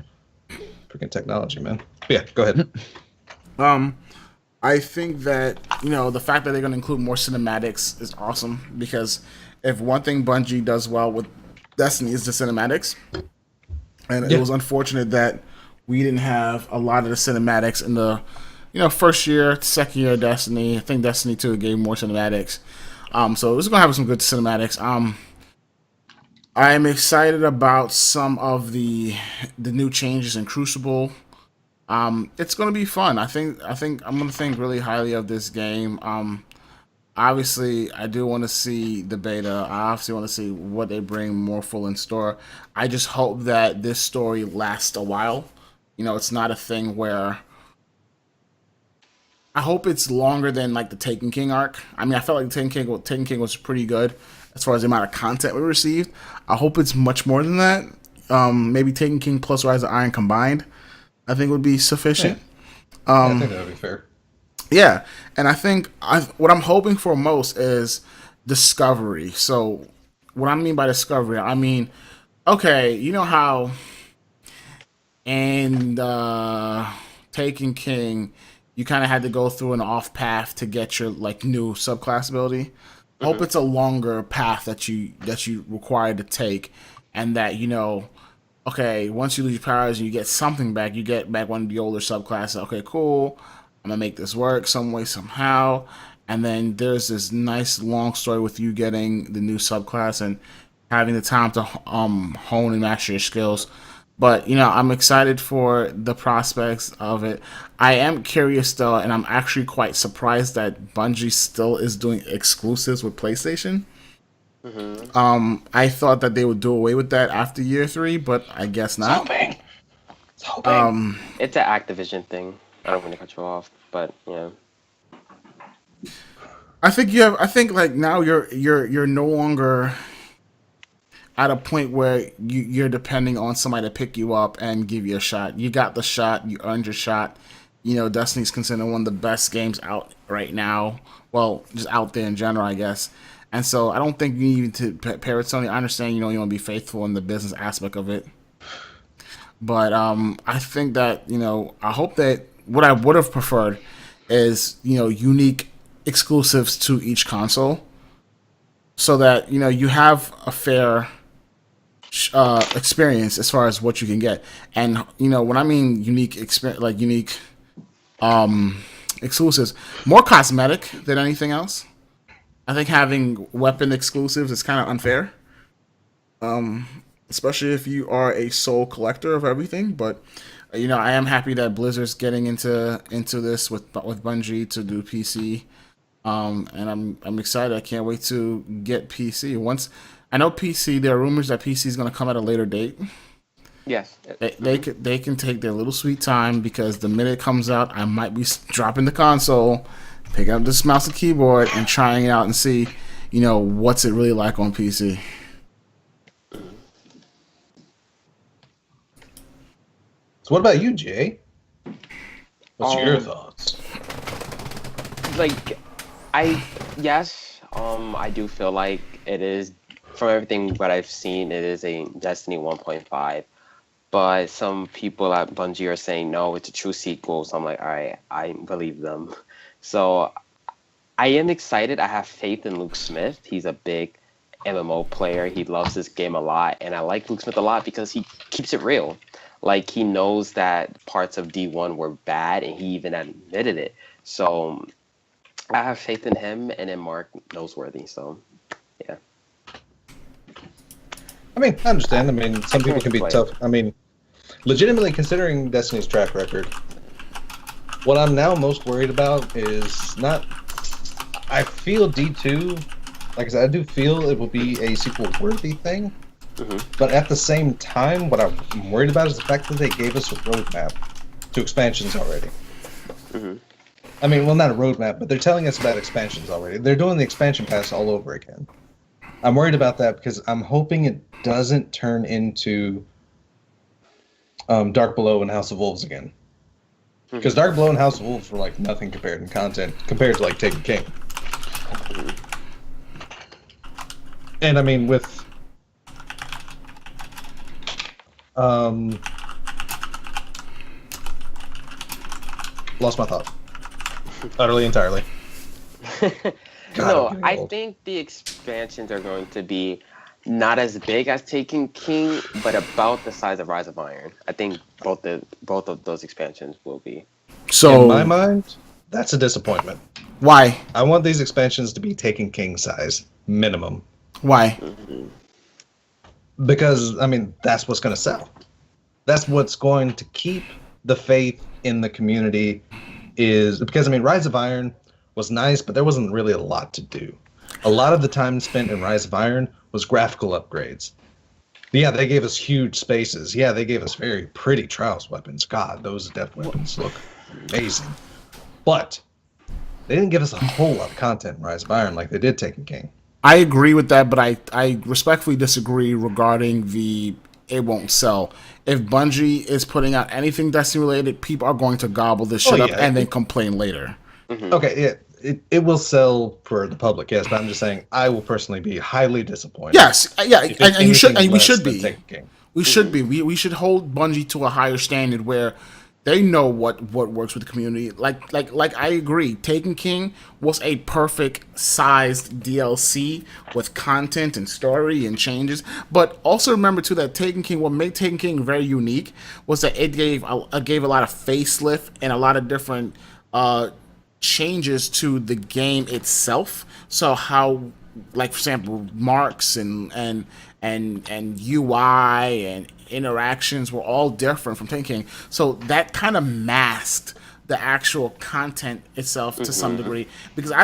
freaking technology, man. But yeah, go ahead. I think that, the fact that they're going to include more cinematics is awesome, because if one thing Bungie does well with Destiny is the cinematics, and it was unfortunate that we didn't have a lot of the cinematics in the, first year, second year of Destiny. I think Destiny 2 gave more cinematics. So it's going to have some good cinematics. I'm excited about some of the new changes in Crucible. It's gonna be fun. I think I'm gonna think really highly of this game. Obviously, I do want to see the beta. I obviously want to see what they bring more full in store. I just hope that this story lasts a while. It's not a thing where. I hope it's longer than like the Taken King arc. I mean, I felt like Taken King was pretty good as far as the amount of content we received. I hope it's much more than that. Maybe Taken King plus Rise of Iron combined, I think would be sufficient. I think that would be fair. Yeah, and I think what I'm hoping for most is discovery. So what I mean by discovery, I mean, okay, you know how in Taken King, you kind of had to go through an off path to get your like new subclass ability. I hope it's a longer path that you require to take, and that okay, once you lose your powers and you get something back, you get back one of the older subclasses. Okay, cool. I'm gonna make this work some way, somehow. And then there's this nice long story with you getting the new subclass and having the time to hone and master your skills. But I'm excited for the prospects of it. I am curious though, and I'm actually quite surprised that Bungie still is doing exclusives with PlayStation. I thought that they would do away with that after year 3, but I guess not. It's hoping. It's an Activision thing. I don't want to cut you off, but I think like now you're no longer at a point where you're depending on somebody to pick you up and give you a shot. You got the shot. You earned your shot. Destiny's considered one of the best games out right now. Well, just out there in general, I guess. And so I don't think you need to pair with Sony. I understand, you want to be faithful in the business aspect of it. But I think that, I hope that what I would have preferred is, unique exclusives to each console, so that, you have a fair experience as far as what you can get. And, when I mean unique experience, like unique exclusives, more cosmetic than anything else. I think having weapon exclusives is kind of unfair, especially if you are a sole collector of everything. But I am happy that Blizzard's getting into this with Bungie to do PC, and I'm excited. I can't wait to get PC. Once I know PC, there are rumors that PC is going to come at a later date. Yes, they can take their little sweet time, because the minute it comes out, I might be dropping the console, picking up this mouse and keyboard, and trying it out and see, what's it really like on PC. So what about you, Jay? What's your thoughts? Like, I do feel like it is, from everything what I've seen, it is a Destiny 1.5. but some people at Bungie are saying no, it's a true sequel. So I'm like, all right, I believe them. So I am excited. I have faith in Luke Smith. He's a big MMO player. He loves this game a lot, and I like Luke Smith a lot because he keeps it real. Like he knows that parts of D1 were bad, and he even admitted it. So I have faith in him and in Mark Noseworthy. So yeah. I mean, I understand. I mean, some people can be Play. tough. I mean, legitimately considering Destiny's track record, what I'm now most worried about is not. I feel D2, like I said, I do feel it will be a sequel-worthy thing. But at the same time, what I'm worried about is the fact that they gave us a roadmap to expansions already. I mean, well, not a roadmap, but they're telling us about expansions already. They're doing the expansion pass all over again. I'm worried about that because I'm hoping it doesn't turn into Dark Below and House of Wolves again. Because Dark Below and House of Wolves were like nothing compared in content compared to like Taken King. And I mean, with lost my thought. Utterly, entirely. No, I'm getting I old. think the expansions are going to be not as big as Taken King, but about the size of Rise of Iron. I think both of those expansions will be. So In my mind, that's a disappointment. why? I want these expansions to be Taken King size, minimum. Why? Because, I mean, that's what's going to sell. That's what's going to keep the faith in the community is... Because, I mean, Rise of Iron was nice, but there wasn't really a lot to do. A lot of the time spent in Rise of Iron was graphical upgrades. Yeah, they gave us huge spaces. Yeah, they gave us very pretty Trials weapons. God, those death weapons look amazing. But they didn't give us a whole lot of content in Rise of Iron like they did Taken King. I agree with that, but I respectfully disagree regarding the it won't sell. If Bungie is putting out anything Destiny related, people are going to gobble this shit up yeah. and then complain later. Okay, yeah, it will sell for the public, yes, but I'm just saying I will personally be highly disappointed. Yes, yeah, if it's and you should, anything and we less should than be. Taken King. We should be. We should hold Bungie to a higher standard where they know what works with the community. Like I agree. Taken King was a perfect sized DLC with content and story and changes. But also remember too that Taken King, what made Taken King very unique was that it gave a lot of facelift and a lot of different changes to the game itself. So how, like for example, marks and UI and interactions were all different from Taken King. So that kind of masked the actual content itself to some degree. Because I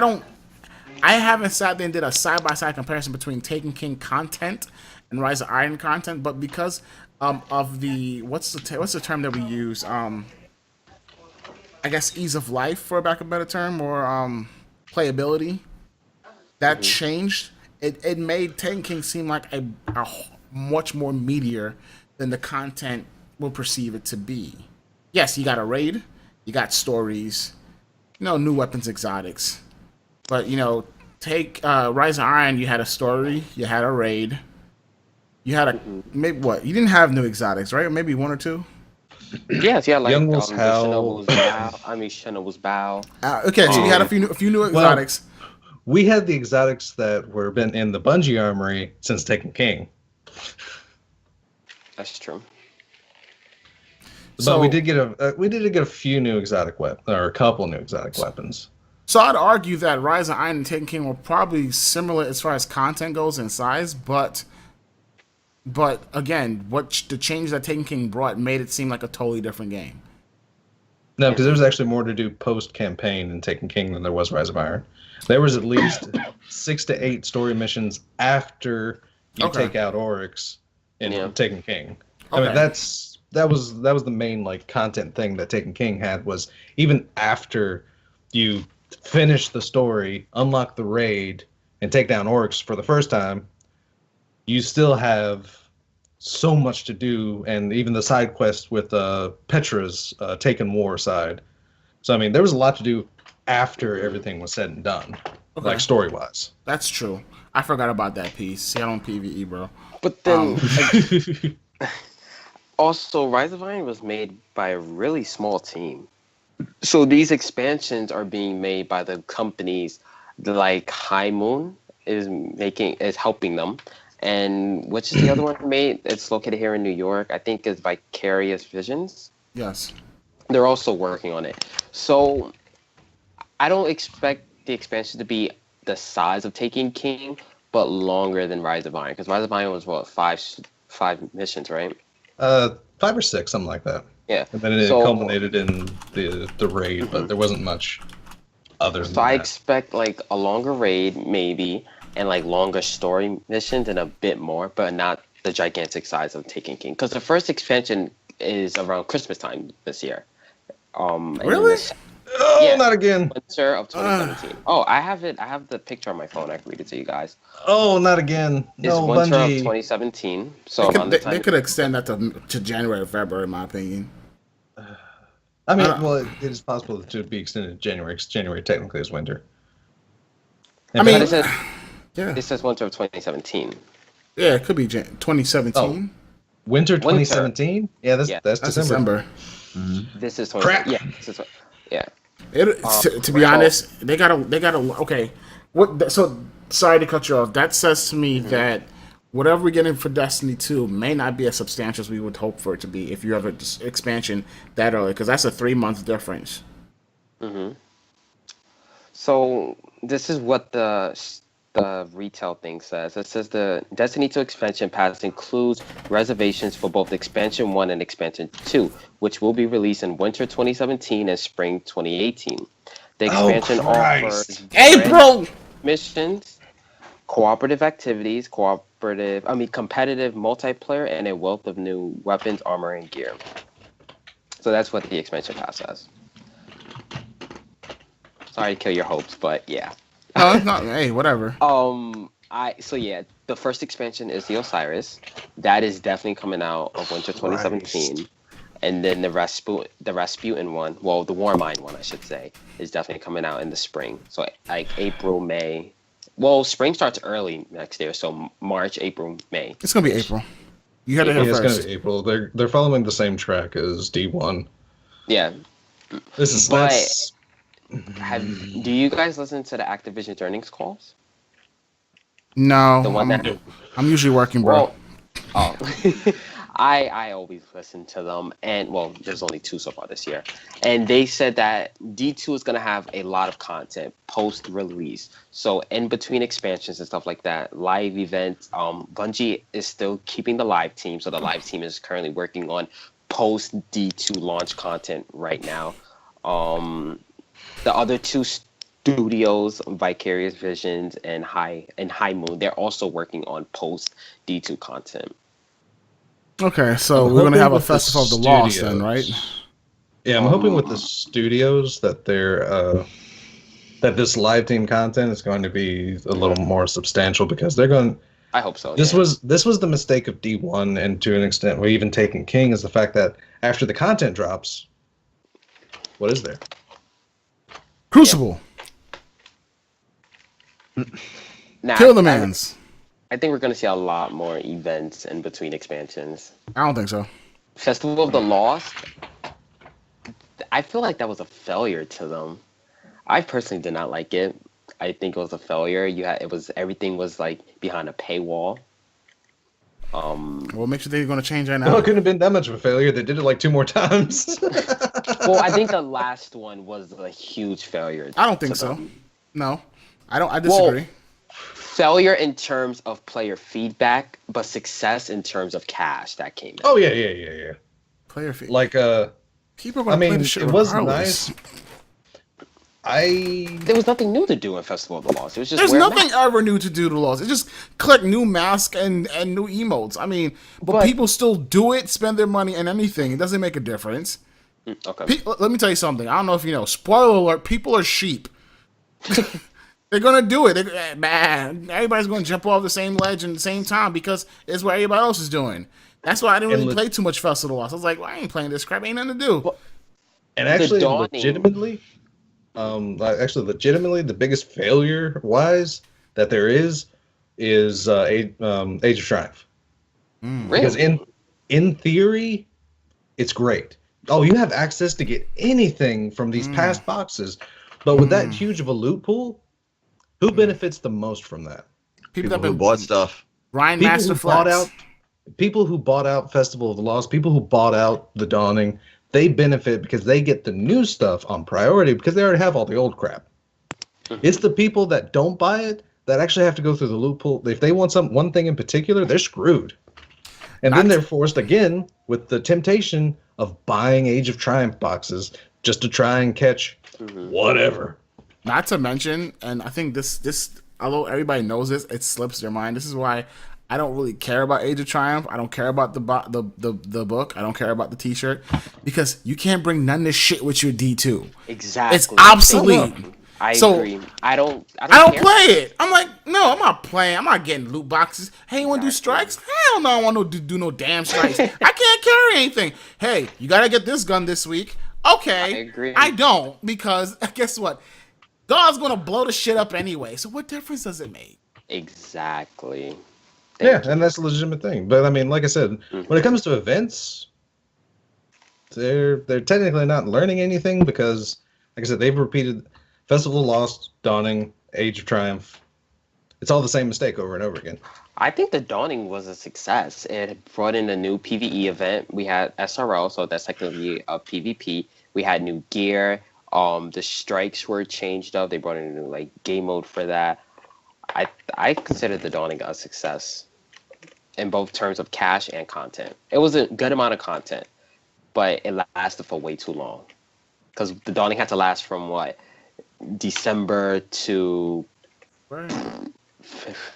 haven't sat there and did a side-by-side comparison between Taken King content and Rise of Iron content, but because of the what's the term that we use? I guess ease of life, for lack of a better term, or playability. That changed. It made Taken King seem like a much more meatier than the content will perceive it to be. Yes, you got a raid, you got stories, new weapons, exotics. But, take Rise of Iron, you had a story, you had a raid, you had maybe what? You didn't have new exotics, right? Or maybe one or two? Yes, yeah, like Young Wolf's the Howl. Shinobu's Bow. Okay, so you had a few new exotics. We had the exotics that were been in the Bungie Armory since Taken King. That's true. But we did get a few new exotic weapons, or a couple new exotic weapons. So I'd argue that Rise of Iron and Taken King were probably similar as far as content goes and size, but again, the change that Taken King brought made it seem like a totally different game. No, because there was actually more to do post-campaign in Taken King than there was Rise of Iron. There was at least 6 to 8 story missions after you take out Oryx in Taken King. I mean, that was the main content thing that Taken King had, was even after you finish the story, unlock the raid, and take down Oryx for the first time, you still have so much to do, and even the side quest with Petra's Taken War side. So I mean, there was a lot to do after everything was said and done, like story-wise. That's true. I forgot about that piece. See, I don't PvE, bro. But then, Also, Rise of Iron was made by a really small team. So these expansions are being made by the companies like High Moon is helping them. And which is the other one made? It's located here in New York. I think it's Vicarious Visions. Yes. They're also working on it. So I don't expect the expansion to be the size of Taken King, but longer than Rise of Iron. Because Rise of Iron was what, five missions, right? 5 or 6, something like that. Yeah. And then it So- culminated in the raid, but there wasn't much other than So I that. expect like a longer raid, maybe, and like longer story missions and a bit more, but not the gigantic size of Taken King. Because the first expansion is around Christmas time this year. And then Really? Oh, yeah. not again! Winter of 2017. Oh, I have it. I have the picture on my phone. I can read it to you guys. Oh, not again! It's No, winter of Bungie. 2017. So around the time. They could extend that to January or February, in my opinion. I mean, well, it is possible to be extended to January, because January technically is winter. I mean, But it says, Yeah. it says winter of 2017. Yeah, it could be 2017. Winter 2017? Yeah, that's Yeah. that's That's December. December. This is Crap. 20. Yeah. This is, yeah. To be honest, they gotta. Okay, so sorry to cut you off. That says to me that whatever we're getting for Destiny 2 may not be as substantial as we would hope for it to be if you have an expansion that early, because that's a 3-month difference. So this is what the retail thing says. It says the Destiny 2 expansion pass includes reservations for both Expansion 1 and Expansion 2, which will be released in winter 2017 and spring 2018. The expansion offers April. missions, cooperative activities, competitive multiplayer, and a wealth of new weapons, armor, and gear. So that's what the expansion pass says. Sorry to kill your hopes, but yeah. No, it's not. Hey, whatever. The first expansion is the Osiris. That is definitely coming out of winter 2017. And then the Rasputin one, well, the Warmind one, I should say, is definitely coming out in the spring. So like April, May. Well, spring starts early next year, so March, April, May. It's gonna be April. You had to Yeah, hear it's first. gonna be April. They're following the same track as D1. Yeah. This is But- that's Do you guys listen to the Activision earnings calls? No, The one I'm usually working, bro. Well, oh. I always listen to them, and well, there's only 2 so far this year, and they said that D2 is gonna have a lot of content post-release. So in between expansions and stuff like that, live events. Bungie is still keeping the live team, so the live team is currently working on post D2 launch content right now. The other 2 studios, Vicarious Visions and High Moon, they're also working on post D2 content. Okay, so I'm we're gonna hoping have a with the Festival of the Lost then, right? studios- Yeah, I'm hoping with the studios that that this live team content is going to be a little more substantial, because they're going. I hope so. This yeah. was the mistake of D1, and to an extent, we're even taking King, is the fact that after the content drops, what is there? Crucible. Nah, Kill the mans. I think we're going to see a lot more events in between expansions. I don't think so. Festival of the Lost, I feel like that was a failure to them. I personally did not like it. I think it was a failure. Everything was like behind a paywall. What makes you think you're gonna change that Well, now? it couldn't have been that much of a failure. They did it like 2 more times. Well, I think the last one was a huge failure. I don't think to so. them. No, I don't. I disagree. Failure in terms of player feedback, but success in terms of cash that came in. Oh yeah. Player fee. Like People are I gonna play mean, the shit it was regardless. nice. There was nothing new to do in Festival of the Lost. It was just There's wear nothing masks. ever new to do to Lost. It's just click new mask and new emotes. I mean, but people still do it, spend their money and anything. It doesn't make a difference. Okay. Let me tell you something. I don't know if you know. Spoiler alert: people are sheep. They're gonna do it. Man, everybody's gonna jump off the same ledge at the same time because it's what everybody else is doing. That's why I didn't really play too much Festival of the Lost. I was like, well, I ain't playing this crap. Ain't nothing to do. And actually, dawning- legitimately, the biggest failure wise that there is Age of Triumph. Because Really? in theory, it's great. Oh, you have access to get anything from these past boxes, but with that huge of a loot pool, who benefits the most from that? People who bought stuff. Grindmaster Flex. People who bought out Festival of the Lost, people who bought out The Dawning, they benefit because they get the new stuff on priority because they already have all the old crap. It's the people that don't buy it that actually have to go through the loophole. If they want one thing in particular, they're screwed. And then they're forced again with the temptation of buying Age of Triumph boxes just to try and catch whatever. Not to mention, and I think this although everybody knows this, it slips their mind. This is why I don't really care about Age of Triumph. I don't care about the book. I don't care about the T-shirt because you can't bring none of this shit with your D2. Exactly. It's obsolete. I agree. I don't play it. I'm like, no, I'm not playing. I'm not getting loot boxes. Hey, you want to do strikes? Hell no, I don't want to do no damn strikes. I can't carry anything. Hey, you got to get this gun this week. Okay. I agree. I don't because guess what? God's going to blow the shit up anyway. So what difference does it make? Exactly. And that's a legitimate thing. But I mean, like I said, when it comes to events, they're technically not learning anything because, like I said, they've repeated Festival of Lost, Dawning, Age of Triumph. It's all the same mistake over and over again. I think the Dawning was a success. It brought in a new PvE event. We had SRL, so that's technically a PvP. We had new gear. The strikes were changed up. They brought in a new game mode for that. I consider the Dawning a success in both terms of cash and content. It was a good amount of content, but it lasted for way too long. Because the Dawning had to last from December to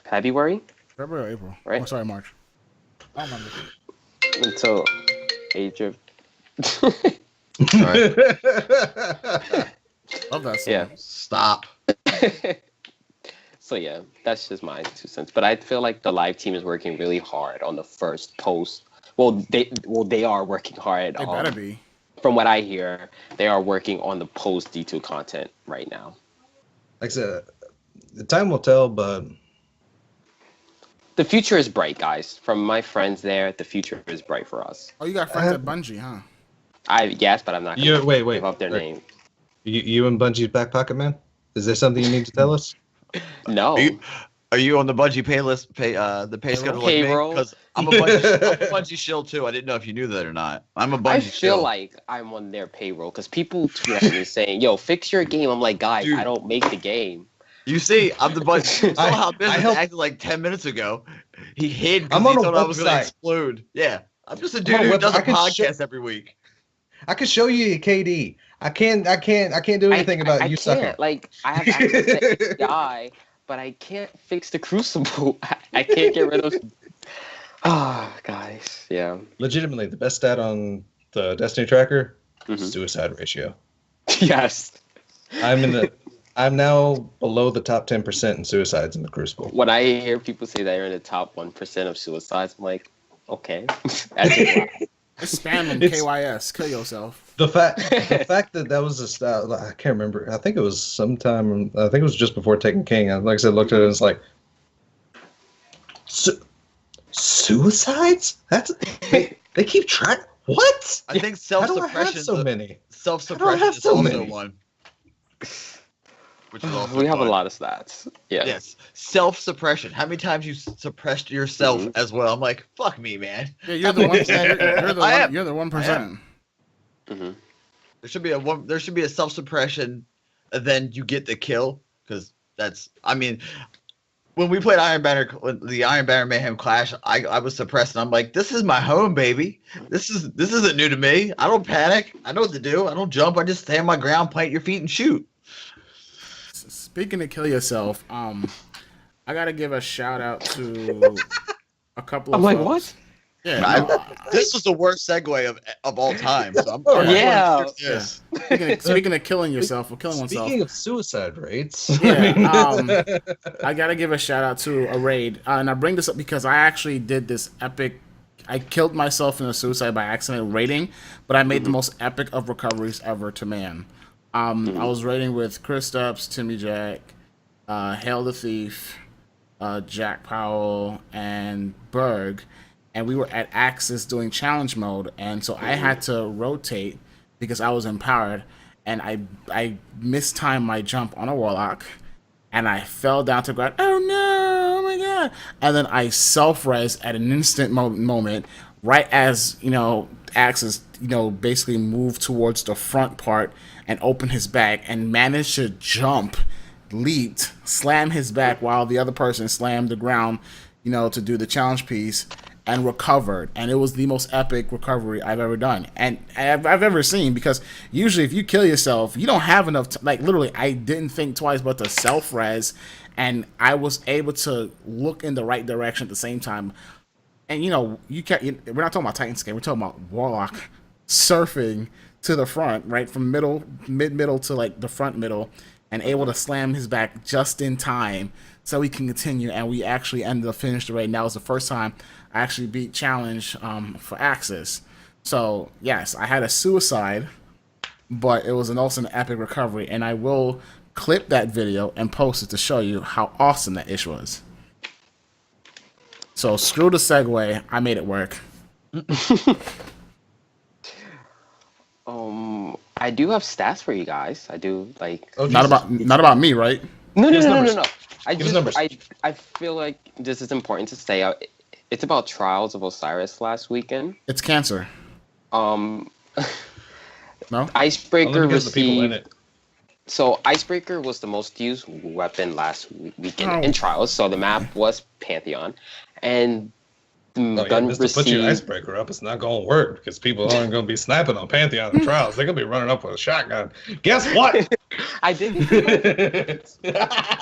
February? February or April. Right? Oh, sorry, March. I don't remember. Until Age of... Love that song. Yeah. Stop. So yeah, that's just my 2 cents. But I feel like the live team is working really hard on the first post. Well, they are working hard. They better be. From what I hear, they are working on the post D2 content right now. Like I said, the time will tell, but the future is bright, guys. From my friends there, the future is bright for us. Oh, you got friends at Bungie, huh? Yes, but I'm not going to give up their name. You and Bungie's back pocket, man? Is there something you need to tell us? No. Are you on the Bungie the pay schedule like me? Payroll? Because I'm a Bungie shill too. I didn't know if you knew that or not. I'm a Bungie I shill. feel like I'm on their payroll because people tweet at me saying, "Yo, fix your game." I'm like, guys, Dude. I don't make the game. You see, I'm the Bungie. You saw how business helped- acted like 10 minutes ago. He hid because I'm he on a thought I was going to website. explode. Yeah, I'm just a I'm dude on a who website. does a I can podcast every week. I can show you your KD. I can't do anything about you sucking. Can't. Like, I have access to API, but I can't fix the Crucible. I can't get rid of. Guys, yeah. Legitimately, the best stat on the Destiny tracker: suicide ratio. Yes. I'm now below the top 10% in suicides in the Crucible. When I hear people say that you're in the top 1% of suicides, I'm like, okay. That's a lot. Just spam them KYS. Kill yourself. The fact that was a stat, I can't remember. I think it was sometime. I think it was just before Taken King. Like I said, looked at it and it's like, suicides? They keep track. What? I think How do I have self-suppression. so many? Self-suppression have is so also many? one. Which is also We have a fun. lot of stats. Yeah. Yes, self-suppression. How many times you suppressed yourself as well? I'm like, fuck me, man. Yeah, you're the 1%. You're the 1%. Mm-hmm. There should be There should be a self-suppression, and then you get the kill because that's. I mean, when we played the Iron Banner Mayhem Clash, I was suppressed, and I'm like, this is my home, baby. This isn't new to me. I don't panic. I know what to do. I don't jump. I just stay on my ground, plant your feet, and shoot. Speaking of kill yourself, I gotta give a shout out to a couple of. I'm like, folks. what? Yeah, This was the worst segue of all time. So I'm Yeah. Yes. Speaking of killing yourself or killing oneself. Speaking of suicide rates, Yeah, I gotta give a shout out to a raid, and I bring this up because I actually did this epic. I killed myself in a suicide by accident raiding, but I made the most epic of recoveries ever to man. I was raiding with Chris Stubbs, Timmy Jack, Hail the Thief, Jack Powell, and Berg, and we were at Axis doing challenge mode, and so I had to rotate because I was empowered, and I mistimed my jump on a warlock, and I fell down to the ground. Oh no! Oh my god! And then I self-res at an instant moment, right as Axis basically moved towards the front part and opened his back and managed to jump, leaped, slam his back while the other person slammed the ground, to do the challenge piece, and recovered. And it was the most epic recovery I've ever done, and I've ever seen, because usually if you kill yourself, you don't have enough like literally I didn't think twice but to self-res, and I was able to look in the right direction at the same time. And you can't. We're not talking about Titan scan. We're talking about Warlock surfing to the front, right from mid-middle to like the front middle, and able to slam his back just in time so we can continue. And we actually ended up finishing the raid. And that was the first time I actually beat challenge for Axis. So yes, I had a suicide, but it was also an epic recovery. And I will clip that video and post it to show you how awesome that ish was. So screw the segue. I made it work. I do have stats for you guys. I do like. Oh, Not about me, right? No. Give us numbers. I numbers. I feel like this is important to say. It's about Trials of Osiris last weekend. It's cancer. No. Only Icebreaker because the people in received. it. So Icebreaker was the most used weapon last weekend in Trials. So the map was Pantheon, and the gun Just to put your received. icebreaker up, it's not going to work because people aren't going to be sniping on Pantheon and Trials. They're going to be running up with a shotgun. Guess what? I didn't.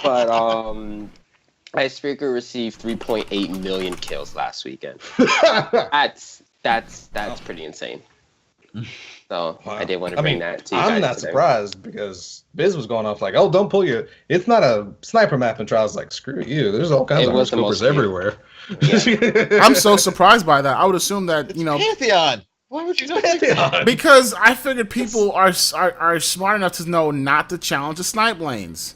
But Icebreaker received 3.8 million kills last weekend. That's pretty insane. So Wow. I did want to bring that to you I'm guys not today. surprised because Biz was going off like, "Oh, don't pull your. It's not a sniper map in Trials." Like, screw you. There's all kinds It of was the scopers most everywhere. I'm so surprised by that. I would assume that Pantheon. Why would you know Pantheon. because I figured people are smart enough to know not to challenge the snipe lanes.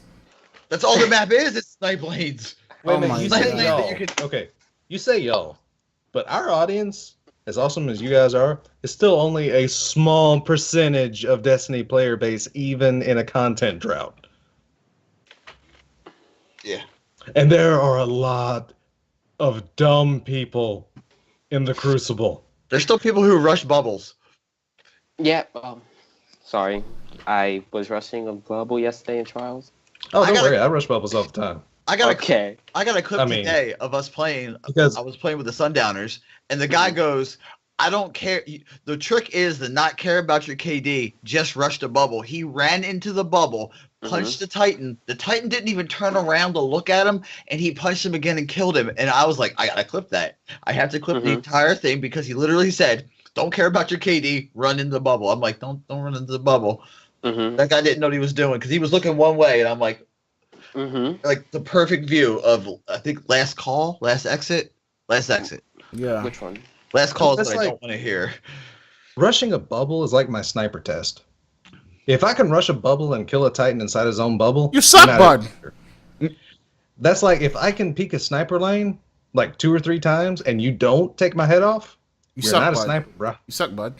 That's all the map is. It's snipe lanes. Wait a Oh minute, my you God. say That y'all. you could- Okay, you say y'all, but our audience, as awesome as you guys are, is still only a small percentage of Destiny player base, even in a content drought. Yeah. And there are a lot of dumb people in the Crucible. There's still people who rush bubbles. Yeah. Sorry, I was rushing a bubble yesterday in Trials. Oh, I don't gotta- worry, I rush bubbles all the time. I got Okay. I got a clip I mean, today of us playing. because- I was playing with the Sundowners, and the guy goes, "I don't care. The trick is to not care about your KD. Just rush the bubble." He ran into the bubble, punched the Titan. The Titan didn't even turn around to look at him, and he punched him again and killed him. And I was like, I gotta clip that. I have to clip the entire thing because he literally said, "Don't care about your KD. Run into the bubble." I'm like, don't run into the bubble. That guy didn't know what he was doing because he was looking one way, and I'm like. Like the perfect view of I think last exit. Yeah. Which one? Last call is That's what I like- don't want to hear. Rushing a bubble is like my sniper test. If I can rush a bubble and kill a Titan inside his own bubble, You suck, I'm not bud. a- That's like if I can peek a sniper lane like 2 or 3 times and you don't take my head off, You you're suck, not a bud. sniper, bro. You suck, bud.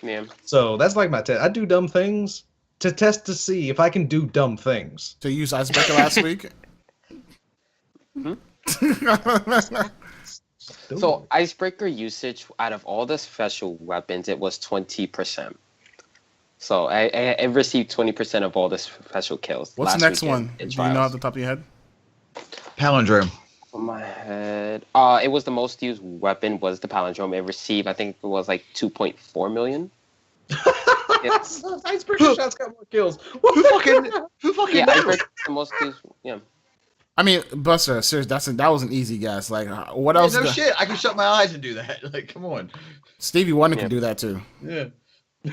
Yeah. So that's like my test. I do dumb things to test to see if I can do dumb things. So you used Icebreaker last week? So Icebreaker usage out of all the special weapons, it was 20%. So I received 20% of all the special kills. What's the last next weekend one? in Do you know off Trials. the top of your head? Palindrome. On my head, it was the most used weapon was the palindrome. It received, I think it was like 2.4 million. Yes. Icebreaker shots got more kills. Who fucking Yeah, knows? Icebreaker the most used. Yeah. I mean, Buster, seriously, that was an easy guess. Like, what else? No shit. I can shut my eyes and do that. Like, come on. Stevie Wonder Yeah. can do that too. Yeah. Oh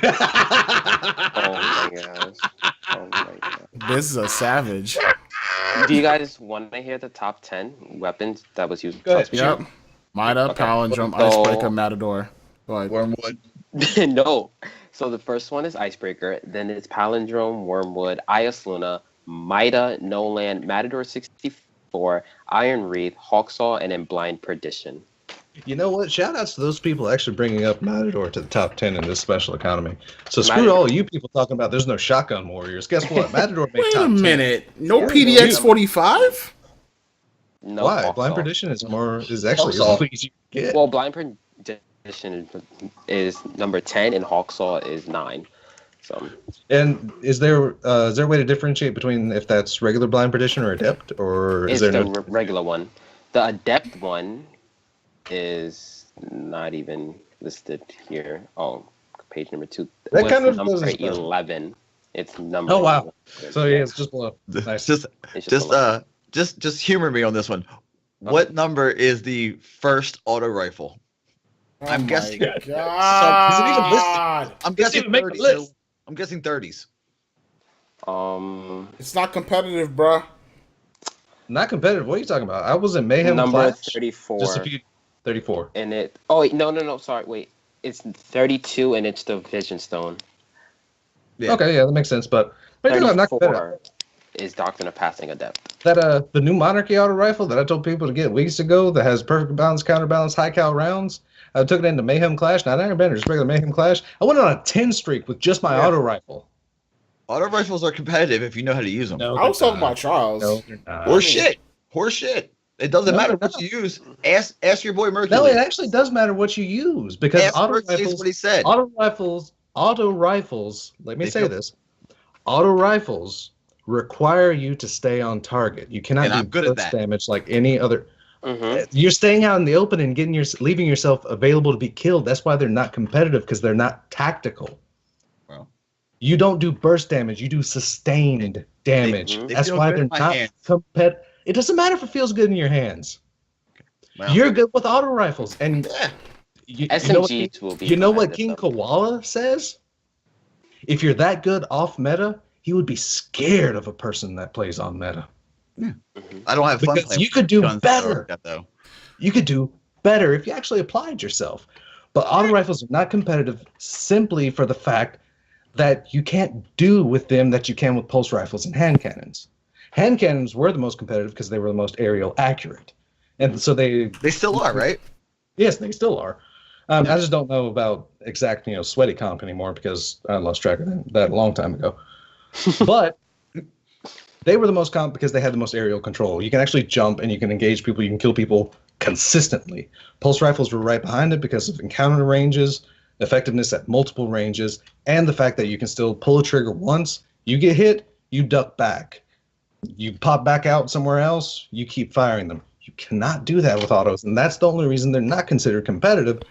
my gosh. Oh my god. This is a savage. Do you guys want to hear the top 10 weapons that was used? Go ahead. Yep. Mida, Okay. Palindrome, So- Icebreaker, Matador. Go ahead. Wormwood. No. So the first one is Icebreaker, then it's Palindrome, Wormwood, Ias Luna, Mida, Noland, Matador 64, Iron Wreath, Hawksaw, and then Blind Perdition. You know what? Shout outs to those people actually bringing up Matador to the top 10 in this special economy. So screw Matador. all you people talking about there's no shotgun warriors. Guess what? Matador made Wait top a 10. minute. No Yeah, PDX 45? No. Why? Hawk Blind Saw. Perdition is actually Hawk Saw. really easy to get. Well, Blind Perdition is number 10 and Hawksaw is 9. So And is there a way to differentiate between if that's regular Blind Perdition or Adept, or is it's there the no? regular one. The Adept one is not even listed here. Oh, page number 2. That What's kind of number doesn't- 11. It's number. Oh wow! 11. So yeah, it's just below. Nice. Just It's just below. just humor me on this one. What number is the first auto rifle? I'm guessing. God. I'm Doesn't guessing even make the 30s. list. I'm guessing 30s. It's not competitive, bruh. Not competitive. What are you talking about? I was in Mayhem Number Clash. 34. Just a few. 34. And it. Oh wait, no. Sorry, wait. It's 32, and it's the Vision Stone. Yeah. Okay, yeah, that makes sense. But what are you talking about? Not competitive. 34 is Doctrine of Passing Adept. That the new Monarchy auto rifle that I told people to get weeks ago that has perfect balance, counterbalance, high cal rounds. I took it into Mayhem Clash, not Iron Bender, just regular Mayhem Clash. I went on a 10 streak with just my auto rifle. Auto rifles are competitive if you know how to use them. No, I was they're talking about not. trials. No, they're not. Horse shit. Horse shit. It doesn't No, matter they're what you use. Ask your boy Mercury. No, it actually does matter what you use because Ask auto Mercury is rifles, what he said. auto rifles. Let me They say feel- this: auto rifles require you to stay on target. You cannot And do I'm good at burst that. damage like any other. Mm-hmm. You're staying out in the open and leaving yourself available to be killed. That's why they're not competitive because they're not tactical. Well. You don't do burst damage. You do sustained damage. They That's feel why good they're in my not hands. competitive. It doesn't matter if it feels good in your hands. Well, You're good with auto rifles, and yeah. you SMGs will be. you know what King competitive, Koala says? If you're that good off meta, he would be scared of a person that plays on meta. though. I don't have fun Because playing you could do guns better. like that, though. You could do better if you actually applied yourself. But auto rifles are not competitive simply for the fact that you can't do with them that you can with pulse rifles and hand cannons. Hand cannons were the most competitive because they were the most aerial accurate. And so they They still are, right? Yes, they still are. I just don't know about exact, sweaty comp anymore because I lost track of that a long time ago. But they were the most comp because they had the most aerial control. You can actually jump and you can engage people. You can kill people consistently. Pulse rifles were right behind it because of encounter ranges, effectiveness at multiple ranges, and the fact that you can still pull a trigger once. You get hit, you duck back. You pop back out somewhere else, you keep firing them. You cannot do that with autos, and that's the only reason they're not considered competitive.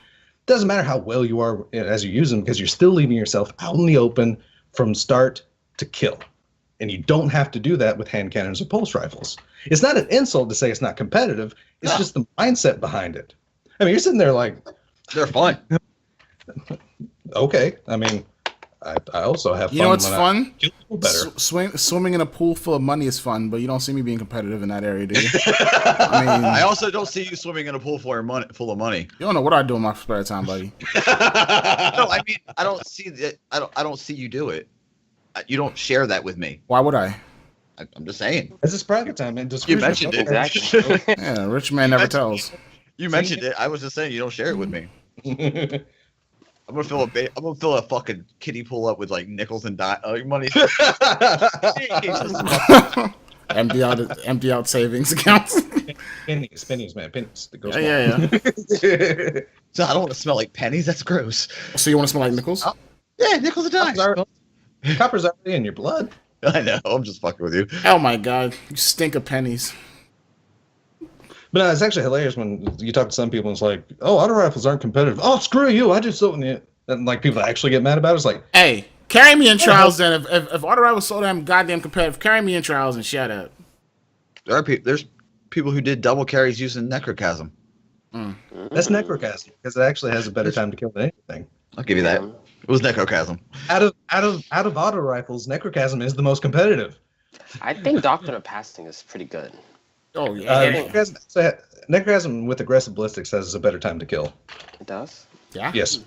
Doesn't matter how well you are as you use them because you're still leaving yourself out in the open from start to kill. And you don't have to do that with hand cannons or pulse rifles. It's not an insult to say it's not competitive. It's No. just the mindset behind it. I mean, you're sitting there like, They're fun. okay. I mean, I also have fun. You know what's when I fun? kill people better. Swimming in a pool full of money is fun, but you don't see me being competitive in that area, do you? I mean, I also don't see you swimming in a pool full of money. you don't know what I do in my spare time, buddy. No, I mean I don't see that. I don't see you do it. You don't share that with me. Why would I? I'm just saying. This is private time, man. You mentioned it. Exactly. Yeah, rich man never tells. You mentioned it. I was just saying you don't share it with me. I'm gonna fill a fucking kiddie pool up with like nickels and money. Jesus. empty out savings accounts. pennies, man. Pennies. That goes yeah. So I don't want to smell like pennies. That's gross. So you want to smell like nickels? Yeah, nickels and dimes. Copper's already in your blood. I know. I'm just fucking with you. Oh my god, you stink of pennies. But no, it's actually hilarious when you talk to some people and it's like, oh, auto rifles aren't competitive. Oh, screw you. I just don't. And like people actually get mad about it. It's like, Hey, carry me in trials then. If auto rifle was so damn goddamn competitive, carry me in trials and shut up. There's people who did double carries using necrochasm. that's necrochasm because it actually has a better time to kill than anything. I'll give you that. It was necrochasm. Out of auto rifles, necrochasm is the most competitive. I think Doctrine of Passing is pretty good. Oh yeah. Necrochasm with aggressive ballistics has a better time to kill. It does. Yeah. Yes.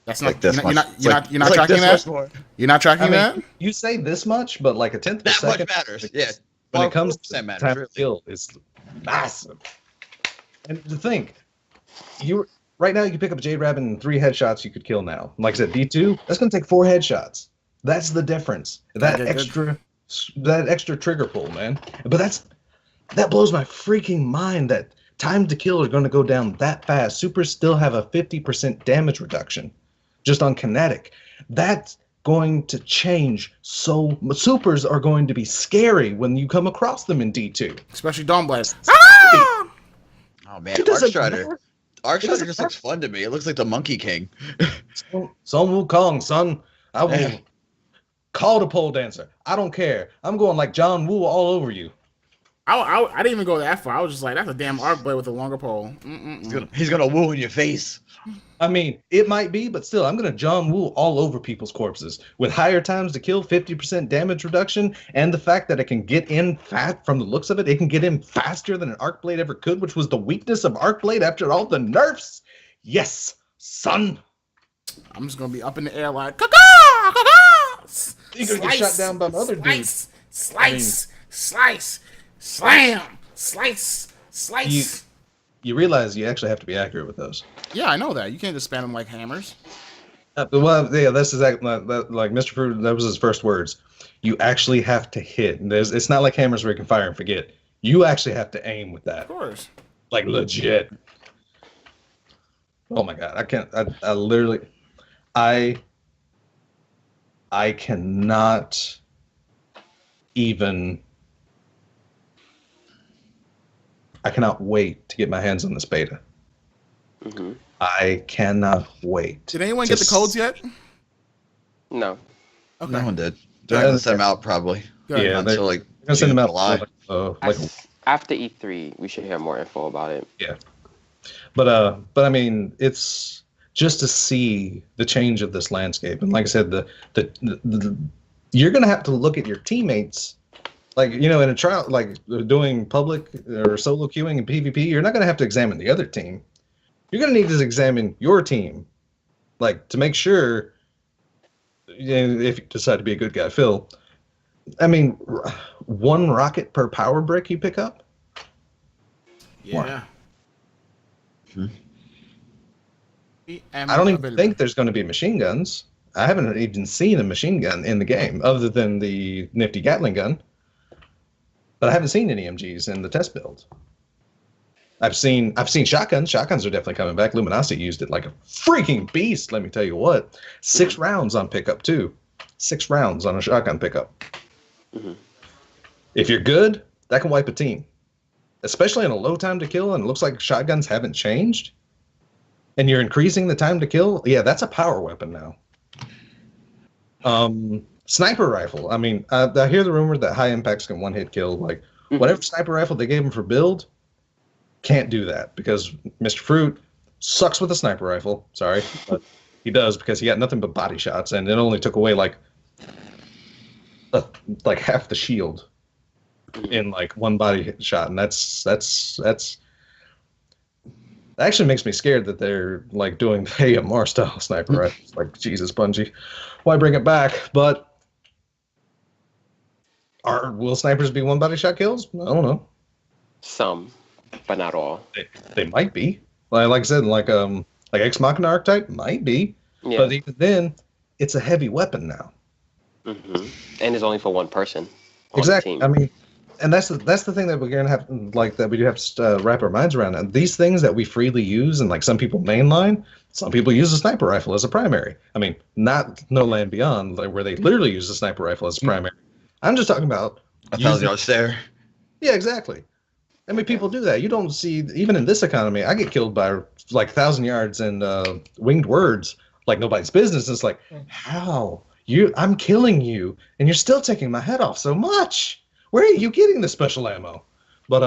That's Like not. this You're much. not. You're not It's like tracking this that. much more. You're not tracking I mean, that. you say this much, but like a tenth of a That second much matters. Yeah. when it comes to 4% matters, time really. to kill is massive. And to think, you right now you can pick up a Jade Rabbit and 3 headshots you could kill now. Like I said, D2, that's gonna take 4 headshots. That's the difference. That extra trigger pull, man. But that blows my freaking mind that time to kill are going to go down that fast. Supers still have a 50% damage reduction just on kinetic. That's going to change. So supers are going to be scary when you come across them in D2. Especially Dawnblade. Oh man, It doesn't Arcstrider. matter. Arcstrider just looks fun to me. It looks like the Monkey King. Sun Wukong, son. I will call the pole dancer. I don't care. I'm going like John Woo all over you. I didn't even go that far. I was just like, that's a damn arc blade with a longer pole. He's gonna woo in your face. I mean, it might be, but still, I'm going to John Woo all over people's corpses. With higher times to kill, 50% damage reduction, and the fact that it can get in fast, from the looks of it, it can get in faster than an Arc Blade ever could, which was the weakness of Arc Blade after all the nerfs. Yes, son. I'm just going to be up in the air like, caw-caw, caw-caw. You're going to get shot down by other dudes. Slice, slam, slice. You realize you actually have to be accurate with those. Yeah, I know that. You can't just spam them like hammers. Well, yeah, that's exactly like Mr. Fruit. That was his first words. You actually have to hit. It's not like hammers where you can fire and forget. You actually have to aim with that. Of course. Like legit. Oh my god, I can't. I literally, I cannot even. I cannot wait to get my hands on this beta. Mm-hmm. I cannot wait. Did anyone get the codes yet? No. Okay. No one did. They're gonna send them out probably. Good. Yeah, Until like they're gonna send them out July. After E3, we should hear more info about it. Yeah, but I mean, it's just to see the change of this landscape, and like I said, the you're gonna have to look at your teammates. Like, you know, in a trial, like doing public or solo queuing in PvP, you're not going to have to examine the other team. You're going to need to examine your team, like, to make sure, if you decide to be a good guy, Phil. I mean, 1 rocket per power brick you pick up? Yeah. I don't even think there's going to be machine guns. I haven't even seen a machine gun in the game, other than the nifty Gatling gun. But I haven't seen any MGs in the test build. I've seen shotguns. Shotguns are definitely coming back. Luminosity used it like a freaking beast, let me tell you what. 6 rounds on pickup, too. 6 rounds on a shotgun pickup. Mm-hmm. If you're good, that can wipe a team. Especially in a low time to kill, and it looks like shotguns haven't changed. And you're increasing the time to kill. Yeah, that's a power weapon now. Sniper rifle. I mean, I hear the rumor that high impacts can one-hit kill. Like, whatever sniper rifle they gave him for build, can't do that because Mr. Fruit sucks with a sniper rifle. Sorry, but he does because he got nothing but body shots, and it only took away like half the shield in like 1 body shot, and that actually makes me scared that they're like doing the AMR style sniper rifles. Like, Jesus, Bungie, why bring it back? But will snipers be 1 body shot kills? I don't know. Some, but not all. They might be. Like I said, like Ex Machina archetype might be. Yeah. But even then, it's a heavy weapon now. Mm-hmm. And it's only for 1 person. Exactly. I mean, and that's the thing that we're gonna have, like, that we do have to wrap our minds around. And these things that we freely use, and like some people mainline, some people use a sniper rifle as a primary. I mean, not No Land Beyond, like, where they literally use a sniper rifle as a primary. I'm just talking about 1,000-yard stare. Yeah, exactly. I mean, people do that. You don't see, even in this economy, I get killed by like 1,000 yards and winged words like nobody's business. It's like, how? I'm killing you, and you're still taking my head off so much. Where are you getting the special ammo? But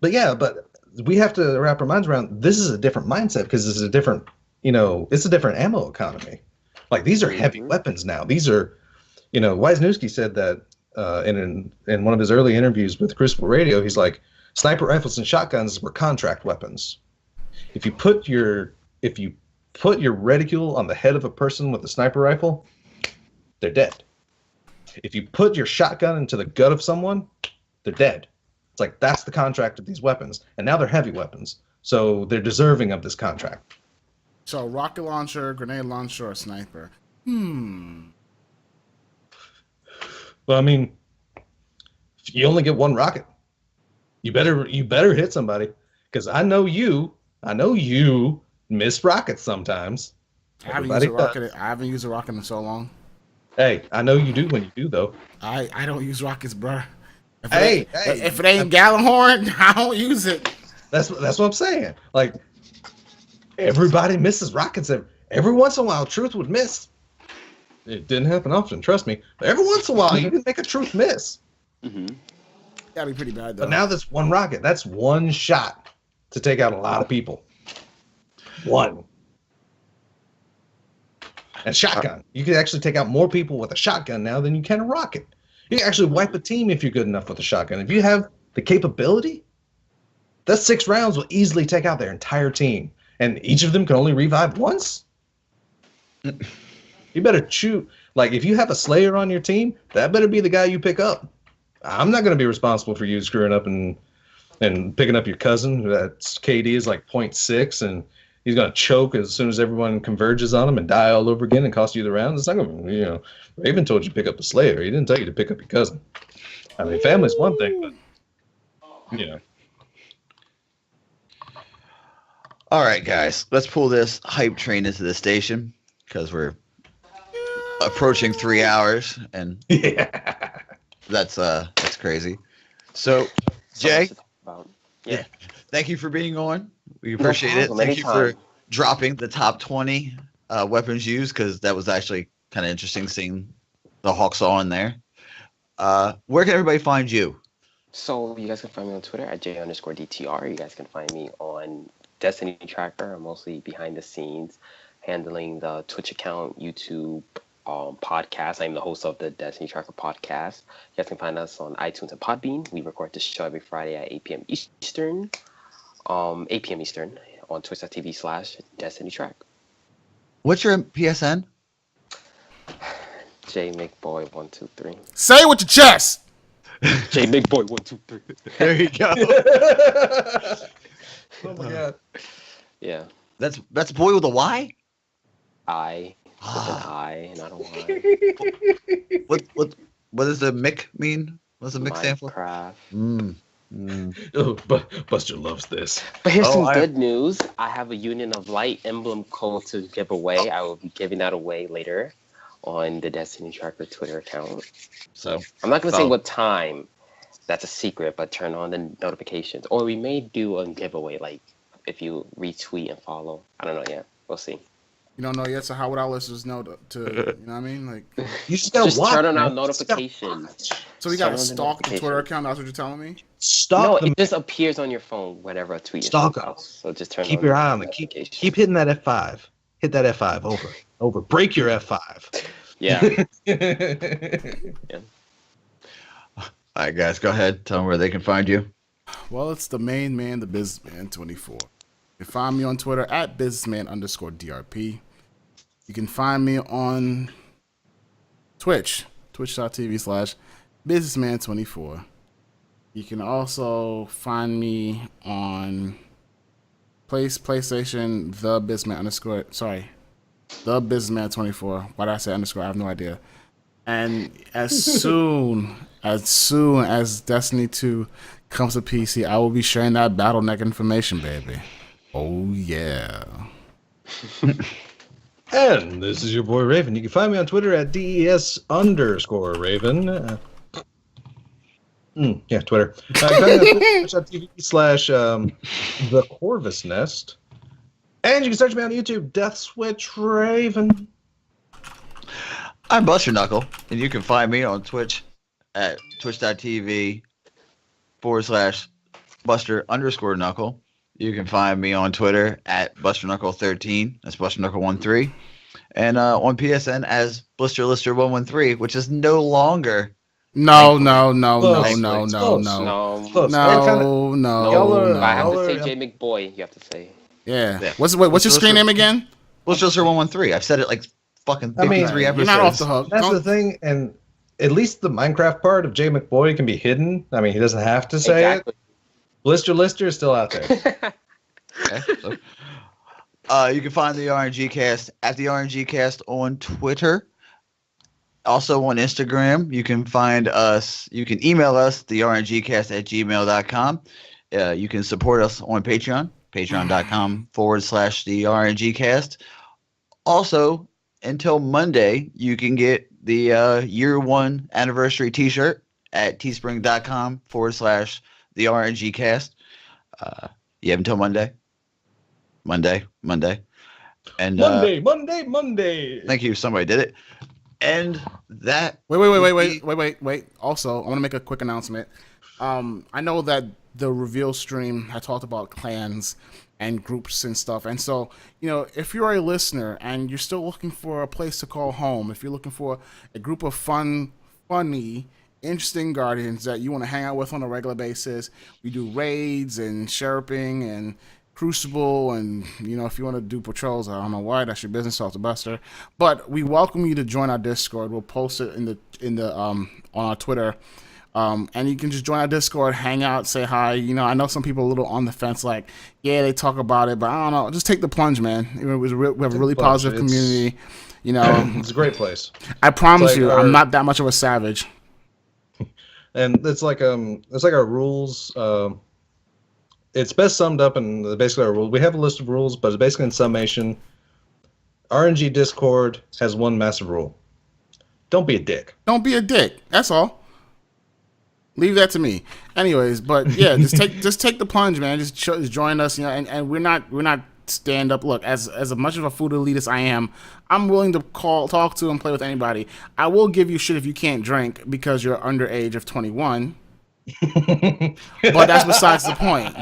yeah, but we have to wrap our minds around, this is a different mindset because it's a different, it's a different ammo economy. Like, these are heavy weapons now. These are, Wisniewski said that in one of his early interviews with Crucible Radio, he's like, sniper rifles and shotguns were contract weapons. If you put your reticule on the head of a person with a sniper rifle, they're dead. If you put your shotgun into the gut of someone, they're dead. It's like, that's the contract of these weapons. And now they're heavy weapons. So they're deserving of this contract. So rocket launcher, grenade launcher, or sniper. Well, I mean, you only get one rocket. You better hit somebody, because I know you miss rockets sometimes. I haven't used a rocket in so long. Hey, I know you do when you do, though. I don't use rockets, bro. If it ain't Gallahorn, I don't use it. That's what I'm saying. Like, everybody misses rockets. Every once in a while, Truth would miss. It didn't happen often, trust me. But every once in a while, you can make a Truth miss. Mm-hmm. That'd be pretty bad, though. But now that's one rocket. That's one shot to take out a lot of people. One. And shotgun. You can actually take out more people with a shotgun now than you can a rocket. You can actually wipe a team if you're good enough with a shotgun. If you have the capability, that 6 rounds will easily take out their entire team. And each of them can only revive once? You better choose. Like, if you have a Slayer on your team, that better be the guy you pick up. I'm not going to be responsible for you screwing up and picking up your cousin. That's KD is like 0.6, and he's going to choke as soon as everyone converges on him and die all over again and cost you the round. It's not going to, Raven told you to pick up the Slayer. He didn't tell you to pick up your cousin. I mean, family's one thing, but, All right, guys, let's pull this hype train into the station because we're approaching 3 hours, and that's crazy. So, Jay, Yeah. thank you for being on. We appreciate it. problem, Thank you for dropping the top 20 weapons used, because that was actually kind of interesting seeing the Hawksaw in there. Where can everybody find you? So you guys can find me on Twitter at J_DTR. You guys can find me on Destiny Tracker. I'm mostly behind the scenes, handling the Twitch account, YouTube, podcast. I'm the host of the Destiny Tracker podcast. You guys can find us on iTunes and Podbean. We record this show every Friday at 8 p.m. Eastern. 8 p.m. Eastern on twitch.tv/Destiny Track. What's your PSN? J McBoy123. Say it with your chest. J McBoy123. There you go. oh my God. Yeah. That's boy with a Y? I with an I, not a Y. What does the Mick mean? What does the Mick stand for? Minecraft. Oh, but Buster loves this. But here's some good news. I have a Union of Light emblem code to give away. I will be giving that away later on the Destiny Tracker Twitter account. So I'm not going to say what time. That's a secret, but turn on the notifications. Or we may do a giveaway, like if you retweet and follow. I don't know yet. We'll see. You don't know yet, so how would our listeners know to you know what I mean? Like, You just gotta watch, turn on our man. notifications. so we gotta Turn on the stalk the Twitter notifications. account. That's what you're telling me? Stalk No, them. it just appears on your phone whenever a tweet Stalk is out. us. So just turn Keep on your the eye on it. Keep notifications. hitting that F5. Hit that F5 over. Break your F5. Yeah. all right, guys, go ahead. Tell them where they can find you. Well, it's the main man, the businessman 24. You can find me on Twitter at businessman_DRP. You can find me on Twitch, twitch.tv/businessman24. You can also find me on PlayStation, the businessman_24. Why did I say underscore? I have no idea. And as soon as Destiny 2 comes to PC, I will be sharing that Battleneck information, baby. Oh yeah. And this is your boy Raven. You can find me on Twitter at DES_Raven. Yeah, Twitter. Twitch.tv/The Corvus Nest. And you can search me on YouTube, Death Switch Raven. I'm Buster Knuckle, and you can find me on Twitch at twitch.tv/Buster_Knuckle. You can find me on Twitter at BusterKnuckle13. That's BusterKnuckle13. And on PSN as BlisterLister113, which is no longer. No. No. I have to say J McBoy. You have to say. Yeah. What's your screen name again? BlisterLister113. I've said it like fucking 53 episodes. You're not off the hook. That's the thing, and at least the Minecraft part of J McBoy can be hidden. I mean, he doesn't have to say it. Blister Lister is still out there. Okay. You can find the RNG Cast at the RNG Cast on Twitter. Also on Instagram. You can find us. You can email us, the rngcast@gmail.com. You can support us on Patreon, patreon.com/the RNGcast. Also, until Monday, you can get the year one anniversary t-shirt at teespring.com/the RNGcast. You have until Monday. And Monday. thank you. Somebody did it. And that. Wait. Also, I want to make a quick announcement. I know that the reveal stream I talked about clans and groups and stuff, and so if you're a listener and you're still looking for a place to call home, if you're looking for a group of funny, interesting guardians that you want to hang out with on a regular basis, we do raids and sherping and Crucible, and if you want to do patrols, I don't know why, that's your business, off the buster. But we welcome you to join our Discord. We'll post it in the on our Twitter, and you can just join our Discord, hang out, say hi. I know some people are a little on the fence, like they talk about it, but I don't know. Just take the plunge, man. We have a really positive community. It's a great place. I promise you, I'm not that much of a savage. And it's like our rules. It's best summed up in basically our rules. We have a list of rules, but it's basically in summation. RNG Discord has one massive rule: don't be a dick. Don't be a dick. That's all. Leave that to me. Anyways, but yeah, just take the plunge, man. Just join us, and we're not stand up. Look, as much of a food elitist I am, I'm willing to talk to and play with anybody. I will give you shit if you can't drink because you're under age of 21. But that's besides the point.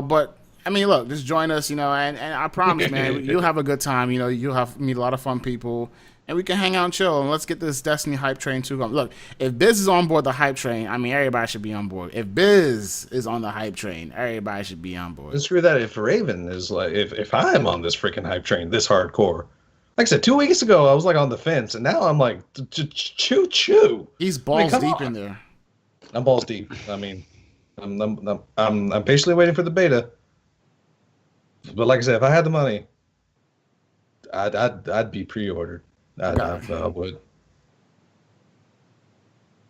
But I mean, look, just join us, and I promise, man, you'll have a good time. You'll meet a lot of fun people, and we can hang out and chill, and let's get this Destiny hype train too going. Look, if Biz is on board the hype train, I mean, everybody should be on board. If Biz is on the hype train, everybody should be on board. And screw that. If Raven is like, if I'm on this freaking hype train, this hardcore. Like I said, 2 weeks ago, I was like on the fence, and now I'm like, choo. He's balls deep in there. I'm balls deep. I mean, I'm patiently waiting for the beta. But like I said, if I had the money, I'd be pre-ordered. I would.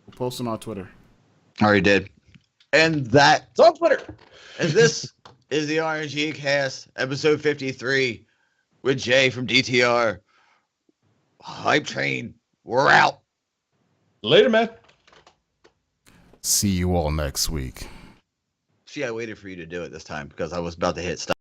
We'll post on our Twitter. Already did. And that. It's on Twitter. And this is the RNG Cast, episode 53, with Jay from DTR. Hype train. We're out. Later, man. See you all next week. See, I waited for you to do it this time because I was about to hit stop.